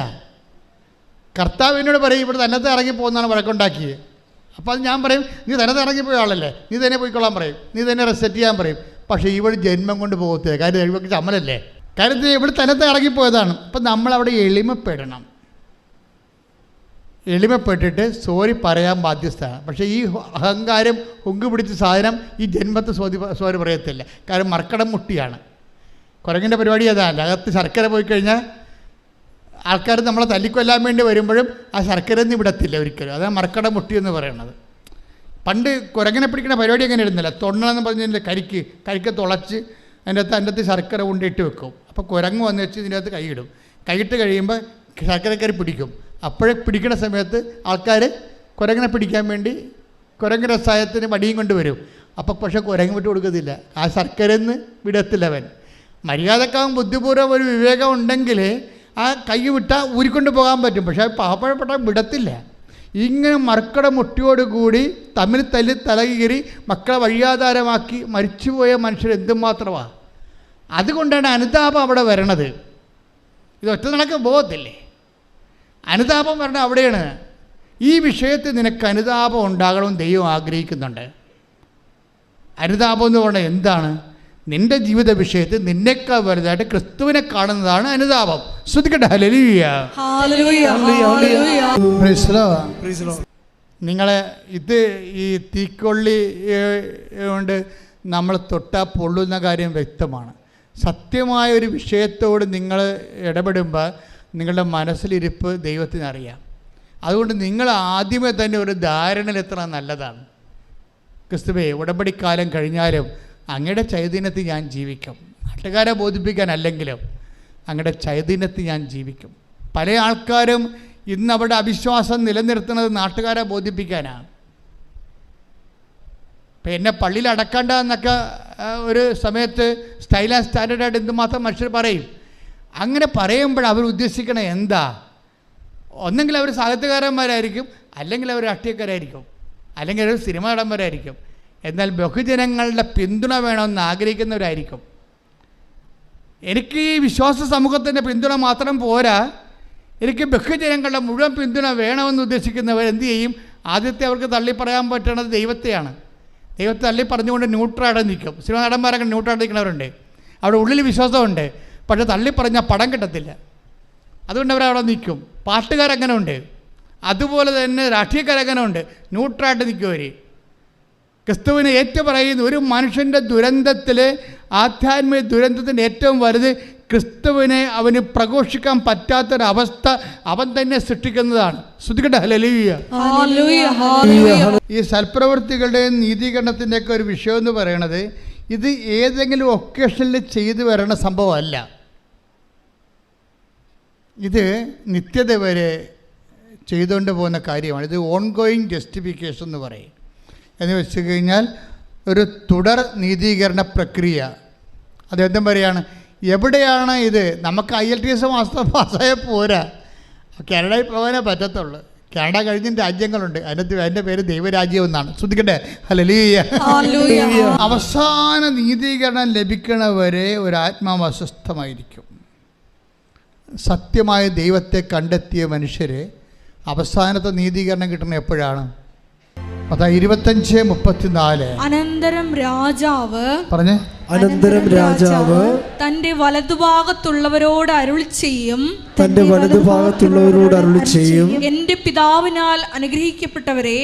കർത്താവ് എന്നോട് പറയും ഇവിടെ തന്നത്തെ ഇറങ്ങിപ്പോകുന്നതാണ് വഴക്കുണ്ടാക്കിയത്. അപ്പോൾ അത് ഞാൻ പറയും, നീ തന്നത്തെ ഇറങ്ങിപ്പോയ ആളല്ലേ, നീ തന്നെ പോയിക്കൊള്ളാൻ പറയും, നീ തന്നെ റെസെറ്റ് ചെയ്യാൻ പറയും. പക്ഷേ ഇവിടെ ജന്മം കൊണ്ട് പോകത്തില്ല. കാര്യം ഇവർക്ക് ചമ്മലല്ലേ. കാര്യം ഇവിടെ തന്നത്തെ ഇറങ്ങിപ്പോയതാണ്. അപ്പം നമ്മളവിടെ എളിമപ്പെടണം. എളിമപ്പെട്ടിട്ട് സോറി പറയാൻ ബാധ്യസ്ഥമാണ്. പക്ഷേ ഈ അഹങ്കാരം ഹുങ്ക് പിടിച്ച സാധനം ഈ ജന്മത്തെ സോറി പറയത്തില്ല. കാരണം മർക്കടം മുട്ടിയാണ്. കുരങ്ങിൻ്റെ പരിപാടി അതാണ്. അകത്ത് ശർക്കര പോയി കഴിഞ്ഞാൽ ആൾക്കാർ നമ്മളെ തല്ലിക്കൊല്ലാൻ വേണ്ടി വരുമ്പോഴും ആ ശർക്കര ഒന്നും വിടത്തില്ല ഒരിക്കലും. അതാണ് മർക്കടം മുട്ടി എന്ന് പറയുന്നത്. പണ്ട് കുരങ്ങനെ പിടിക്കുന്ന പരിപാടി അങ്ങനെ ഇടുന്നില്ല. തൊണ്ണെന്ന് പറഞ്ഞതിൻ്റെ കരിക്ക് തുളച്ച് അതിൻ്റെ അകത്ത് ശർക്കര കൊണ്ടിട്ട് വെക്കും. അപ്പോൾ കുരങ്ങ് വന്ന് വെച്ച് ഇതിൻ്റെ അകത്ത് കൈയിടും. കൈയിട്ട് കഴിയുമ്പോൾ ശർക്കരക്കരി പിടിക്കും. അപ്പോഴേ പിടിക്കുന്ന സമയത്ത് ആൾക്കാർ കുരങ്ങനെ പിടിക്കാൻ വേണ്ടി കുരങ്ങ് രസായത്തിന് വടിയും കൊണ്ട് വരും. അപ്പോൾ പക്ഷേ കുരങ്ങ് വിട്ട് കൊടുക്കത്തില്ല. ആ ശർക്കരന്ന് വിടത്തില്ലവൻ. മര്യാദക്കാവും ബുദ്ധിപൂർവ്വം ഒരു വിവേകം ഉണ്ടെങ്കിൽ ആ കൈ വിട്ടാൽ ഊരിക്കൊണ്ട് പോകാൻ പറ്റും. പക്ഷേ പാവപ്പെട്ട വിടത്തില്ല. ഇങ്ങനെ മർക്കട മുട്ടിയോടുകൂടി തമ്മിൽ തല്ലി തലകീറി മക്കളെ വഴിയാധാരമാക്കി മരിച്ചുപോയ മനുഷ്യർ എന്തുമാത്രമാണ്. അതുകൊണ്ടാണ് അനുതാപം അവിടെ വരണത്. ഇത് ഒറ്റ നടക്ക് പോകത്തില്ലേ. അനുതാപം വരണ അവിടെയാണ്. ഈ വിഷയത്തിൽ നിനക്ക് അനുതാപം ഉണ്ടാകണമെന്ന് ദൈവം ആഗ്രഹിക്കുന്നുണ്ട്. അനുതാപം എന്ന് പറഞ്ഞാൽ എന്താണ്? നിൻ്റെ ജീവിത വിഷയത്തിൽ നിന്നേക്കാൾ വലുതായിട്ട് ക്രിസ്തുവിനെ കാണുന്നതാണ് അനുതാപം. ശ്രദ്ധിക്കട്ടെ. ഹല്ലേലൂയ. നിങ്ങളെ ഈ തീക്കൊള്ളി കൊണ്ട് നമ്മൾ തൊട്ടാൽ പൊള്ളുന്ന കാര്യം വ്യക്തമാണ്. സത്യമായ ഒരു വിഷയത്തോട് നിങ്ങൾ ഇടപെടുമ്പോൾ നിങ്ങളുടെ മനസ്സിലിരിപ്പ് ദൈവത്തിനറിയാം. അതുകൊണ്ട് നിങ്ങൾ ആദ്യമേ തന്നെ ഒരു ധാരണയിലെത്തണം നല്ലതാണ്. ക്രിസ്തുവേ, ഉടമ്പടിക്കാലം കഴിഞ്ഞാലും അങ്ങയുടെ ചൈതന്യത്തിൽ ഞാൻ ജീവിക്കും. നാട്ടുകാരെ ബോധിപ്പിക്കാനല്ലെങ്കിലും അങ്ങയുടെ ചൈതന്യത്തിൽ ഞാൻ ജീവിക്കും. പല ആൾക്കാരും ഇന്ന് അവിടെ അവിശ്വാസം നിലനിർത്തുന്നത് നാട്ടുകാരെ ബോധിപ്പിക്കാനാണ്. ഇപ്പം എന്നെ പള്ളിയിൽ അടക്കണ്ട എന്നൊക്കെ ഒരു സമയത്ത് സ്റ്റൈൽ ആൻഡ് സ്റ്റാൻഡേർഡായിട്ട് എന്തുമാത്രം മനുഷ്യർ പറയും. അങ്ങനെ പറയുമ്പോൾ അവർ ഉദ്ദേശിക്കണ എന്താ? ഒന്നെങ്കിൽ അവർ സാഹിത്യകാരന്മാരായിരിക്കും, അല്ലെങ്കിൽ അവർ രാഷ്ട്രീയക്കാരായിരിക്കും, അല്ലെങ്കിൽ അവർ സിനിമ നടന്മാരായിരിക്കും. എന്നാൽ ബഹുജനങ്ങളുടെ പിന്തുണ വേണമെന്ന് ആഗ്രഹിക്കുന്നവരായിരിക്കും. എനിക്ക് ഈ വിശ്വാസ സമൂഹത്തിൻ്റെ പിന്തുണ മാത്രം പോരാ, എനിക്ക് ബഹുജനങ്ങളുടെ മുഴുവൻ പിന്തുണ വേണമെന്ന് ഉദ്ദേശിക്കുന്നവർ എന്തു ചെയ്യും? ആദ്യത്തെ അവർക്ക് തള്ളി പറയാൻ പറ്റുന്നത് ദൈവത്തെയാണ്. ദൈവത്തെ തള്ളി പറഞ്ഞുകൊണ്ട് ന്യൂട്രലായിട്ട് നിൽക്കും. സിനിമ നടന്മാരൊക്കെ ന്യൂട്രലായിട്ട് നിൽക്കുന്നവരുണ്ട്. അവിടെ ഉള്ളിൽ വിശ്വാസമുണ്ട്, പക്ഷേ തള്ളി പറഞ്ഞാൽ പടം കിട്ടത്തില്ല. അതുകൊണ്ട് അവരവിടെ നിൽക്കും. പാട്ടുകാരങ്ങനെ ഉണ്ട്, അതുപോലെ തന്നെ രാഷ്ട്രീയക്കാരങ്ങനെ ഉണ്ട്, ന്യൂട്രലായിട്ട് നിൽക്കും അവർ. ക്രിസ്തുവിനെ ഏറ്റുപറയുന്ന ഒരു മനുഷ്യൻ്റെ ദുരന്തത്തിൽ, ആധ്യാത്മിക ദുരന്തത്തിൻ്റെ ഏറ്റവും വലുത് ക്രിസ്തുവിനെ അവന് പ്രഘോഷിക്കാൻ പറ്റാത്തൊരവസ്ഥ അവൻ തന്നെ സൃഷ്ടിക്കുന്നതാണ്. ശ്രദ്ധിക്കട്ടെ. ഹല്ലേലൂയ. ഈ സൽപ്രവൃത്തികളുടെയും നീതീകരണത്തിൻ്റെയൊക്കെ ഒരു വിഷയം എന്ന് പറയണത് ഇത് ഏതെങ്കിലും ഒക്കേഷനിൽ ചെയ്തു വരണ സംഭവമല്ല. ഇത് നിത്യത വരെ ചെയ്തുകൊണ്ട് പോകുന്ന കാര്യമാണ്. ഇത് ഓൺഗോയിങ് ജസ്റ്റിഫിക്കേഷൻ എന്ന് പറയും. എന്ന് വെച്ച് കഴിഞ്ഞാൽ ഒരു തുടർ നീതീകരണ പ്രക്രിയ. അദ്ദേഹം പറയുകയാണ്, എവിടെയാണ് ഇത്? നമുക്ക് IELTS പാസ്സായ പോരാ, കാനഡയിൽ പോകാനേ പറ്റത്തുള്ളൂ. കാനഡ കഴിഞ്ഞ രാജ്യങ്ങളുണ്ട്, അതിൻ്റെ പേര് ദൈവരാജ്യം എന്നാണ്. ശ്രദ്ധിക്കട്ടെ, ഹല്ലേലൂയ. അവസാന നീതീകരണം ലഭിക്കണവരെ ഒരു ആത്മാവ് അസ്വസ്ഥമായിരിക്കും. സത്യമായ ദൈവത്തെ കണ്ടെത്തിയ മനുഷ്യർ അവസാനത്തെ നീതീകരണം കിട്ടുന്നത് എപ്പോഴാണ്? 25:34. അനന്തരം രാജാവ് തന്റെ വലതുഭാഗത്തുള്ളവരോട് അരുളി ചെയ്യും, എന്റെ പിതാവിനാൽ അനുഗ്രഹിക്കപ്പെട്ടവരെ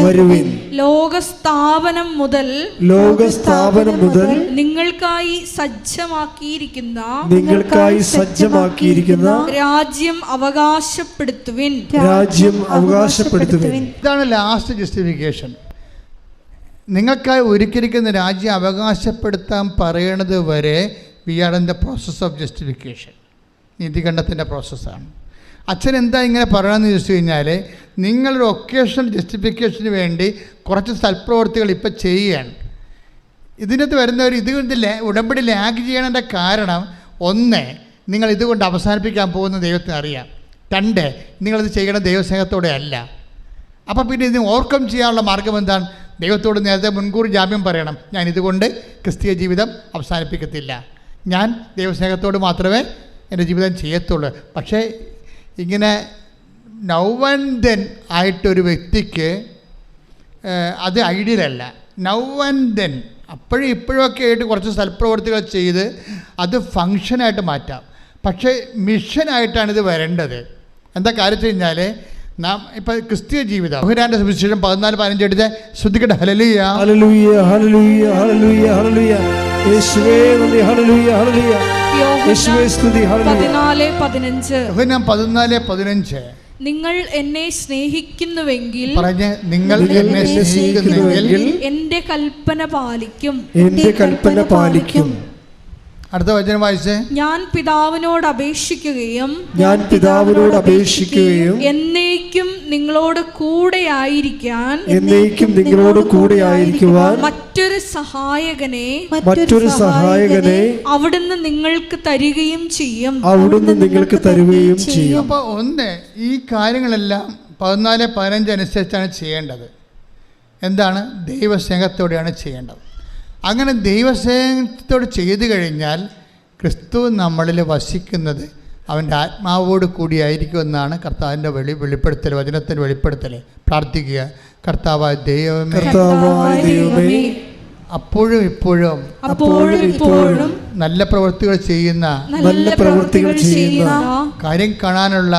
വരുവിൻ. ലോകസ്ഥാപനം മുതൽ നിങ്ങൾക്കായി സജ്ജമാക്കിയിരിക്കുന്ന രാജ്യം അവകാശപ്പെടുത്തുവിൻ. ഇതാണ് ലാസ്റ്റ് ജസ്റ്റിഫിക്കേഷൻ. നിങ്ങൾക്കായി ഒരുക്കിയിരിക്കുന്ന രാജ്യം അവകാശപ്പെടുത്താൻ പറയണത് വരെ we are in the process of justification. നീതികണ്ഠത്തിൻ്റെ പ്രോസസ്സാണ്. അച്ഛൻ എന്താ ഇങ്ങനെ പറയണമെന്ന് ചോദിച്ചു കഴിഞ്ഞാൽ, നിങ്ങളൊരു ഒക്കേഷണൽ ജസ്റ്റിഫിക്കേഷന് വേണ്ടി കുറച്ച് സൽപ്രവർത്തികൾ ഇപ്പം ചെയ്യുകയാണ്. ഇതിനകത്ത് വരുന്നവർ ഇതുകൊണ്ട് ഉടമ്പടി ലാഗ് ചെയ്യണതിൻ്റെ കാരണം, 1, നിങ്ങൾ ഇതുകൊണ്ട് അവസാനിപ്പിക്കാൻ പോകുന്ന ദൈവത്തിന് അറിയാം. 2, നിങ്ങളിത് ചെയ്യണ ദൈവസ്നേഹത്തോടെ അല്ല. അപ്പം പിന്നെ ഇതിന് ഓവർകം ചെയ്യാനുള്ള മാർഗം എന്താണ്? ദൈവത്തോട് നേരത്തെ മുൻകൂർ ജാമ്യം പറയണം, ഞാൻ ഇതുകൊണ്ട് ക്രിസ്തീയ ജീവിതം അവസാനിപ്പിക്കത്തില്ല, ഞാൻ ദൈവസ്നേഹത്തോട് മാത്രമേ എൻ്റെ ജീവിതം ചെയ്യത്തുള്ളൂ. പക്ഷേ ഇങ്ങനെ നൗ ആൻഡ് ദെൻ ആയിട്ടൊരു വ്യക്തിക്ക് അത് ഐഡിയലല്ല. നൗ ആൻഡ് ദെൻ, അപ്പോഴും ഇപ്പോഴൊക്കെ ആയിട്ട് കുറച്ച് സൽപ്രവർത്തികൾ ചെയ്ത് അത് ഫങ്ഷനായിട്ട് മാറ്റാം. പക്ഷേ മിഷനായിട്ടാണിത് വരേണ്ടത്. എന്താ കാര്യം വെച്ച് കഴിഞ്ഞാൽ, നാം ഇപ്പം ക്രിസ്തീയ ജീവിതം യോഹന്നാന്റെ സുവിശേഷം 14:15 എടുത്ത് ശ്രദ്ധിക്കട്ടെ. ഹല്ലേലൂയ, ഹല്ലേലൂയ, ഹല്ലേലൂയ, ഹല്ലേലൂയ, ഹല്ലേലൂയ. യേശുവേ നന്ദി, ഹല്ലേലൂയ, ഹല്ലേലൂയ. യേശുവേ സ്തുതി, ഹല്ലേലൂയ. 14:15. യോഹന്നാൻ 14:15. നിങ്ങൾ എന്നെ സ്നേഹിക്കുന്നുവെങ്കിൽ, നിങ്ങൾ എന്നെ സ്നേഹിക്കുന്നുവെങ്കിൽ എന്റെ കൽപ്പന പാലിക്കും. അടുത്ത വചനം വായിച്ചേ. ഞാൻ പിതാവിനോട് അപേക്ഷിക്കുകയും എന്നേക്കും നിങ്ങളോട് കൂടെ ആയിരിക്കാൻ മറ്റൊരു സഹായകനെ അവിടുന്ന് നിങ്ങൾക്ക് തരികയും ചെയ്യും. അപ്പോൾ 1, ഈ കാര്യങ്ങളെല്ലാം 14:15 അനുസരിച്ചാണ് ചെയ്യേണ്ടത്. എന്താണ്? ദൈവസ്നേഹത്തോടെയാണ് ചെയ്യേണ്ടത്. അങ്ങനെ ദൈവസ്നേഹത്തോട് ചെയ്തു കഴിഞ്ഞാൽ ക്രിസ്തു നമ്മളിൽ വസിക്കുന്നത് അവൻ്റെ ആത്മാവോട് കൂടിയായിരിക്കുമെന്നാണ് കർത്താവിൻ്റെ വെളിപ്പെടുത്തൽ, വചനത്തിൻ്റെ വെളിപ്പെടുത്തൽ. പ്രാർത്ഥിക്കുക, കർത്താവായ ദൈവമേ, അപ്പോഴും ഇപ്പോഴും നല്ല പ്രവൃത്തികൾ ചെയ്യുന്ന കാര്യം കാണാനുള്ള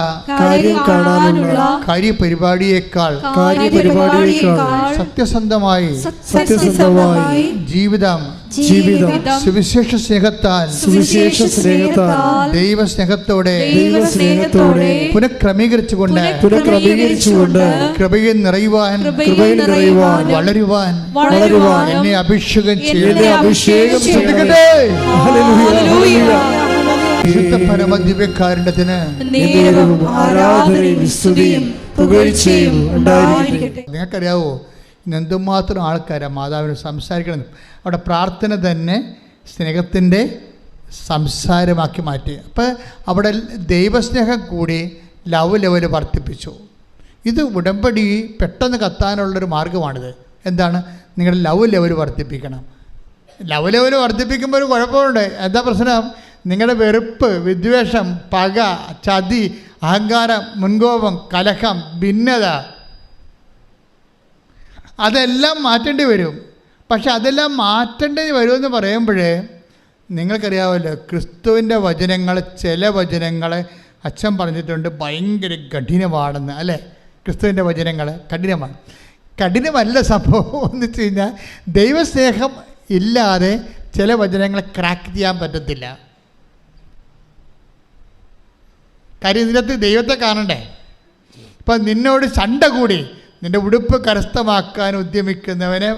കാര്യപരിപാടിയേക്കാൾ സത്യസന്ധമായി ജീവിതം സുവിശേഷ സ്നേഹത്താൽ ദൈവസ്നേഹത്തോടെ പുനഃക്രമീകരിച്ചുകൊണ്ട് കൃപയിൽ നിറയുവാൻ വളരുവാൻ എന്നെ അഭിഷേകം ചെയ്യട്ടെ. പരമദിവ്യകാരുണ്യത്തിന് നിങ്ങൾക്കറിയാവോ, എന്തുമാത്രം ആൾക്കാരാണ് മാതാവിന് സംസാരിക്കണം. അവിടെ പ്രാർത്ഥന തന്നെ സ്നേഹത്തിൻ്റെ സംസാരമാക്കി മാറ്റി. അപ്പോൾ അവിടെ ദൈവസ്നേഹം കൂടി ലവ് ലെവൽ വർദ്ധിപ്പിച്ചു. ഇത് ഉടമ്പടി പെട്ടെന്ന് കത്താനുള്ളൊരു മാർഗ്ഗമാണിത്. എന്താണ്? നിങ്ങളുടെ ലവ് ലെവൽ വർദ്ധിപ്പിക്കണം. ലവ് ലെവൽ വർദ്ധിപ്പിക്കുമ്പോൾ ഒരു കുഴപ്പമുണ്ട്. എന്താ പ്രശ്നം? നിങ്ങളുടെ വെറുപ്പ്, വിദ്വേഷം, പക, ചതി, അഹങ്കാരം, മുൻകോപം, കലഹം, ഭിന്നത, അതെല്ലാം മാറ്റേണ്ടി വരും. പക്ഷെ അതെല്ലാം മാറ്റേണ്ടി വരുമെന്ന് പറയുമ്പോഴേ നിങ്ങൾക്കറിയാമല്ലോ, ക്രിസ്തുവിൻ്റെ വചനങ്ങൾ, ചില വചനങ്ങൾ അച്ഛൻ പറഞ്ഞിട്ടുണ്ട് ഭയങ്കര കഠിനമാണെന്ന്, അല്ലേ? ക്രിസ്തുവിൻ്റെ വചനങ്ങൾ കഠിനമാണ്. കഠിനമല്ല സംഭവം എന്ന് വെച്ച് കഴിഞ്ഞാൽ, ദൈവസ്നേഹം ഇല്ലാതെ ചില വചനങ്ങൾ ക്രാക്ക് ചെയ്യാൻ പറ്റത്തില്ല. കാര്യം ഇതിനകത്ത് ദൈവത്തെ കാണണ്ടേ. ഇപ്പം നിന്നോട് ചണ്ട കൂടി നിൻ്റെ ഉടുപ്പ് കരസ്ഥമാക്കാൻ ഉദ്യമിക്കുന്നവന്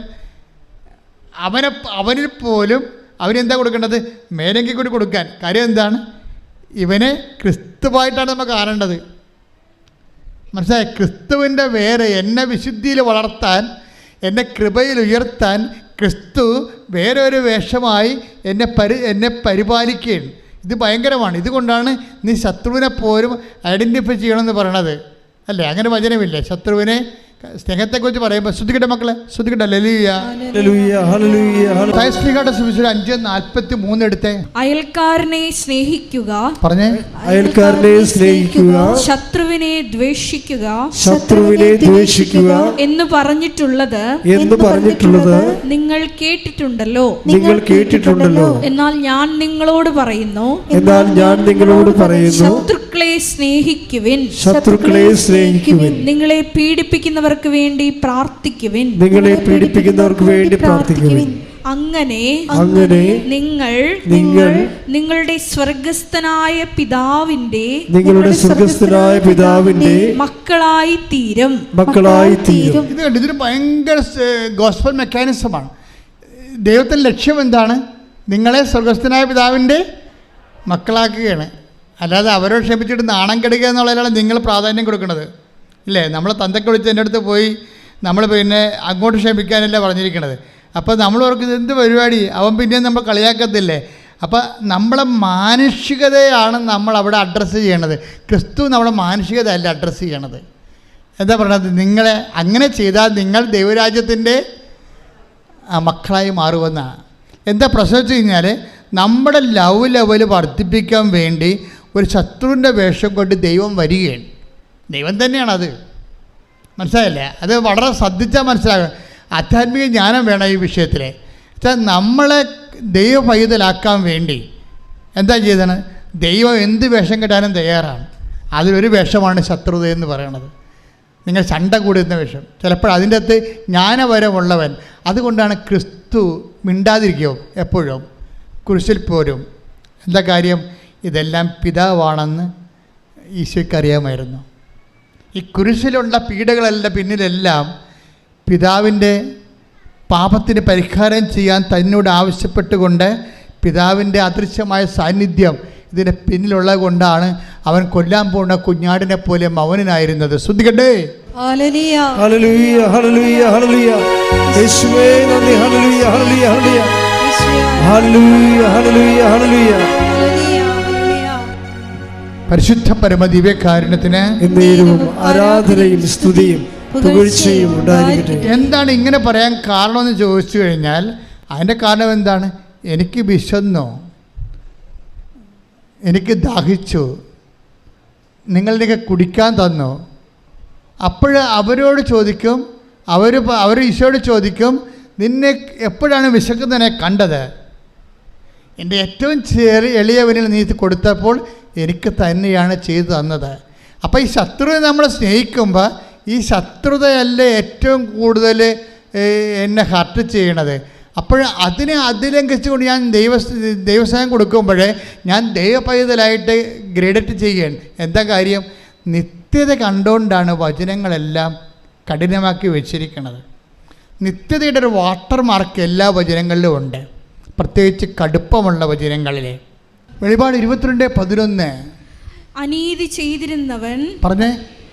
അവനിൽ പോലും അവനെന്താ കൊടുക്കേണ്ടത്? മേലങ്കി കൂടി കൊടുക്കാൻ. കാര്യം എന്താണ്? ഇവനെ ക്രിസ്തുവായിട്ടാണ് നമ്മൾ കാണേണ്ടത്. മനസ്സിലായി? ക്രിസ്തുവിൻ്റെ വേറെ എന്നെ വിശുദ്ധിയിൽ വളർത്താൻ, എന്നെ കൃപയിൽ ഉയർത്താൻ ക്രിസ്തു വേറെ ഒരു വേഷമായി എന്നെ പരിപാലിക്കുകയാണ്. ഇത് ഭയങ്കരമാണ്. ഇതുകൊണ്ടാണ് നീ ശത്രുവിനെ പോലും ഐഡൻറ്റിഫൈ ചെയ്യണമെന്ന് പറയണത്, അല്ലേ? അങ്ങനെ വചനമില്ലേ? ശത്രുവിനെ സ്നേഹത്തെക്കുറിച്ച് പറയുമ്പോൾ ശ്രദ്ധിക്കട്ടെ മക്കളെ, ശ്രദ്ധിക്കട്ടെ. ഹല്ലേലൂയ, ഹല്ലേലൂയ, ഹല്ലേലൂയ, ഹല്ലേലൂയ. സുവിശേഷം 5:43 എടുത്തേ. അയൽക്കാരനെ സ്നേഹിക്കുക, പറഞ്ഞേ. അയൽക്കാരനെ സ്നേഹിക്കുക, ശത്രുവിനെ ദ്വേഷിക്കുക, ശത്രുവിനെ ദ്വേഷിക്കുക എന്ന് പറഞ്ഞിട്ടുള്ളത് നിങ്ങൾ കേട്ടിട്ടുണ്ടല്ലോ. എന്നാൽ ഞാൻ നിങ്ങളോട് പറയുന്നു, ശത്രുക്കളെ സ്നേഹിക്കുവിൻ, നിങ്ങളെ പീഡിപ്പിക്കുന്നവർക്ക് വേണ്ടി പ്രാർത്ഥിക്കുവിൻ, അങ്ങനെ നിങ്ങൾ നിങ്ങളുടെ സ്വർഗസ്ഥനായ പിതാവിന്റെ മക്കളായി തീരും. ഇതൊരു ഭയങ്കര ഗോസ്പൽ മെക്കാനിസമാണ്. ദൈവത്തിൻ്റെ ലക്ഷ്യം എന്താണ്? നിങ്ങളെ സ്വർഗസ്ഥനായ പിതാവിൻ്റെ മക്കളാക്കുകയാണ്. അല്ലാതെ അവരോട് ക്ഷമിച്ചിട്ട് നാണം കെടുക്കുക എന്നുള്ളതിലാണ് നിങ്ങൾ പ്രാധാന്യം കൊടുക്കുന്നത്, ഇല്ലേ? നമ്മളെ തന്തയ്ക്ക് വിളിച്ച് എൻ്റെ അടുത്ത് പോയി നമ്മൾ പിന്നെ അങ്ങോട്ട് ക്ഷമിക്കാനല്ല പറഞ്ഞിരിക്കണത്. അപ്പോൾ നമ്മൾ ഓർക്കുന്നത് എന്ത് പരിപാടി, അവൻ പിന്നെയും നമ്മൾ കളിയാക്കത്തില്ലേ? അപ്പോൾ നമ്മളെ മാനുഷികതയാണ് നമ്മൾ അവിടെ അഡ്രസ്സ് ചെയ്യണത്. ക്രിസ്തു നമ്മുടെ മാനുഷികത അല്ല അഡ്രസ്സ് ചെയ്യണത്. എന്താ പറയണത്? നിങ്ങളെ അങ്ങനെ ചെയ്താൽ നിങ്ങൾ ദൈവരാജ്യത്തിൻ്റെ മക്കളായി മാറുമെന്നാണ്. എന്താ പ്രശ്നം വെച്ച് കഴിഞ്ഞാൽ, നമ്മുടെ ലവ് ലെവൽ വർദ്ധിപ്പിക്കാൻ വേണ്ടി ഒരു ശത്രുവിൻ്റെ വേഷം കൊണ്ട് ദൈവം വരികയാണ്. ദൈവം തന്നെയാണത്, മനസ്സിലായില്ലേ? അത് വളരെ ശ്രദ്ധിച്ചാൽ മനസ്സിലാകും. ആധ്യാത്മിക ജ്ഞാനം വേണം ഈ വിഷയത്തിൽ. വെച്ചാൽ നമ്മളെ ദൈവ പൈതലാക്കാൻ വേണ്ടി എന്താ ചെയ്തത്? ദൈവം എന്ത് വേഷം കെട്ടാനും തയ്യാറാണ്. അതിലൊരു വേഷമാണ് ശത്രുത എന്ന് പറയണത്. നിങ്ങൾ ചണ്ട കൂടുന്ന വേഷം, ചിലപ്പോൾ അതിൻ്റെ അകത്ത് ജ്ഞാനപരമുള്ളവൻ. അതുകൊണ്ടാണ് ക്രിസ്തു മിണ്ടാതിരിക്കും എപ്പോഴും, കുരിശിൽ പോരും. എന്താ കാര്യം? ഇതെല്ലാം പിതാവാണെന്ന് ഈശോയ്ക്ക് അറിയാമായിരുന്നു. ഈ കുരിശിലുള്ള പീഡകളെല്ലാം പിന്നിലെല്ലാം പിതാവിൻ്റെ പാപത്തിന് പരിഹാരം ചെയ്യാൻ തന്നോട് ആവശ്യപ്പെട്ടുകൊണ്ട് പിതാവിൻ്റെ അദൃശ്യമായ സാന്നിധ്യം ഇതിൻ്റെ പിന്നിലുള്ളത് കൊണ്ടാണ് അവൻ കൊല്ലാൻ പോകുന്ന കുഞ്ഞാടിനെ പോലെ മൗനനായിരുന്നത്. ശ്രദ്ധിക്കട്ടെ. ഹല്ലേലൂയ, ഹല്ലേലൂയ, ഹല്ലേലൂയ. യേശുവേ നന്ദി. ഹല്ലേലൂയ, ഹല്ലേലൂയ, ഹല്ലേലൂയ. ഹല്ലേലൂയ, ഹല്ലേലൂയ, ഹല്ലേലൂയ. പരിശുദ്ധ പരമ ദിവ്യകാരുണ്യത്തിന് എന്നേരവും ആരാധനയും സ്തുതിയും പുകഴ്ചയും ഉണ്ടായിരിക്കട്ടെ. എന്താണ് ഇങ്ങനെ പറയാൻ കാരണമെന്ന് ചോദിച്ചു കഴിഞ്ഞാൽ, അതിൻ്റെ കാരണം എന്താണ്? എനിക്ക് വിശന്നു, എനിക്ക് ദാഹിച്ചു, നിങ്ങളിലേക്ക് കുടിക്കാൻ തന്നു. അപ്പോൾ അവരോട് ചോദിക്കും, അവർ ഈശോയോട് ചോദിക്കും, നിന്നെ എപ്പോഴാണ് വിശക്കുന്നതിനെ കണ്ടത്? എൻ്റെ ഏറ്റവും എളിയവനിൽ നീ കൊടുത്തപ്പോൾ എനിക്ക് തന്നെയാണ് ചെയ്തു തന്നത്. അപ്പോൾ ഈ ശത്രുവിനെ നമ്മൾ സ്നേഹിക്കുമ്പോൾ ഈ ശത്രുതയല്ലേ ഏറ്റവും കൂടുതൽ എന്നെ ഹർട്ട് ചെയ്യണത്. അപ്പോൾ അതിനെ അതിലംഘിച്ചുകൊണ്ട് ഞാൻ ദൈവസ്നേഹം കൊടുക്കുമ്പോൾ ഞാൻ ദൈവപൈതലായിട്ട് ഗ്രേഡറ്റ് ചെയ്യുകയാണ്. എന്താ കാര്യം? നിത്യത കണ്ടുകൊണ്ടാണ് വചനങ്ങളെല്ലാം കഠിനമാക്കി വെച്ചിരിക്കുന്നത്. നിത്യതയുടെ ഒരു വാട്ടർ മാർക്ക് എല്ലാ വചനങ്ങളിലും ഉണ്ട്, പ്രത്യേകിച്ച് കടുപ്പമുള്ള വചനങ്ങളിലെ. വെളിപാട് 22:11. അനീതി ചെയ്തിരുന്നവൻ, പറഞ്ഞേ,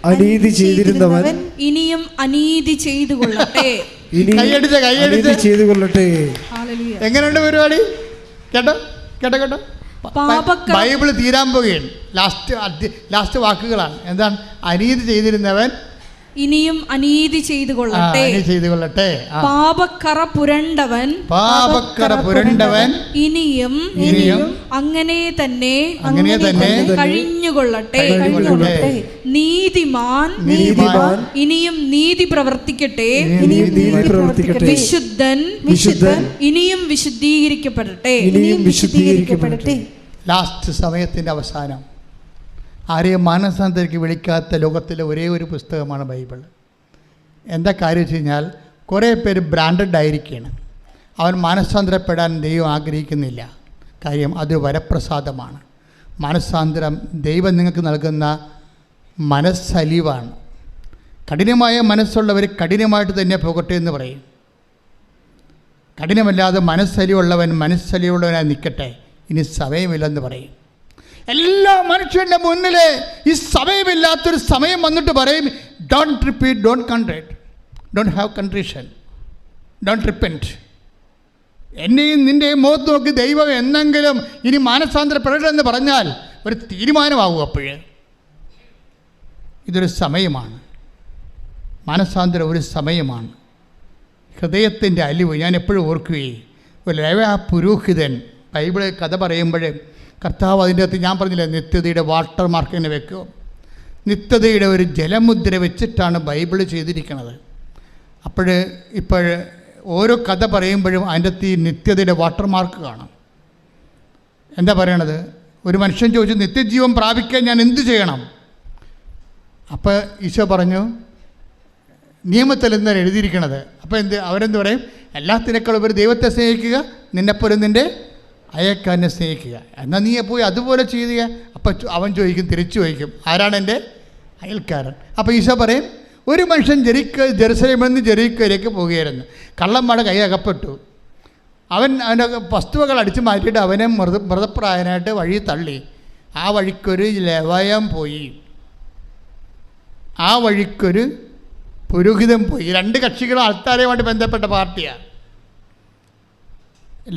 അനീതി ചെയ്തിരുന്നവൻ ഇനിയും അനീതി ചെയ്തു കൊള്ളട്ടെ. കൈയടിച്ച് ചെയ്തു കൊള്ളട്ടെ. എങ്ങനെയുണ്ട് പരിപാടി? കേട്ടോ കേട്ടോ കേട്ടോ. ബൈബിള് തീരാൻ പോകുകയാണ്. ലാസ്റ്റ് വാക്കുകളാണ്. എന്താണ്? അനീതി ചെയ്തിരുന്നവൻ ഇനിയും അനീതി ചെയ്തു കൊള്ളട്ടെ. പാപക്കറ പുരണ്ടവൻ ഇനിയും അങ്ങനെ തന്നെ കഴിഞ്ഞുകൊള്ളട്ടെ. നീതിമാൻ ഇനിയും നീതി പ്രവർത്തിക്കട്ടെ. വിശുദ്ധൻ ഇനിയും വിശുദ്ധീകരിക്കപ്പെടട്ടെ. ലാസ്റ്റ് സമയത്തിൻ്റെ അവസാനം ആരെയും മാനസാന്തരയ്ക്ക് വിളിക്കാത്ത ലോകത്തിലെ ഒരേ ഒരു പുസ്തകമാണ് ബൈബിൾ. എന്താ കാര്യം വെച്ച് കഴിഞ്ഞാൽ, കുറേ പേര് ബ്രാൻഡഡ് ആയിരിക്കുകയാണ്. അവൻ മാനസാന്തരപ്പെടാൻ ദൈവം ആഗ്രഹിക്കുന്നില്ല. കാര്യം അത് വരപ്രസാദമാണ്. മാനസാന്തരം ദൈവം നിങ്ങൾക്ക് നൽകുന്ന മനസ്സലിവാണ്. കഠിനമായ മനസ്സുള്ളവർ കഠിനമായിട്ട് തന്നെ പോകട്ടെ എന്ന് പറയും. കഠിനമല്ലാതെ മനസ്സലിയുള്ളവൻ മനസ്സലിയുള്ളവനായി നിൽക്കട്ടെ, ഇനി സമയമില്ലെന്ന് പറയും. എല്ലാ മനുഷ്യൻ്റെ മുന്നിൽ ഈ സമയമില്ലാത്തൊരു സമയം വന്നിട്ട് പറയും, don't repeat, don't contrite, don't have contrition, don't repent. എന്നെയും നിൻ്റെയും മുഖത്ത് നോക്കി ദൈവം എന്നെങ്കിലും ഇനി മാനസാന്തരപ്പെടരുതെന്ന് പറഞ്ഞാൽ ഒരു തീരുമാനമാകും. അപ്പോഴേ ഇതൊരു സമയമാണ്, മാനസാന്തരം ഒരു സമയമാണ്. ഹൃദയത്തിൻ്റെ അലിവ് ഞാൻ എപ്പോഴും ഓർക്കുകയും, ഒരു ലേവ്യ പുരോഹിതൻ ബൈബിള് കഥ പറയുമ്പോൾ കർത്താവ് അതിൻ്റെ അകത്ത് ഞാൻ പറഞ്ഞില്ല, നിത്യതയുടെ വാട്ടർ മാർക്ക് തന്നെ വെക്കും. നിത്യതയുടെ ഒരു ജലമുദ്ര വെച്ചിട്ടാണ് ബൈബിള് ചെയ്തിരിക്കുന്നത്. ഇപ്പോൾ ഓരോ കഥ പറയുമ്പോഴും അതിൻ്റെ അകത്ത് ഈ നിത്യതയുടെ വാട്ടർ മാർക്ക് കാണാം. എന്താ പറയണത്? ഒരു മനുഷ്യൻ ചോദിച്ചു, നിത്യജീവൻ പ്രാപിക്കാൻ ഞാൻ എന്ത് ചെയ്യണം? അപ്പോൾ ഈശോ പറഞ്ഞു, നിയമത്തിൽ എന്താണ് എഴുതിയിരിക്കണത്? അപ്പോൾ അവരെന്ത് പറയും? എല്ലാത്തിനേക്കാളും ഒരു ദൈവത്തെ സ്നേഹിക്കുക, നിന്നെപ്പോലും നിൻ്റെ അയൽക്കാരനെ സ്നേഹിക്കുക. എന്നാൽ നീ പോയി അതുപോലെ ചെയ്യുക. അപ്പം അവൻ ചോദിക്കും, തിരിച്ചു ചോദിക്കും, ആരാണ് എൻ്റെ അയൽക്കാരൻ? അപ്പോൾ ഈശോ പറയും, ഒരു മനുഷ്യൻ ജെറുസലേമിൽ നിന്ന് ജെറിക്കോയിലേക്ക് പോവുകയായിരുന്നു. കള്ളന്മാരുടെ കൈ അകപ്പെട്ടു. അവൻ്റെ വസ്തുവകൾ അടിച്ചു മാറ്റിയിട്ട് അവനെ മൃതപ്രായനായിട്ട് വഴി തള്ളി. ആ വഴിക്കൊരു ലെവയം പോയി, ആ വഴിക്കൊരു പുരോഹിതൻ പോയി. രണ്ട് കക്ഷികളും ആൾക്കാരുമായിട്ട് ബന്ധപ്പെട്ട പാർട്ടിയാണ്.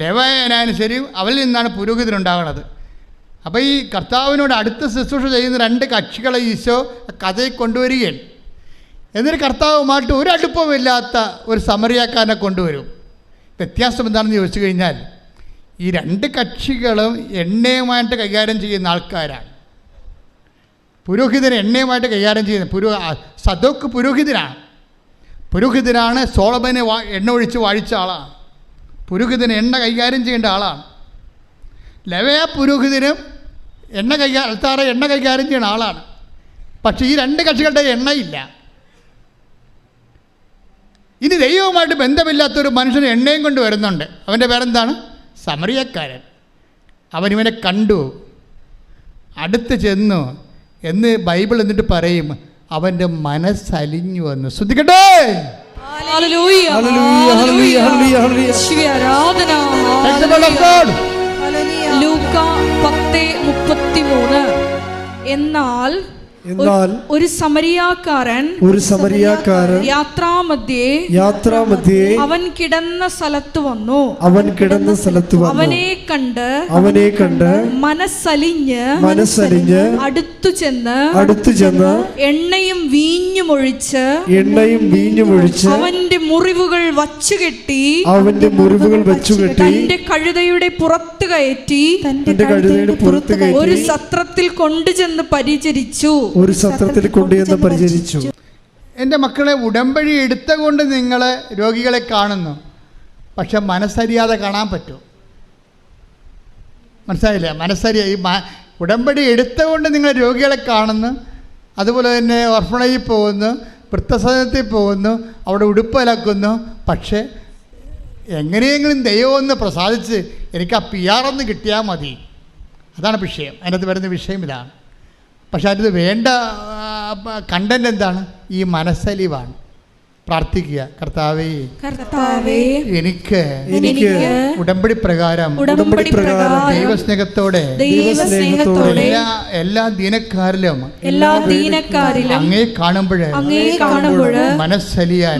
ലെവയനായാലും ശരി, അവരിൽ നിന്നാണ് പുരോഹിതനുണ്ടാകുന്നത്. അപ്പോൾ ഈ കർത്താവിനോട് അടുത്ത ശുശ്രൂഷ ചെയ്യുന്ന രണ്ട് കക്ഷികളെ ഈശോ കഥയിൽ കൊണ്ടുവരികയാണ്. എന്നിട്ട് കർത്താവുമായിട്ട് ഒരു അടുപ്പമില്ലാത്ത ഒരു സമറിയാക്കാരനെ കൊണ്ടുവരും. വ്യത്യാസം എന്താണെന്ന് ചോദിച്ചു കഴിഞ്ഞാൽ, ഈ രണ്ട് കക്ഷികളും എണ്ണയുമായിട്ട് കൈകാര്യം ചെയ്യുന്ന ആൾക്കാരാണ്. പുരോഹിതന് എണ്ണയുമായിട്ട് കൈകാര്യം ചെയ്യുന്ന സദോക്ക് പുരോഹിതനാണ് സോളമനെ എണ്ണ ഒഴിച്ച് വാഴിച്ച ആളാണ്. പുരോഹിതന് എണ്ണ കൈകാര്യം ചെയ്യേണ്ട ആളാണ്. ലെവയ പുരോഹിതനും അൽത്താറ എണ്ണ കൈകാര്യം ചെയ്യുന്ന ആളാണ്. പക്ഷേ ഈ രണ്ട് കക്ഷികളുടെ എണ്ണയില്ല. ഇനി ദൈവവുമായിട്ട് ബന്ധമില്ലാത്തൊരു മനുഷ്യന് എണ്ണയും കൊണ്ട് വരുന്നുണ്ട്. അവൻ്റെ പേരെന്താണ്? സമറിയക്കാരൻ. അവനിവനെ കണ്ടു, അടുത്ത് ചെന്നു എന്ന് ബൈബിൾ എന്നിട്ട് പറയും, അവൻ്റെ മനസ്സലിഞ്ഞു വന്നു. ശ്രദ്ധിക്കട്ടെ. എന്നാൽ ഒരു സമരിയാക്കാരൻ യാത്രാമധ്യേ അവൻ കിടന്ന സ്ഥലത്ത് വന്നു. അവനെ കണ്ട് മനസ്സലിഞ്ഞ് അടുത്തു ചെന്ന് എണ്ണയും വീഞ്ഞും ഒഴിച്ച് അവന്റെ മുറിവുകൾ വച്ചുകെട്ടി തന്റെ കഴുതയുടെ പുറത്ത് കയറ്റി ഒരു സത്രത്തിൽ കൊണ്ടുചെന്ന് പരിചരിച്ചു. എൻ്റെ മക്കളെ, ഉടമ്പടി എടുത്തുകൊണ്ട് നിങ്ങൾ രോഗികളെ കാണുന്നു, പക്ഷെ മനസ്സറിയാതെ കാണാൻ പറ്റും. മനസ്സിലായില്ലേ? ഈ ഉടമ്പടി എടുത്തുകൊണ്ട് നിങ്ങൾ രോഗികളെ കാണുന്നു, അതുപോലെ തന്നെ ഓർഫണേജിൽ പോകുന്നു, വൃദ്ധസദനത്തിൽ പോകുന്നു, അവിടെ ഉടുപ്പലക്കുന്നു. പക്ഷേ എങ്ങനെയെങ്കിലും ദൈവം ഒന്ന് പ്രസാദിച്ച് എനിക്ക് ആ PR ഒന്ന് കിട്ടിയാൽ മതി. അതാണ് വിഷയം. അതിനകത്ത് വരുന്ന വിഷയം ഇതാണ്. പക്ഷെ അതിന് വേണ്ട കണ്ടന്റ് എന്താണ്? ഈ മനസ്സലിവാണ്. പ്രാർത്ഥിക്കുക, കർത്താവേ എനിക്ക് ഉടമ്പടി പ്രകാരം ദൈവസ്നേഹത്തോടെ എല്ലാ ദീനക്കാരിലും അങ്ങേ കാണുമ്പോൾ മനസ്സലിയാൻ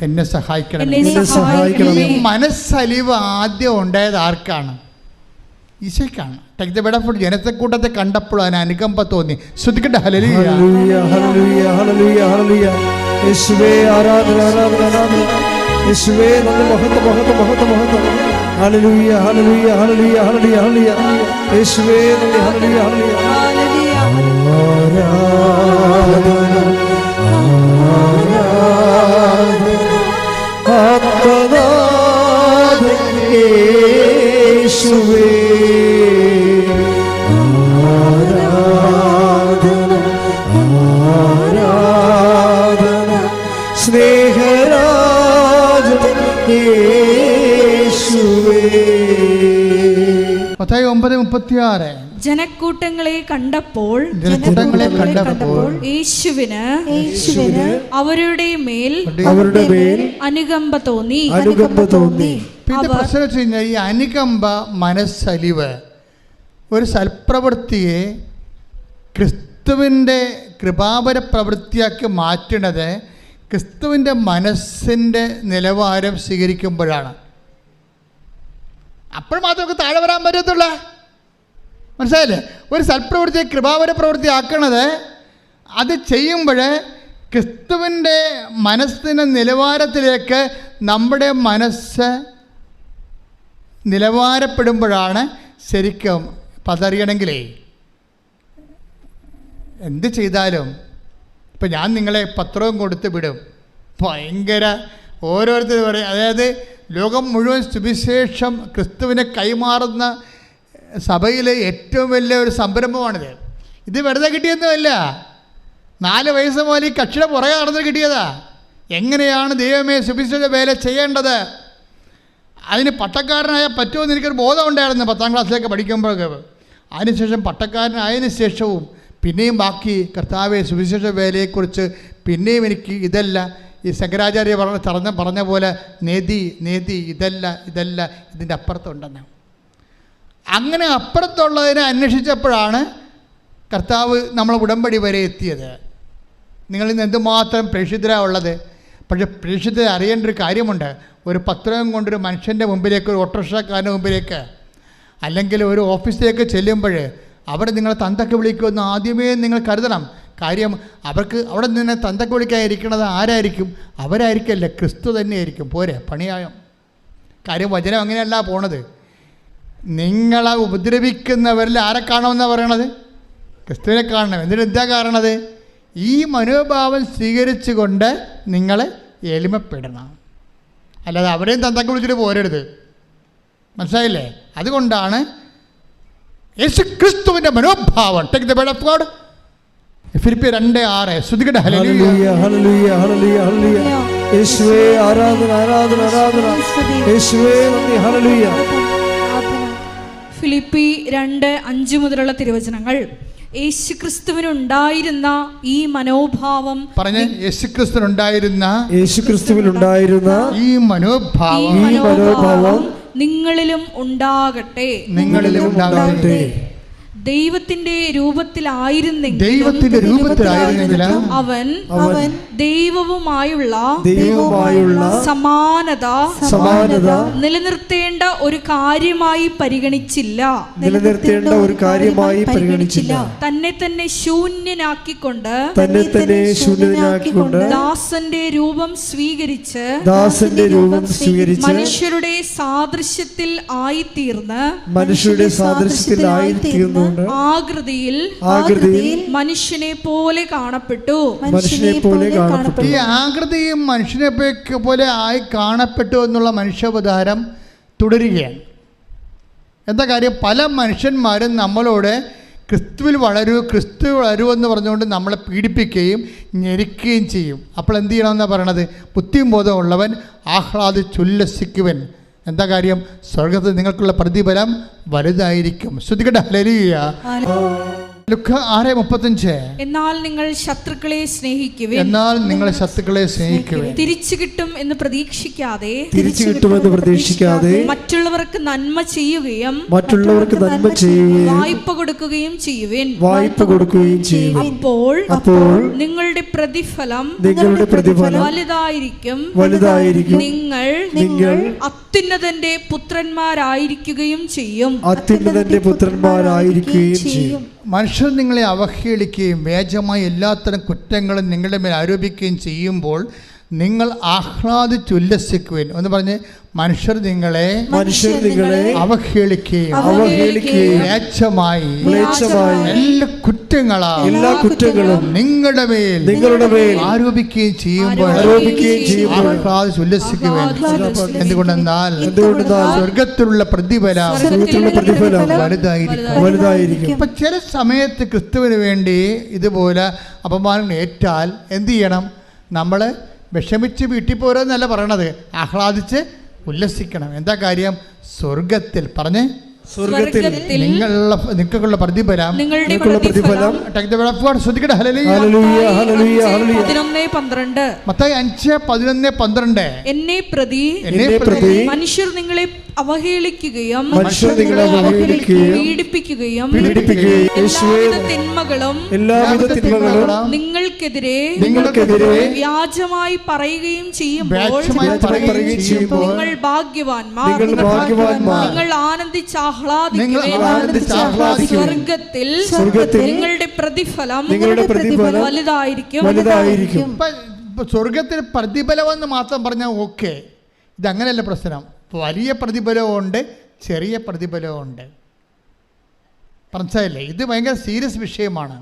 എന്നെ സഹായിക്കണം. മനസ്സലിവ് ആദ്യം ഉണ്ടായത് ആർക്കാണ്? ഈശോയ്ക്കാണ്. ടേക്ക് ദ ബെഡ് ഓഫ് ജനത്തെക്കൂട്ടത്തെ കണ്ടപ്പോൾ അതിന് അനുകമ്പ തോന്നി. ശ്രദ്ധിക്കട്ടെ. ഹല്ലേലൂയ, ഹല്ലേലൂയ, ഹല്ലേലൂയ, ഹല്ലേലൂയ. യേശുവേ ആരാധന, ആരാധന, ആരാധന. യേശുവേ നന്ദി, മഹത്വം, മഹത്വം, മഹത്വം, മഹത്വം. ഹല്ലേലൂയ, ഹല്ലേലൂയ, ഹല്ലേലൂയ, ഹല്ലേലൂയ, ഹല്ലേലൂയ. യേശുവേ നന്ദി, ഹല്ലേലൂയ, ഹല്ലേലൂയ. ആരാധന, ആരാധന, ആത്മനാഥൻ യേശുവേ. ആരാധന, ആരാധന, സ്നേഹരാജൻ യേശുവേ. മത്തായി 9:36. ജനക്കൂട്ടങ്ങളെ കണ്ടപ്പോൾ യേശുവിന് അവരുടെ മേൽ അനുകമ്പ തോന്നി. പ്രശ്നം വെച്ച് കഴിഞ്ഞാൽ ഈ അനുകമ്പ, മനസ്സലിവ്, ഒരു സൽപ്രവൃത്തിയെ ക്രിസ്തുവിൻ്റെ കൃപാപര പ്രവൃത്തിയാക്കി മാറ്റുന്നത് ക്രിസ്തുവിൻ്റെ മനസ്സിൻ്റെ നിലവാരം സ്വീകരിക്കുമ്പോഴാണ്. അപ്പോൾ മാത്രമേ താഴെ വരാൻ പറ്റത്തുള്ളൂ. മനസ്സിലായില്ലേ? ഒരു സൽപ്രവൃത്തിയെ കൃപാപര പ്രവൃത്തി ആക്കണത്, അത് ചെയ്യുമ്പോൾ ക്രിസ്തുവിൻ്റെ മനസ്സിൻ്റെ നിലവാരത്തിലേക്ക് നമ്മുടെ മനസ്സ് നിലവാരപ്പെടുമ്പോഴാണ് ശരിക്കും. അപ്പം അതറിയണമെങ്കിലേ എന്ത് ചെയ്താലും, ഇപ്പം ഞാൻ നിങ്ങളെ പത്രവും കൊടുത്ത് വിടും, ഭയങ്കര ഓരോരുത്തർ പറയും. അതായത് ലോകം മുഴുവൻ സുവിശേഷം ക്രിസ്തുവിനെ കൈമാറുന്ന സഭയിലെ ഏറ്റവും വലിയ ഒരു സംരംഭമാണിത്. ഇത് വെറുതെ കിട്ടിയൊന്നുമല്ല. 4 വയസ്സ് മുതൽ ഈ കക്ഷിയുടെ പുറകെ നടന്ന് കിട്ടിയതാ. എങ്ങനെയാണ് ദൈവമേ സുവിശേഷ വേല ചെയ്യേണ്ടത്, അതിന് പട്ടക്കാരനായ പറ്റുമെന്ന് എനിക്കൊരു ബോധം ഉണ്ടായിരുന്നു 10ാം ക്ലാസ്സിലേക്ക് പഠിക്കുമ്പോഴൊക്കെ. അതിനുശേഷം പട്ടക്കാരനായതിനു ശേഷവും പിന്നെയും ബാക്കി കർത്താവെ സുവിശേഷ വേലയെക്കുറിച്ച് പിന്നെയും എനിക്ക് ഇതല്ല, ഈ ശങ്കരാചാര്യ പറഞ്ഞ പോലെ നേതി ഇതല്ല ഇതിൻ്റെ അപ്പുറത്തുണ്ടെന്ന്. അങ്ങനെ അപ്പുറത്തുള്ളതിനെ അന്വേഷിച്ചപ്പോഴാണ് കർത്താവ് നമ്മളെ ഉടമ്പടി വരെ എത്തിയത്. നിങ്ങളിന്ന് എന്തുമാത്രം പ്രേക്ഷിതരാണ് ഉള്ളത്. പക്ഷേ പ്രേക്ഷിതരെ അറിയേണ്ട ഒരു കാര്യമുണ്ട്. ഒരു പത്രം കൊണ്ടൊരു മനുഷ്യൻ്റെ മുമ്പിലേക്ക്, ഒരു ഓട്ടോറിക്ഷക്കാരൻ്റെ മുമ്പിലേക്ക്, അല്ലെങ്കിൽ ഒരു ഓഫീസിലേക്ക് ചെല്ലുമ്പോൾ അവിടെ നിങ്ങളെ തന്തക്ക് വിളിക്കുമെന്ന് ആദ്യമേ നിങ്ങൾ കരുതണം. കാര്യം അവർക്ക് അവിടെ നിന്ന് തന്തക്ക് വിളിക്കാതിരിക്കുന്നത് ആരായിരിക്കും? അവരായിരിക്കല്ലേ, ക്രിസ്തു തന്നെയായിരിക്കും. പോരെ, പണിയായം. കാര്യം വചനം അങ്ങനെയല്ല പോണത്. നിങ്ങളെ ഉപദ്രവിക്കുന്നവരിൽ ആരെ കാണുമെന്നാണ് പറയണത്? ക്രിസ്തുവിനെ കാണണം. എന്നിട്ട് എന്താ കാണണത്? ഈ മനോഭാവം സ്വീകരിച്ചുകൊണ്ട് നിങ്ങൾ എളിമപ്പെടണം. അല്ലാതെ അവരെയും തന്തക്ക് വിളിച്ചിട്ട് പോരരുത്. മനസ്സിലായില്ലേ? അതുകൊണ്ടാണ് യേശുക്രിസ്തുവിൻ്റെ മനോഭാവം. Take the word of God. ഫിലിപ്പിയർ 2:6. ശ്രുതികട ഹല്ലേലൂയ ഹല്ലേലൂയ ഹല്ലേലൂയ ഹല്ലേലൂയ. യേശുവേ ആരാധന ആരാധന ആരാധന. യേശുവേ നന്ദി. ഹല്ലേലൂയ. ഫിലിപ്പി 2:5 മുതലുള്ള തിരുവചനങ്ങൾ. യേശുക്രിസ്തുവിനുണ്ടായിരുന്ന ഈ മനോഭാവം, പറഞ്ഞേ, യേശുക്രിസ്തുവിനുണ്ടായിരുന്ന ഈ മനോഭാവം നിങ്ങളിലും ഉണ്ടാകട്ടെ. ദൈവത്തിന്റെ രൂപത്തിലായിരുന്നെങ്കിലും അവൻ ദൈവവുമായുള്ള സമാനത നിലനിർത്തേണ്ട ഒരു കാര്യമായി പരിഗണിച്ചില്ല. തന്നെ തന്നെ ശൂന്യനാക്കിക്കൊണ്ട് ദാസന്റെ രൂപം സ്വീകരിച്ച് മനുഷ്യരുടെ സാദൃശ്യത്തിൽ ആയിത്തീർന്ന് ആകൃതിയിൽ മനുഷ്യനെ പോലെ കാണപ്പെട്ടു. ഈ ആകൃതിയും മനുഷ്യനെ പോലെ ആയി കാണപ്പെട്ടു എന്നുള്ള മനുഷ്യാവതാരം തുടരുകയാണ്. എന്താ കാര്യം? പല മനുഷ്യന്മാരും നമ്മളോട് ക്രിസ്തുവിൽ വളരൂ എന്ന് പറഞ്ഞുകൊണ്ട് നമ്മളെ പീഡിപ്പിക്കുകയും ഞെരുക്കുകയും ചെയ്യും. അപ്പോൾ എന്ത് ചെയ്യണമെന്നാണ് പറയണത്? ബുദ്ധിയും ബോധമുള്ളവൻ ആഹ്ലാദിച്ചുല്ലസിക്കുവൻ. എന്താ കാര്യം? സ്വർഗ്ഗത്തിൽ നിങ്ങൾക്കുള്ള പ്രതിഫലം വലുതായിരിക്കും. ശ്രുതികട ഹല്ലേലൂയ. ലുക്കാ 6:35. എന്നാൽ നിങ്ങൾ ശത്രുക്കളെ സ്നേഹിക്കുവിൻ. തിരിച്ചു കിട്ടും എന്ന് പ്രതീക്ഷിക്കാതെ മറ്റുള്ളവർക്ക് നന്മ ചെയ്യുകയും വായ്പ കൊടുക്കുകയും ചെയ്യുവിൻ. അപ്പോൾ നിങ്ങളുടെ പ്രതിഫലം വലുതായിരിക്കും. നിങ്ങൾ അത്യുന്നതന്റെ പുത്രന്മാരായിരിക്കുകയും ചെയ്യും. മനുഷ്യർ നിങ്ങളെ അവഹേളിക്കുകയും വ്യാജമായ എല്ലാത്തരം കുറ്റങ്ങളും നിങ്ങളുടെ മേൽ ആരോപിക്കുകയും ചെയ്യുമ്പോൾ നിങ്ങൾ ആഹ്ലാദിച്ചുല്ലസിക്കുവിൻ എന്ന് പറഞ്ഞ് മനുഷ്യർ നിങ്ങളെ അവഹേളിക്കുകയും വ്യാജമായി എല്ലാ കുറ്റങ്ങളും നിങ്ങളുടെ മേൽ ആരോപിക്കുകയും ചെയ്യുമ്പോൾ ആഹ്ലാദിച്ചുല്ലസിക്കുവിൻ. എന്തുകൊണ്ടെന്നാൽ സ്വർഗത്തിലുള്ള പ്രതിഫലം വലുതായിരിക്കും. അപ്പൊ ചില സമയത്ത് ക്രിസ്തുവിന് വേണ്ടി ഇതുപോലെ അപമാനം ഏറ്റാൽ എന്ത് ചെയ്യണം? നമ്മൾ വിഷമിച്ച് വീട്ടിൽ പോരെന്നല്ല പറയണത്, ആഹ്ലാദിച്ച് ഉല്ലസിക്കണം. എന്താ കാര്യം? സ്വർഗത്തിൽ പറഞ്ഞ് സ്വർഗ്ഗത്തിൽ നിങ്ങൾക്കുള്ള പ്രതിഫലം നിങ്ങളുടെ പ്രതിഫലം ശ്രദ്ധിക്കട്ടെ. ഹല്ലേലൂയ ഹല്ലേലൂയ ഹല്ലേലൂയ 11:12 മത്തായി 5:11-12 എന്നെ പ്രതി മനുഷ്യർ നിങ്ങളെ അവഹേളിക്കുകയും പീഡിപ്പിക്കുകയും എല്ലാവിധ തിന്മകളും നിങ്ങൾക്കെതിരെ വ്യാജമായി പറയുകയും ചെയ്യുമ്പോൾ നിങ്ങൾ ഭാഗ്യവാന്മാർ, നിങ്ങൾ ആനന്ദിച്ചാഹ്ലാദിക്കുകയും സ്വർഗ്ഗത്തിൽ നിങ്ങളുടെ പ്രതിഫലം വലുതായിരിക്കും. സ്വർഗത്തിൽ പ്രതിഫലമെന്ന് മാത്രം പറഞ്ഞാൽ ഓക്കെ, ഇതങ്ങനെയല്ല പ്രശ്നം. വലിയ പ്രതിഫലമുണ്ട്, ചെറിയ പ്രതിഫലമുണ്ട്. മനസ്സിലായില്ലേ? ഇത് ഭയങ്കര സീരിയസ് വിഷയമാണ്.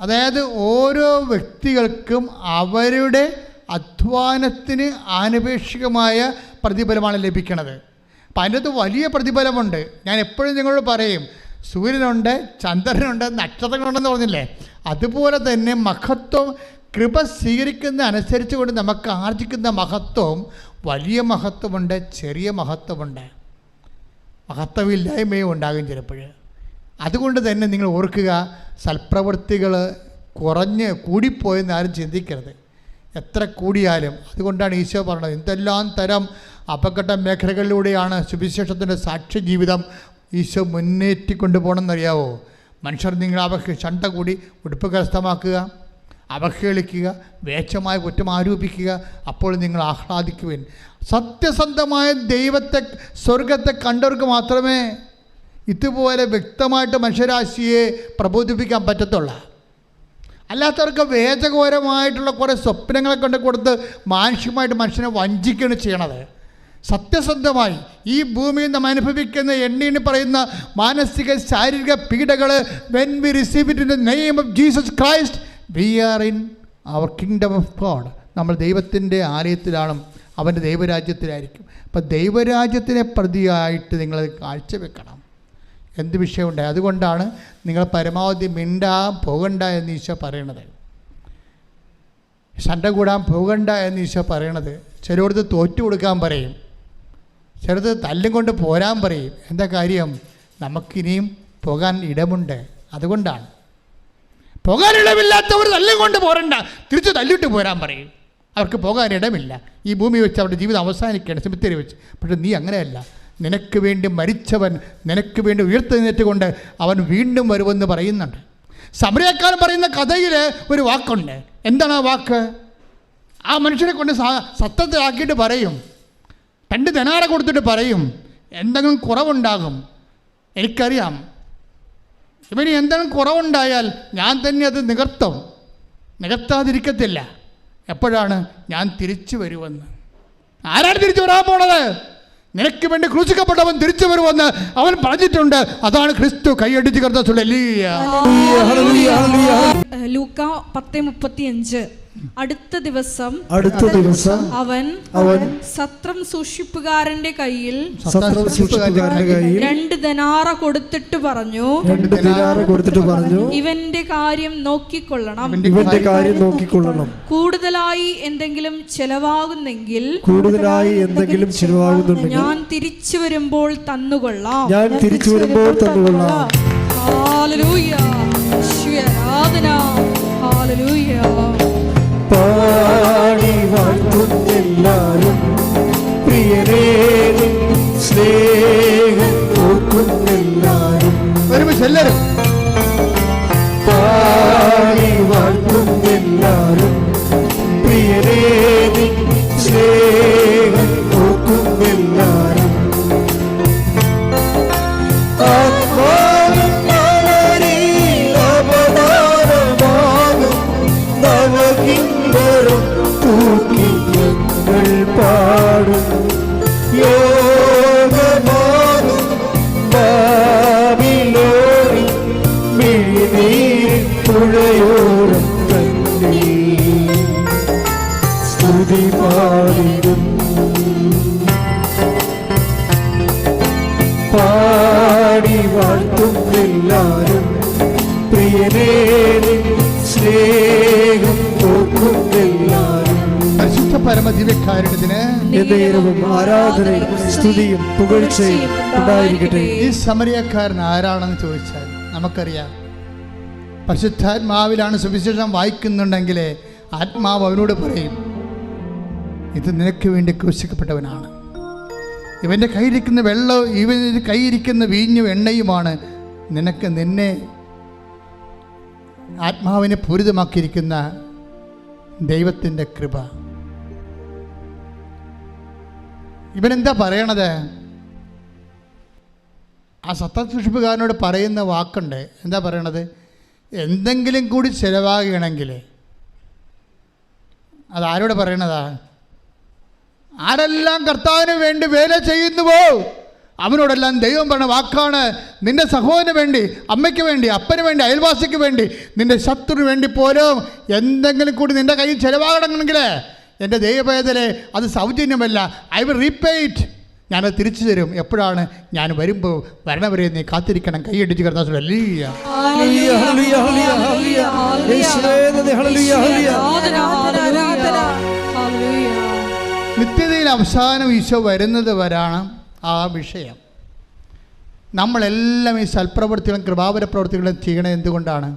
അതായത് ഓരോ വ്യക്തികൾക്കും അവരുടെ അധ്വാനത്തിന് ആനുപേക്ഷികമായ പ്രതിഫലമാണ് ലഭിക്കുന്നത്. അപ്പം അതിൻ്റെ അകത്ത് വലിയ പ്രതിഫലമുണ്ട്. ഞാൻ എപ്പോഴും നിങ്ങളോട് പറയും, സൂര്യനുണ്ട്, ചന്ദ്രനുണ്ട്, നക്ഷത്രങ്ങളുണ്ടെന്ന് പറഞ്ഞില്ലേ, അതുപോലെ തന്നെ മഹത്വം കൃപ സ്വീകരിക്കുന്ന അനുസരിച്ച് കൊണ്ട് നമുക്ക് ആർജിക്കുന്ന മഹത്വം വലിയ മഹത്വമുണ്ട്, ചെറിയ മഹത്വമുണ്ട്, മഹത്വമില്ലായ്മയും ഉണ്ടാകും ചിലപ്പോൾ. അതുകൊണ്ട് തന്നെ നിങ്ങൾ ഓർക്കുക, സൽപ്രവൃത്തികൾ കൂടിപ്പോയെന്ന് ആരും ചിന്തിക്കരുത്, എത്ര കൂടിയാലും. അതുകൊണ്ടാണ് ഈശോ പറഞ്ഞത്, എന്തെല്ലാം തരം അപകട മേഖലകളിലൂടെയാണ് സുവിശേഷത്തിൻ്റെ സാക്ഷ്യ ജീവിതം ഈശോ മുന്നേറ്റിക്കൊണ്ട് പോകണമെന്നറിയാവോ? മനുഷ്യർ നിങ്ങൾ ചണ്ട കൂടി ഉടുപ്പ് കരസ്ഥമാക്കുക, അവഹേളിക്കുക, വേച്ചമായ കുറ്റം ആരോപിക്കുക, അപ്പോൾ നിങ്ങൾ ആഹ്ലാദിക്കുവിൻ. സത്യസന്ധമായ ദൈവത്തെ, സ്വർഗത്തെ കണ്ടവർക്ക് മാത്രമേ ഇതുപോലെ വ്യക്തമായിട്ട് മനുഷ്യരാശിയെ പ്രബോധിപ്പിക്കാൻ പറ്റത്തുള്ളൂ. അല്ലാത്തവർക്ക് വേദകപരമായിട്ടുള്ള കുറേ സ്വപ്നങ്ങളെ കൊണ്ട് കൊടുത്ത് മാനുഷികമായിട്ട് മനുഷ്യനെ വഞ്ചിക്കുകയാണ് ചെയ്യണത്. സത്യസന്ധമായി ഈ ഭൂമിയിൽ നാം അനുഭവിക്കുന്ന എണ്ണീന് പറയുന്ന മാനസിക ശാരീരിക പീഡകൾ, when we receive it in the name of Jesus Christ, we are in our kingdom of God. നമ്മൾ ദൈവത്തിൻ്റെ ആലയത്തിലാണ്, അവൻ്റെ ദൈവരാജ്യത്തിലായിരിക്കും. അപ്പം ദൈവരാജ്യത്തിനെ പ്രതിയായിട്ട് നിങ്ങൾ കാഴ്ചവെക്കണം. എന്ത് വിഷയമുണ്ടായി? അതുകൊണ്ടാണ് നിങ്ങൾ പരമാവധി പോകണ്ട എന്ന് ഈശോ പറയണത്, ശണ്ട കൂടാൻ പോകണ്ട എന്ന് ഈശോ പറയണത്. ചിലയിടത്ത് തോറ്റു കൊടുക്കാൻ പറയും, ചിലത് തല്ലും കൊണ്ട് പോരാൻ പറയും. എന്താ കാര്യം? നമുക്കിനിയും പോകാൻ ഇടമുണ്ട്. അതുകൊണ്ടാണ്. പോകാനിടമില്ലാത്തവർ തല്ലും കൊണ്ട് പോരണ്ട, തിരിച്ച് തല്ലിട്ട് പോരാൻ പറയും. അവർക്ക് പോകാൻ ഇടമില്ല. ഈ ഭൂമി വെച്ച് അവരുടെ ജീവിതം അവസാനിക്കുകയാണ്, സെമിത്തേരി വെച്ച്. പക്ഷെ നീ അങ്ങനെയല്ല. നിനക്ക് വേണ്ടി മരിച്ചവൻ നിനക്ക് വേണ്ടി ഉയർത്തെഴുന്നേറ്റുകൊണ്ട് അവൻ വീണ്ടും വരുമെന്ന് പറയുന്നുണ്ട്. സമരക്കാരൻ പറയുന്ന കഥയിൽ ഒരു വാക്കുണ്ട്. എന്താണ് ആ വാക്ക്? ആ മനുഷ്യനെ കൊണ്ട് സത്യത്തിലാക്കിയിട്ട് പറയും, 2 ദിനാറ കൊടുത്തിട്ട് പറയും, എന്തെങ്കിലും കുറവുണ്ടാകും, എനിക്കറിയാം, ഇവന് എന്തെങ്കിലും കുറവുണ്ടായാൽ ഞാൻ തന്നെ അത് നികത്താതിരിക്കത്തില്ല. എപ്പോഴാണ്? ഞാൻ തിരിച്ചു വരുമെന്ന്. ആരാണ് തിരിച്ചു വരാൻ പോണത്? നിനക്ക് വേണ്ടി ക്രൂശിക്കപ്പെട്ടവൻ തിരിച്ചു വരുമെന്ന് അവൻ പറഞ്ഞിട്ടുണ്ട്. അതാണ് ക്രിസ്തു. കൈയടിച്ച് കർത്താവേ. ലൂക്ക 10:35 അടുത്ത ദിവസം അവൻ സത്രം സൂക്ഷിപ്പുകാരന്റെ കയ്യിൽ 2 ദിനാറ കൊടുത്തിട്ട് പറഞ്ഞു, ഇവന്റെ കാര്യം നോക്കിക്കൊള്ളണം. കൂടുതലായി എന്തെങ്കിലും ചെലവാകുന്നെങ്കിൽ ഞാൻ തിരിച്ചു വരുമ്പോൾ തന്നുകൊള്ളാം. ഹല്ലേലൂയ, ആരാധന, ഹല്ലേലൂയ. പാടി വാഴ്ത്തുന്നെല്ലാരും പ്രിയനേ സ്നേഹം ഓർക്കുന്നെല്ലാരും. എല്ലാവരും പാടി വാഴ്ത്തുന്നെല്ലാരും പ്രിയനേ സ്നേഹം ഓർക്കുന്നെല്ലാരും. പാടും യോഗമാകും ബാബിലോണി മിഴിനീരിൻ പുഴയോരം തന്നെ സ്തുതി പാടിടും. പാടി വാഴ്ത്തും എല്ലാരും പ്രിയനേ സ്നേഹം ഓർക്കും എല്ലാരും. പരിശുദ്ധ പരമദിവ്യകാരുണ്യത്തിന് എന്നേരവും ആരാധനയും സ്തുതിയും പുകഴ്ചയും ഉണ്ടായിരിക്കട്ടെ. ഈ സമരിയക്കാരൻ ആരാണെന്ന് ചോദിച്ചാൽ നമുക്കറിയാം. പരിശുദ്ധാത്മാവിലാണ് സുവിശേഷം വായിക്കുന്നുണ്ടെങ്കിൽ ആത്മാവ് അവനോട് പറയും, ഇത് നിനക്ക് വേണ്ടി ക്രൂശിക്കപ്പെട്ടവനാണ്. ഇവൻ്റെ കയ്യിരിക്കുന്ന വെള്ളം, ഇവൻ്റെ കയ്യിരിക്കുന്ന വീഞ്ഞും എണ്ണയുമാണ് നിന്നെ ആത്മാവിനെ പൂരിതമാക്കിയിരിക്കുന്ന ദൈവത്തിൻ്റെ കൃപ. ഇവനെന്താ പറയണത്? ആ സത്യസൂക്ഷിപ്പുകാരനോട് പറയുന്ന വാക്കുണ്ട്. എന്താ പറയണത്? എന്തെങ്കിലും കൂടി ചിലവാകണമെങ്കിൽ അതാരോട് പറയണതാ? ആരെല്ലാം കർത്താവിന് വേണ്ടി വേല ചെയ്യുന്നുവോ അവനോടെല്ലാം ദൈവം പറഞ്ഞ വാക്കാണ്, നിൻ്റെ സഹോദരന് വേണ്ടി, അമ്മയ്ക്ക് വേണ്ടി, അപ്പന് വേണ്ടി, അയൽവാസിക്ക് വേണ്ടി, നിൻ്റെ ശത്രുവിന് വേണ്ടി പോലും എന്തെങ്കിലും കൂടി നിൻ്റെ കയ്യിൽ ചിലവാകണമെങ്കിൽ എൻ്റെ ദൈവവേദനെ അത് സൗജന്യമല്ല, ഐ വിൽ റീപേ ഇറ്റ്, ഞാനത് തിരിച്ചു തരും. എപ്പോഴാണ്? ഞാൻ വരുമ്പോൾ വരണവരെ നീ കാത്തിരിക്കണം. കൈയടിച്ച് കിടന്നാൽ നിത്യതയിൽ അവസാനം ഈശോ വരുന്നത് വരാണ് ആ വിഷയം. നമ്മളെല്ലാം ഈ സൽപ്രവൃത്തികളും കൃപാവര പ്രവൃത്തികളും ചെയ്യണത് എന്തുകൊണ്ടാണ്?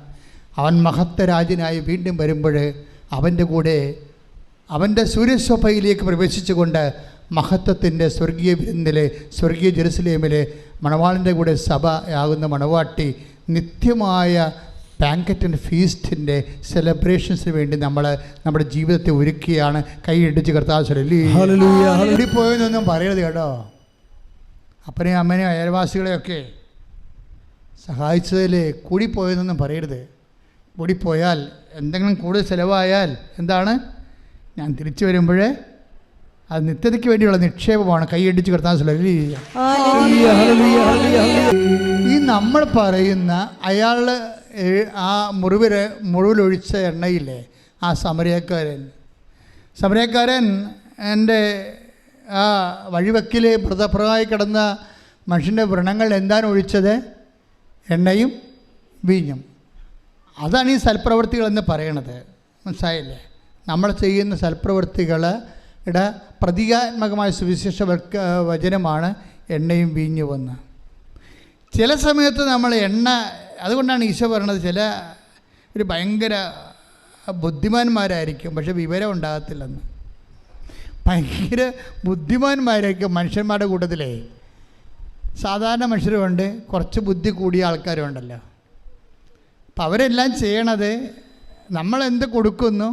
അവൻ മഹത്വരാജനായി വീണ്ടും വരുമ്പോൾ അവൻ്റെ കൂടെ അവൻ്റെ സൂര്യശോഭയിലേക്ക് പ്രവേശിച്ചുകൊണ്ട് മഹത്വത്തിൻ്റെ സ്വർഗീയ വിരുന്നിലെ സ്വർഗീയ ജെറുസലേമിലെ മണവാളിൻ്റെ കൂടെ സഭ ആകുന്ന മണവാട്ടി നിത്യമായ ബാങ്കറ്റ് ആൻഡ് ഫീസ്റ്റിൻ്റെ സെലിബ്രേഷൻസിന് വേണ്ടി നമ്മൾ നമ്മുടെ ജീവിതത്തെ ഒരുക്കുകയാണ്. കൈയിടിച്ച് കർത്താവ് പോയെന്നൊന്നും പറയരുത് കേട്ടോ. അപ്പനെയും അമ്മനെയും അയൽവാസികളെയൊക്കെ സഹായിച്ചതിൽ കൂടിപ്പോയെന്നൊന്നും പറയരുത്. കൂടിപ്പോയാൽ എന്തെങ്കിലും കൂടുതൽ ചിലവായാൽ എന്താണ്? ഞാൻ തിരിച്ചു വരുമ്പോഴേ അത് നിത്യതയ്ക്ക് വേണ്ടിയുള്ള നിക്ഷേപമാണ്. കൈയടിച്ച് കർത്താവ്. ഈ നമ്മൾ പറയുന്ന അയാൾ ആ മുറിവിലൊഴിച്ച എണ്ണയില്ലേ, ആ സമരക്കാരൻ എൻ്റെ ആ വഴിവെക്കിൽ മൃതപ്രമായി കിടന്ന മനുഷ്യൻ്റെ വ്രണങ്ങൾ എന്താണ് ഒഴിച്ചത്? എണ്ണയും വീഞ്ഞും. അതാണ് ഈ സൽപ്രവൃത്തികളെന്ന് പറയണത്. മനസ്സിലായില്ലേ? നമ്മൾ ചെയ്യുന്ന സൽപ്രവൃത്തികളുടെ പ്രതീകാത്മകമായ സുവിശേഷ വചനമാണ് എണ്ണയും വീഞ്ഞുമെന്ന്. ചില സമയത്ത് നമ്മൾ അതുകൊണ്ടാണ് ഈശോ പറയണത്, ഒരു ഭയങ്കര ബുദ്ധിമാന്മാരായിരിക്കും പക്ഷെ വിവരം ഉണ്ടാകത്തില്ലെന്ന്. ഭയങ്കര ബുദ്ധിമാന്മാരായിരിക്കും മനുഷ്യന്മാരുടെ കൂട്ടത്തിലേ. സാധാരണ മനുഷ്യരുമുണ്ട്, കുറച്ച് ബുദ്ധി കൂടിയ ആൾക്കാരുണ്ടല്ലോ. അപ്പം അവരെല്ലാം ചെയ്യണത് നമ്മളെന്ത് കൊടുക്കുന്നു,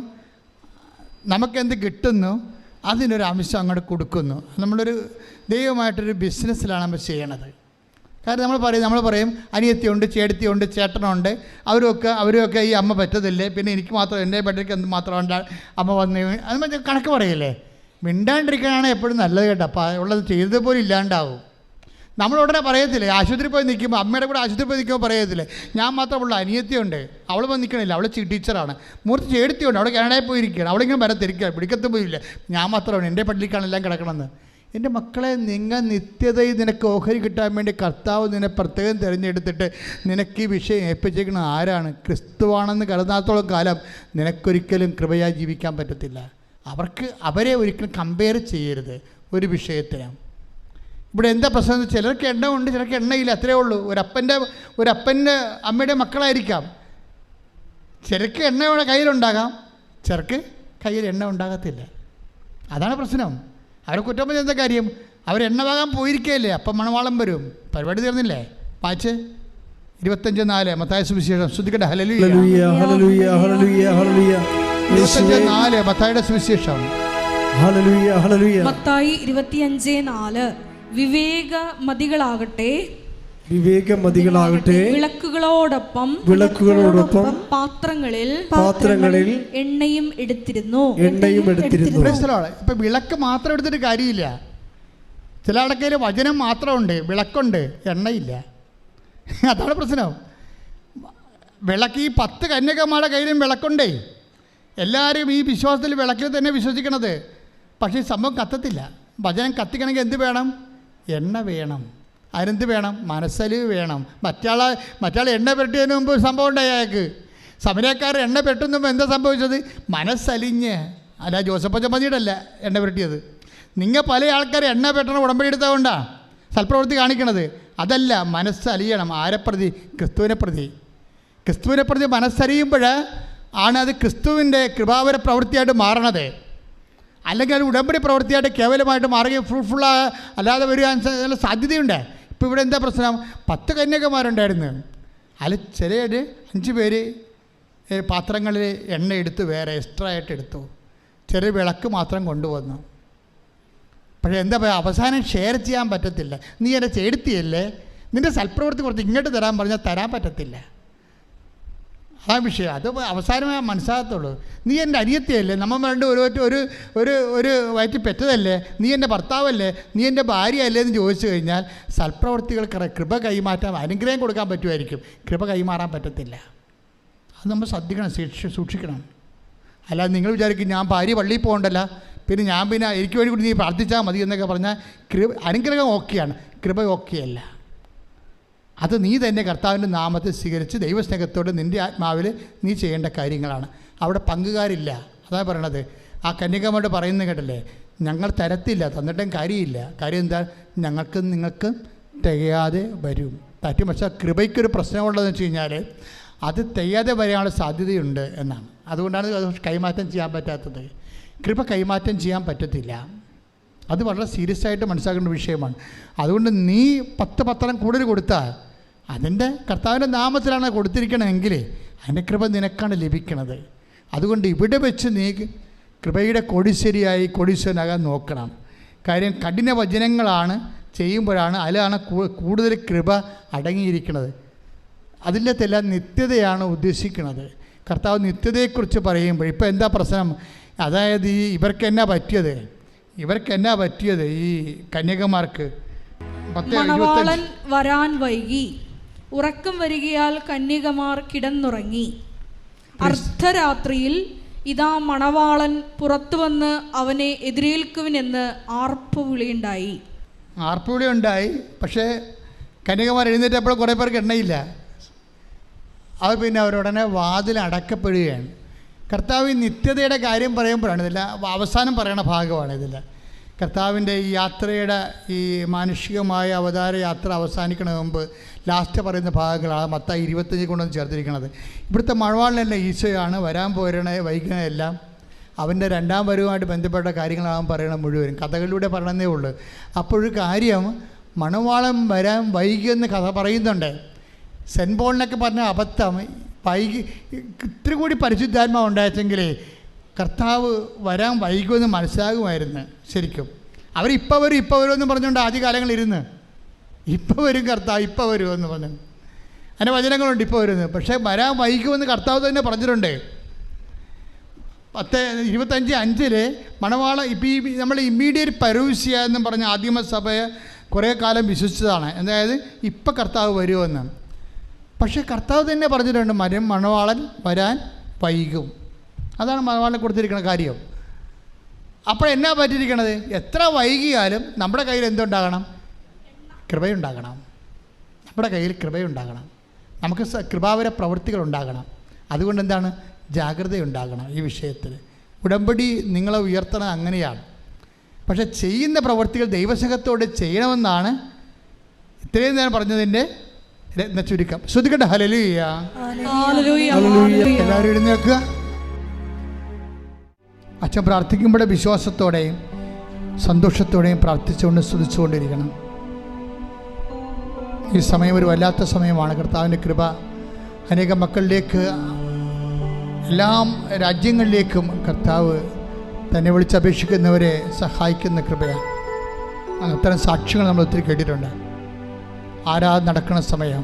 നമുക്കെന്ത് കിട്ടുന്നു, അതിനൊരു അംശം അങ്ങോട്ട് കൊടുക്കുന്നു. നമ്മളൊരു ദൈവമായിട്ടൊരു ബിസിനസ്സിലാണ് നമ്മൾ ചെയ്യണത്. കാരണം നമ്മൾ പറയും അനിയത്തിയുണ്ട്, ചേട്ടത്തിയുണ്ട്, ചേട്ടനുണ്ട്, അവരുമൊക്കെ ഈ അമ്മ പറ്റത്തില്ലേ, പിന്നെ എനിക്ക് മാത്രം എൻ്റെ പറ്റിക്ക് എന്ത് മാത്രം അമ്മ വന്ന് അത് മറ്റേ കണക്ക് പറയില്ലേ. മിണ്ടാണ്ടിരിക്കാനാണ് എപ്പോഴും നല്ലത് കേട്ടോ. അപ്പോൾ ഉള്ളത് ചെയ്തതുപോലെ ഇല്ലാണ്ടാവും. നമ്മളുടനെ പറയത്തില്ലേ, ആശുപത്രി പോയി നിൽക്കുമ്പോൾ, അമ്മയുടെ കൂടെ ആശുപത്രി പോയി നിൽക്കുമ്പോൾ പറയത്തില്ലേ, ഞാൻ മാത്രമുള്ള അനിയത്തിയുണ്ട്, അവൾ വന്ന് നിൽക്കണില്ല, അവൾ ടീച്ചറാണ്, മൂർത്തി ചേട്ടത്തിയുണ്ട്, അവിടെ കാനഡയിൽ പോയിരിക്കുകയാണ്, അവളിങ്ങനെ വരത്തിരിക്കുക, പിടിക്കത്ത് പോയില്ല, ഞാൻ മാത്രമാണ്, എൻ്റെ പള്ളിക്കാണ് എല്ലാം കിടക്കണമെന്ന്. എൻ്റെ മക്കളെ, നിങ്ങൾ നിത്യതയിൽ നിനക്ക് ഓഹരി കിട്ടാൻ വേണ്ടി കർത്താവ് നിന്നെ പ്രത്യേകം തിരഞ്ഞെടുത്തിട്ട് നിനക്ക് ഈ വിഷയം ഏൽപ്പിച്ചേക്കുന്നത് ആരാണ്? ക്രിസ്തുവാണെന്ന് കരുതാത്തോളം കാലം നിനക്കൊരിക്കലും കൃപയായി ജീവിക്കാൻ പറ്റത്തില്ല. അവരെ ഒരിക്കലും കമ്പയർ ചെയ്യരുത് ഒരു വിഷയത്തിന്. ഇവിടെ എന്താ പ്രശ്നം? ചിലർക്ക് എണ്ണ ഉണ്ട്, ചിലർക്ക് എണ്ണയില്ല, അത്രേ ഉള്ളൂ. ഒരപ്പൻ്റെ അമ്മയുടെ മക്കളായിരിക്കാം. ചിലർക്ക് എണ്ണ കയ്യിലുണ്ടാകാം, ചിലർക്ക് കയ്യിൽ എണ്ണ ഉണ്ടാകത്തില്ല. അതാണ് പ്രശ്നം. അവരെ കുറ്റം പറഞ്ഞ എന്താ കാര്യം? അവരെണ്ണ വാങ്ങാൻ പോയിരിക്കുകയല്ലേ, അപ്പം മണവാളം വരും. പരിപാടി തീർന്നില്ലേ? വായിച്ച് 25:4 മത്തായി സുവിശേഷം. ശ്രദ്ധിക്കട്ടെ. ഹല്ലേലൂയ ഹല്ലേലൂയ ഹല്ലേലൂയ ഹല്ലേലൂയ. 25:4 മത്തായിയുടെ സുവിശേഷം. ഹല്ലേലൂയ ഹല്ലേലൂയ. മത്തായി 25:4 വിവേകമതികളാകട്ടെ വിളക്കുകളോടൊപ്പം പാത്രങ്ങളിൽ എണ്ണയും എടുത്തിരുന്നു. ഇപ്പൊ വിളക്ക് മാത്രം എടുത്തിട്ട് കാര്യമില്ല. ചില ആൾക്കാർ വചനം മാത്രമുണ്ട്, വിളക്കുണ്ട്, എണ്ണയില്ല. അതാണ് പ്രശ്നം. വിളക്ക് ഈ 10 കന്യകമാരുടെ കയ്യിലും വിളക്കുണ്ടേ. എല്ലാവരും ഈ വിശ്വാസത്തിൽ വിളക്കിൽ തന്നെ വിശ്വസിക്കണത്. പക്ഷേ ഈ സംഭവം കത്തത്തില്ല. വചനം കത്തിക്കണമെങ്കിൽ എന്ത് വേണം? എണ്ണ വേണം. അതിനെന്ത് വേണം? മനസ്സലിവ് വേണം. മറ്റാൾ എണ്ണ പെരട്ടിയതിന് മുമ്പ് സംഭവം ഉണ്ടായി. അയാൾക്ക് സമരക്കാർ എണ്ണ പെട്ടുന്ന മുമ്പ് എന്താ സംഭവിച്ചത്? മനസ്സലിഞ്ഞ്. അല്ല ജോസഫ് ചമ്മതിയുടെ അല്ല എണ്ണ പെരട്ടിയത്. നിങ്ങൾ പല ആൾക്കാരെ എണ്ണ പെട്ടണ ഉടമ്പടി എടുത്തതുകൊണ്ടാണ് സൽപ്രവൃത്തി കാണിക്കണത്. അതല്ല, മനസ്സലിയണം. ആരെ പ്രതി? ക്രിസ്തുവിനെ പ്രതി. ക്രിസ്തുവിനെ പ്രതി മനസ്സറിയുമ്പോൾ ആണ് അത് ക്രിസ്തുവിൻ്റെ കൃപാവര പ്രവൃത്തിയായിട്ട് മാറണത്. അല്ലെങ്കിൽ അത് ഉടമ്പടി പ്രവൃത്തിയായിട്ട് കേവലമായിട്ട് മാറുകയും ഫ്രൂട്ട്ഫുൾ അല്ലാതെ വരിക സാധ്യതയുണ്ട്. ഇപ്പോൾ ഇവിടെ എന്താ പ്രശ്നം? 10 കന്യകമാരുണ്ടായിരുന്നു. അതിൽ ചിലർ 5 പേര് പാത്രങ്ങളിൽ എണ്ണ എടുത്ത് വേറെ എക്സ്ട്രാ ആയിട്ട് എടുത്തു. ചെറിയ വിളക്ക് മാത്രം കൊണ്ടുവന്നു. പക്ഷേ എന്താ പറയുക, അവസാനം ഷെയർ ചെയ്യാൻ പറ്റത്തില്ല. നീ എന്നെ ചേർത്തിയല്ലേ, നിൻ്റെ സൽപ്രവൃത്തി കുറച്ച് ഇങ്ങോട്ട് തരാൻ പറഞ്ഞാൽ തരാൻ പറ്റത്തില്ല. ആ വിഷയം അത് അവസാനമേ മനസ്സിലാകത്തുള്ളൂ. നീ എൻ്റെ അനിയത്തിയല്ലേ, നമ്മൾ രണ്ട് ഒരു വയറ്റിൽ പെറ്റതല്ലേ, നീ എൻ്റെ ഭർത്താവല്ലേ, നീ എൻ്റെ ഭാര്യ അല്ലേ എന്ന് ചോദിച്ചു കഴിഞ്ഞാൽ സൽപ്രവൃത്തികൾക്ക് കൃപ കൈമാറ്റാൻ, അനുഗ്രഹം കൊടുക്കാൻ പറ്റുമായിരിക്കും, കൃപ കൈമാറാൻ പറ്റത്തില്ല. അത് നമ്മൾ ശ്രദ്ധിക്കണം, സൂക്ഷിക്കണം. അല്ലാതെ നിങ്ങൾ വിചാരിക്കും ഞാൻ ഭാര്യ പള്ളിയിൽ പോകണ്ടല്ല, പിന്നെ എനിക്ക് വേണ്ടി കൂടി നീ പ്രാർത്ഥിച്ചാൽ മതി എന്നൊക്കെ പറഞ്ഞാൽ അനുഗ്രഹം ഓക്കെയാണ്, കൃപ ഓക്കെയല്ല. അത് നീ തന്നെ കർത്താവിൻ്റെ നാമത്തെ സ്വീകരിച്ച് ദൈവസ്നേഹത്തോട് നിൻ്റെ ആത്മാവിൽ നീ ചെയ്യേണ്ട കാര്യങ്ങളാണ്. അവിടെ പങ്കുകാരില്ല. അതാണ് പറയണത്. ആ കന്യകമാരോട് പറയുന്നത് കേട്ടല്ലേ, ഞങ്ങൾ തരത്തില്ല, തന്നിട്ടും കാര്യമില്ല. കാര്യം എന്താ? ഞങ്ങൾക്ക് നിങ്ങൾക്ക് തികയാതെ വരും. തറ്റി പക്ഷേ കൃപയ്ക്കൊരു പ്രശ്നമുള്ളതെന്ന് വെച്ച് കഴിഞ്ഞാൽ അത് തികയാതെ വരാനുള്ള സാധ്യതയുണ്ട് എന്നാണ്. അതുകൊണ്ടാണ് അത് കൈമാറ്റം ചെയ്യാൻ പറ്റാത്തത്. കൃപ കൈമാറ്റം ചെയ്യാൻ പറ്റത്തില്ല. അത് വളരെ സീരിയസ് ആയിട്ട് മനസ്സിലാക്കേണ്ട വിഷയമാണ്. അതുകൊണ്ട് നീ 10 പത്രം കൂടുതൽ കൊടുത്താൽ അതിൻ്റെ കർത്താവിൻ്റെ നാമത്തിലാണ് കൊടുത്തിരിക്കണമെങ്കിൽ അതിൻ്റെ കൃപ നിനക്കാണ് ലഭിക്കണത്. അതുകൊണ്ട് ഇവിടെ വെച്ച് നീ കൃപയുടെ കോടീശ്വരനാകാൻ നോക്കണം. കാര്യം കഠിന വചനങ്ങളാണ് ചെയ്യുമ്പോഴാണ് അതിലാണ് കൂടുതൽ കൃപ അടങ്ങിയിരിക്കുന്നത്. അതിലെല്ലാം നിത്യതയാണ് ഉദ്ദേശിക്കുന്നത്. കർത്താവ് നിത്യതയെക്കുറിച്ച് പറയുമ്പോൾ ഇപ്പോൾ എന്താ പ്രശ്നം? അതായത് ഇവർക്ക് എന്നാ പറ്റിയത് ഈ കന്യകമാർക്ക്? മണവാളൻ വരാൻ വൈകി, ഉറക്കം വരികയാൽ കന്യകമാർ കിടന്നുറങ്ങി. അർദ്ധരാത്രിയിൽ ഇതാ മണവാളൻ പുറത്തു വന്ന് അവനെ എതിരേൽക്കുവിനെന്ന് ആർപ്പുവിളിയുണ്ടായി. പക്ഷേ കന്യകമാർ എഴുന്നേറ്റപ്പോൾ കുറേ പേർക്ക് എണ്ണയില്ല. അത് പിന്നെ അവരുടനെ വാതിൽ അടക്കപ്പെടുകയാണ്. കർത്താവ് നിത്യതയുടെ കാര്യം പറയുമ്പോഴാണ് ഇതില്ല, അവസാനം പറയണ ഭാഗമാണ് ഇതില്ല. കർത്താവിൻ്റെ ഈ യാത്രയുടെ ഈ മാനുഷികമായ അവതാര യാത്ര അവസാനിക്കണ മുമ്പ് ലാസ്റ്റ് പറയുന്ന ഭാഗങ്ങളാണ് മത്തായി 25 കൊണ്ടൊന്ന് ചേർത്തിരിക്കുന്നത്. ഇവിടുത്തെ മണവാളനല്ല ഈശോയാണ്. വരാൻ പോരണേ വൈകുന്നതെല്ലാം അവൻ്റെ 2ാം വരവുമായിട്ട് ബന്ധപ്പെട്ട കാര്യങ്ങളാണ് പറയണം മുഴുവനും. കഥകളിലൂടെ പറയണമെന്നേ ഉള്ളൂ. അപ്പോഴൊരു കാര്യം, മണവാളൻ വരാൻ വൈകിയെന്ന് കഥ പറയുന്നുണ്ട്. സെൻറ്റ് പോളിനൊക്കെ പറഞ്ഞ അബദ്ധം, ഇത്തിരി കൂടി പരിശുദ്ധാത്മാവ് ഉണ്ടായെങ്കിൽ കർത്താവ് വരാൻ വൈകുമെന്ന് മനസ്സിലാകുമായിരുന്നു. ശരിക്കും അവരിപ്പോൾ വരും എന്ന് പറഞ്ഞുകൊണ്ട് ആദ്യകാലങ്ങളിരുന്ന് ഇപ്പോൾ വരും കർത്താവ്, ഇപ്പോൾ വരുമെന്ന് പറഞ്ഞു. അതിൻ്റെ വചനങ്ങളുണ്ട് ഇപ്പോൾ വരുന്നത്. പക്ഷേ വരാൻ വൈകുമെന്ന് കർത്താവ് തന്നെ പറഞ്ഞിട്ടുണ്ട്. 10:25 മണവാള ഇപ്പം ഈ നമ്മൾ ഇമ്മീഡിയറ്റ് പരൂസ്യ എന്നും പറഞ്ഞ ആദിമസഭയെ കുറേ കാലം വിശ്വസിച്ചതാണ്. അതായത് ഇപ്പം കർത്താവ് വരുമെന്ന്. പക്ഷേ കർത്താവ് തന്നെ പറഞ്ഞിട്ടുണ്ട് മണവാളൻ വരാൻ വൈകും. അതാണ് മണവാളനെ കൊടുത്തിരിക്കുന്ന കാര്യം. അപ്പോൾ എന്നാ പറ്റിയിരിക്കണത്? എത്ര വൈകിയാലും നമ്മുടെ കയ്യിൽ എന്തുണ്ടാകണം? കൃപയുണ്ടാകണം. നമ്മുടെ കയ്യിൽ കൃപയുണ്ടാകണം. നമുക്ക് കൃപാവര പ്രവൃത്തികൾ ഉണ്ടാകണം. അതുകൊണ്ട് എന്താണ്? ജാഗ്രതയുണ്ടാകണം ഈ വിഷയത്തിൽ. ഉടമ്പടി നിങ്ങളെ ഉയർത്തണം അങ്ങനെയാണ്. പക്ഷെ ചെയ്യുന്ന പ്രവൃത്തികൾ ദൈവസ്നേഹത്തോടെ ചെയ്യണമെന്നാണ് ഇത്രയും നേരം പറഞ്ഞതിൻ്റെ ചുരുക്കം. ശ്രദ്ധിക്കട്ടെ. ഹല്ലേലൂയ. എല്ലാവരും എഴുന്നേൽക്കുക. അച്ഛൻ പ്രാർത്ഥിക്കുമ്പോൾ വിശ്വാസത്തോടെയും സന്തോഷത്തോടെയും പ്രാർത്ഥിച്ചുകൊണ്ട് സ്തുതിച്ചുകൊണ്ടിരിക്കണം. ഈ സമയം ഒരു വല്ലാത്ത സമയമാണ്. കർത്താവിൻ്റെ കൃപ അനേക മക്കളിലേക്ക്, എല്ലാ രാജ്യങ്ങളിലേക്കും കർത്താവ് തന്നെ വിളിച്ചപേക്ഷിക്കുന്നവരെ സഹായിക്കുന്ന കൃപയാണ്. അത്തരം സാക്ഷ്യങ്ങൾ നമ്മൾ ഒത്തിരി കേട്ടിട്ടുണ്ട്. ആരാധന നടക്കുന്ന സമയം,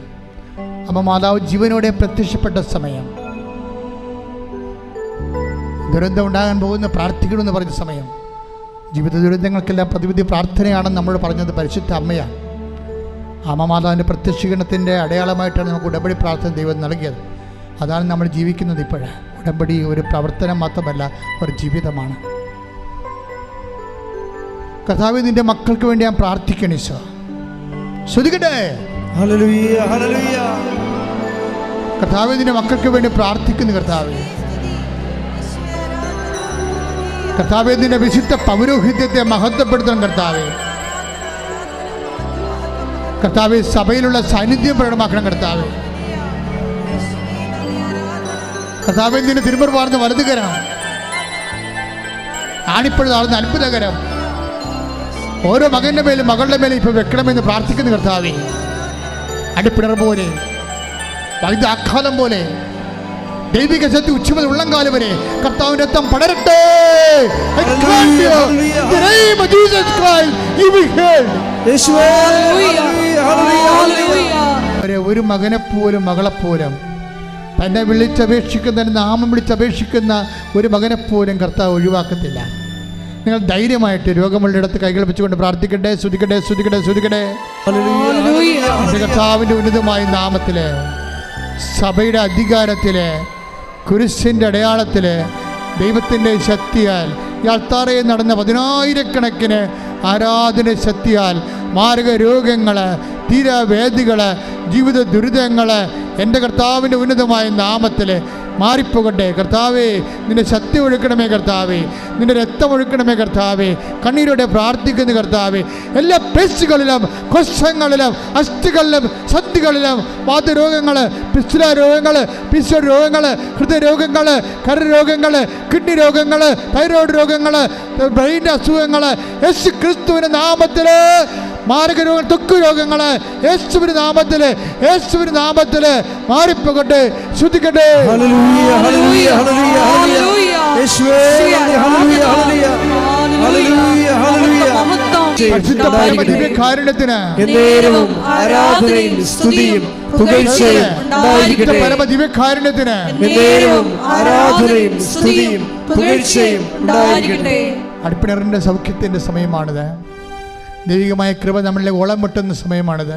അമ്മ മാതാവ് ജീവനോടെ പ്രത്യക്ഷപ്പെട്ട സമയം, ദുരന്തം ഉണ്ടാകാൻ പോകുന്ന പ്രാർത്ഥിക്കണമെന്ന് പറഞ്ഞ സമയം, ജീവിത ദുരന്തങ്ങൾക്കെല്ലാം പ്രതിവിധി പ്രാർത്ഥനയാണെന്ന് നമ്മൾ പറഞ്ഞത് പരിശുദ്ധ അമ്മയാണ്. അമ്മ മാതാവിൻ്റെ പ്രത്യക്ഷീകരണത്തിൻ്റെ അടയാളമായിട്ടാണ് നമുക്ക് ഉടമ്പടി പ്രാർത്ഥന ദൈവം നൽകിയത്. അതാണ് നമ്മൾ ജീവിക്കുന്നത് ഇപ്പോഴേ. ഉടമ്പടി ഒരു പ്രവർത്തനം മാത്രമല്ല, ഒരു ജീവിതമാണ്. കർത്താവേ, നിൻ്റെ മക്കൾക്ക് വേണ്ടി ഞാൻ പ്രാർത്ഥിക്കണം. ഈശോ ശ്രദ്ധിക്കട്ടെ. ഹല്ലേലൂയ, ഹല്ലേലൂയ. കർത്താവേ, നിൻ്റെ മക്കൾക്ക് വേണ്ടി പ്രാർത്ഥിക്കുന്നു. കർത്താവേ, കർത്താവേ, നിന്റെ വിശുദ്ധ പൗരോഹിത്യത്തെ മഹത്വപ്പെടുത്തണം കർത്താവേ. കർത്താവേ, സഭയിലുള്ള സാന്നിധ്യം പ്രകടമാക്കണം കർത്താവേ. കർത്താവേ, നിന്റെ തിരുമുറി വാർന്ന വലതുകരം, ആണിപ്പഴുതാർന്ന അത്ഭുതകരം ഓരോ മകന്റെ മേലും മകളുടെ മേലും ഇപ്പൊ വെക്കണമെന്ന് പ്രാർത്ഥിക്കുന്നു കർത്താവേ. അടിപ്പിണർ പോലെ, വൈദ്യാഘാതം പോലെ, ദൈവിക ശക്തി ഉച്ചമുതൽ ഉള്ളംകാലം വരെ കർത്താവിന്റെ രക്തം പടരട്ടെ. ഒരു മകനെപ്പോലും മകളെപ്പോലും തന്നെ വിളിച്ചപേക്ഷിക്കുന്ന, നാമം വിളിച്ചപേക്ഷിക്കുന്ന ഒരു മകനെപ്പോലും കർത്താവ് ഒഴിവാക്കത്തില്ല. നിങ്ങൾ ധൈര്യമായിട്ട് രോഗമുള്ള ഇടത്ത് കൈകൾ വെച്ചുകൊണ്ട് പ്രാർത്ഥിക്കട്ടെ. സ്തുതിക്കട്ടെ, സ്തുതിക്കട്ടെ, സ്തുതിക്കട്ടെ. കർത്താവിൻ്റെ ഉന്നതമായ നാമത്തില്, സഭയുടെ അധികാരത്തില്, കുരിശിൻ്റെ അടയാളത്തില്, ദൈവത്തിൻ്റെ ശക്തിയാൽ, ഈ അൾത്താറയിൽ നടന്ന 10,000-കണക്കിന് ആരാധന ശക്തിയാൽ മാരക രോഗങ്ങൾ, തീരവേദികൾ, ജീവിത ദുരിതങ്ങൾ എൻ്റെ കർത്താവിൻ്റെ ഉന്നതമായ നാമത്തിൽ മാറിപ്പോകട്ടെ. കർത്താവേ, നിന്റെ ശക്തി ഒഴുക്കണമേ കർത്താവേ, നിന്റെ രക്തം ഒഴുക്കണമേ കർത്താവേ. കണ്ണീരോടെ പ്രാർത്ഥിക്കുന്ന കർത്താവേ, എല്ലാ പേശികളിലും, കോശങ്ങളിലും, അസ്ഥികളിലും, സന്ധികളിലും വാതരോഗങ്ങൾ, പിസ്തുല രോഗങ്ങൾ, പിസ്വ രോഗങ്ങൾ, ഹൃദയരോഗങ്ങൾ, കരരോഗങ്ങൾ, കിഡ്നി രോഗങ്ങൾ, തൈറോയ്ഡ് രോഗങ്ങൾ, ബ്രെയിൻ്റെ അസുഖങ്ങൾ യേശു ക്രിസ്തുവിൻ്റെ നാമത്തിൽ, മാരക രോഗങ്ങൾ, ത്വക്ക് രോഗങ്ങൾ യേശുവിന്റെ നാമത്തില്, യേശുവിന്റെ നാമത്തില് മാറിപ്പോകട്ടെ. ശ്രുതിക്കട്ടെ. പരമദിവ്യകാരുണ്യത്തിന് പരമദിവ്യകാരുണ്യത്തിന് അടിപ്പിണറിന്റെ സൗഖ്യത്തിന്റെ സമയമാണിത്. ദൈവികമായ കൃപ നമ്മളിലെ ഓളം മുട്ടുന്ന സമയമാണിത്.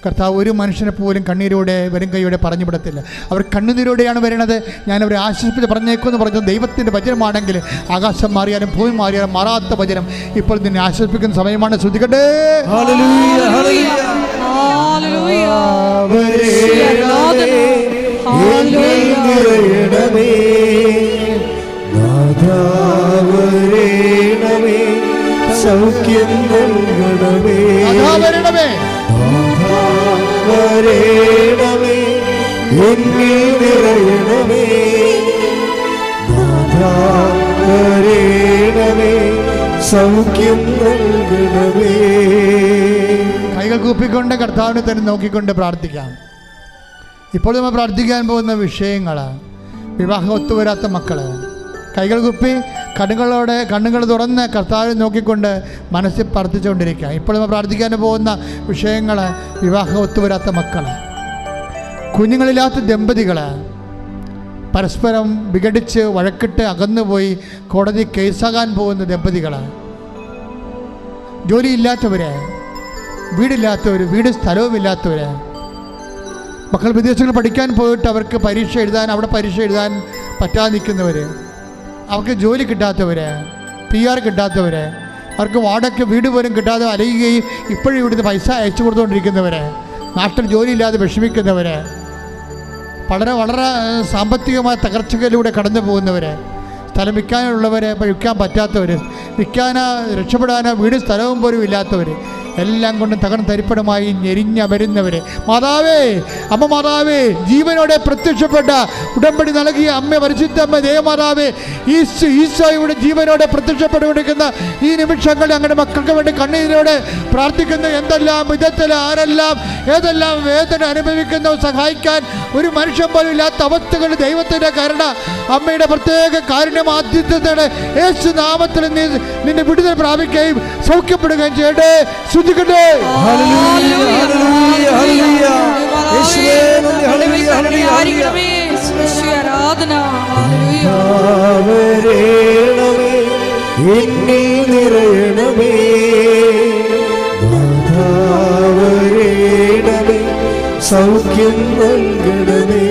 കർത്താവ് ഒരു മനുഷ്യനെ പോലും കണ്ണീരോടെ വരും കൈയോടെ പറഞ്ഞു വിടത്തില്ല. അവർ കണ്ണുനീരോടെയാണ് വരുന്നത്. ഞാനവരെ ആശ്വസിപ്പിച്ച് പറഞ്ഞേക്കുമെന്ന് പറഞ്ഞു. ദൈവത്തിൻ്റെ വചനമാണെങ്കിൽ ആകാശം മാറിയാലും ഭൂമി മാറിയാലും മാറാത്ത വചനം ഇപ്പോൾ നിന്നെ ആശ്വസിപ്പിക്കുന്ന സമയമാണ്. ശ്രദ്ധിക്കട്ടെ. സൗഖ്യം നൽകണമേ, വരണമേ, എന്നിൽ നിറയണമേ, വരണമേ, സൗഖ്യം നൽകണമേ. കൈകൾ കൂപ്പിക്കൊണ്ട് കർത്താവിനെ തന്നെ നോക്കിക്കൊണ്ട് പ്രാർത്ഥിക്കാം. ഇപ്പോൾ നമ്മൾ പ്രാർത്ഥിക്കാൻ പോകുന്ന വിഷയങ്ങൾ, വിവാഹം ഒത്തുവരാത്ത മക്കള്, കൈകൾ കുപ്പി കണ്ണുകൾ തുറന്ന് കർത്താവിനെ നോക്കിക്കൊണ്ട് മനസ്സിൽ പ്രാർത്ഥിച്ചുകൊണ്ടിരിക്കുക. ഇപ്പോൾ നമ്മൾ പ്രാർത്ഥിക്കാൻ പോകുന്ന വിഷയങ്ങൾ, വിവാഹം ഒത്തുവരാത്ത മക്കൾ, കുഞ്ഞുങ്ങളില്ലാത്ത ദമ്പതികൾ, പരസ്പരം വിഘടിച്ച് വഴക്കിട്ട് അകന്നുപോയി കോടതി കേസാകാൻ പോകുന്ന ദമ്പതികൾ, ജോലിയില്ലാത്തവർ, വീടില്ലാത്തവർ, വീട് സ്ഥലവുമില്ലാത്തവർ, മക്കൾ വിദേശങ്ങൾ പഠിക്കാൻ പോയിട്ട് അവർക്ക് പരീക്ഷ എഴുതാൻ പറ്റാതെ നിൽക്കുന്നവർ, അവർക്ക് ജോലി കിട്ടാത്തവർ, PR കിട്ടാത്തവർ, അവർക്ക് വാടക വീട് പോലും കിട്ടാതെ അലയുകയും ഇപ്പോഴും ഇവിടുന്ന് പൈസ അയച്ചു കൊടുത്തുകൊണ്ടിരിക്കുന്നവർ, നാട്ടിൽ ജോലിയില്ലാതെ വിഷമിക്കുന്നവർ, വളരെ സാമ്പത്തികമായ തകർച്ചകളിലൂടെ കടന്നു പോകുന്നവർ, സ്ഥലം വിൽക്കാനുള്ളവർ, വിൽക്കാൻ പറ്റാത്തവർ, രക്ഷപ്പെടാനോ വീട് സ്ഥലവും പോലും ഇല്ലാത്തവർ, എല്ലാം കൊണ്ടും തരിപ്പണമായി ഞെരിഞ്ഞമരുന്നവർ, മാതാവേ, അമ്മ മാതാവേ, ജീവനോടെ പ്രത്യക്ഷപ്പെട്ട ഉടമ്പടി നൽകിയ അമ്മ, പരിശുദ്ധമ്മ ദേവമാതാവേ, ഈശോയുടെ ജീവനോടെ പ്രത്യക്ഷപ്പെട്ടുകൊണ്ടിരിക്കുന്ന ഈ നിമിഷങ്ങളിൽ ഞങ്ങളുടെ മക്കൾക്ക് വേണ്ടി കണ്ണീരോടെ പ്രാർത്ഥിക്കുന്ന എന്തെല്ലാം വിധത്തിൽ ആരെല്ലാം ഏതെല്ലാം വേദന അനുഭവിക്കുന്നോ സഹായിക്കാൻ ഒരു മനുഷ്യൻ പോലും ഇല്ലാത്ത അവസ്ഥകൾ ദൈവത്തിൻ്റെ കരുണ, അമ്മയുടെ പ്രത്യേക കാരുണ്യമാധ്യത്തോടെ യേശു നാമത്തിൽ നിന്നെ വിടുതൽ പ്രാപിക്കുകയും സൗഖ്യപ്പെടുകയും ചെയ്യട്ടെ. ശ്രദ്ധിക്കട്ടെ. സൗഖ്യം നൽകണമേ.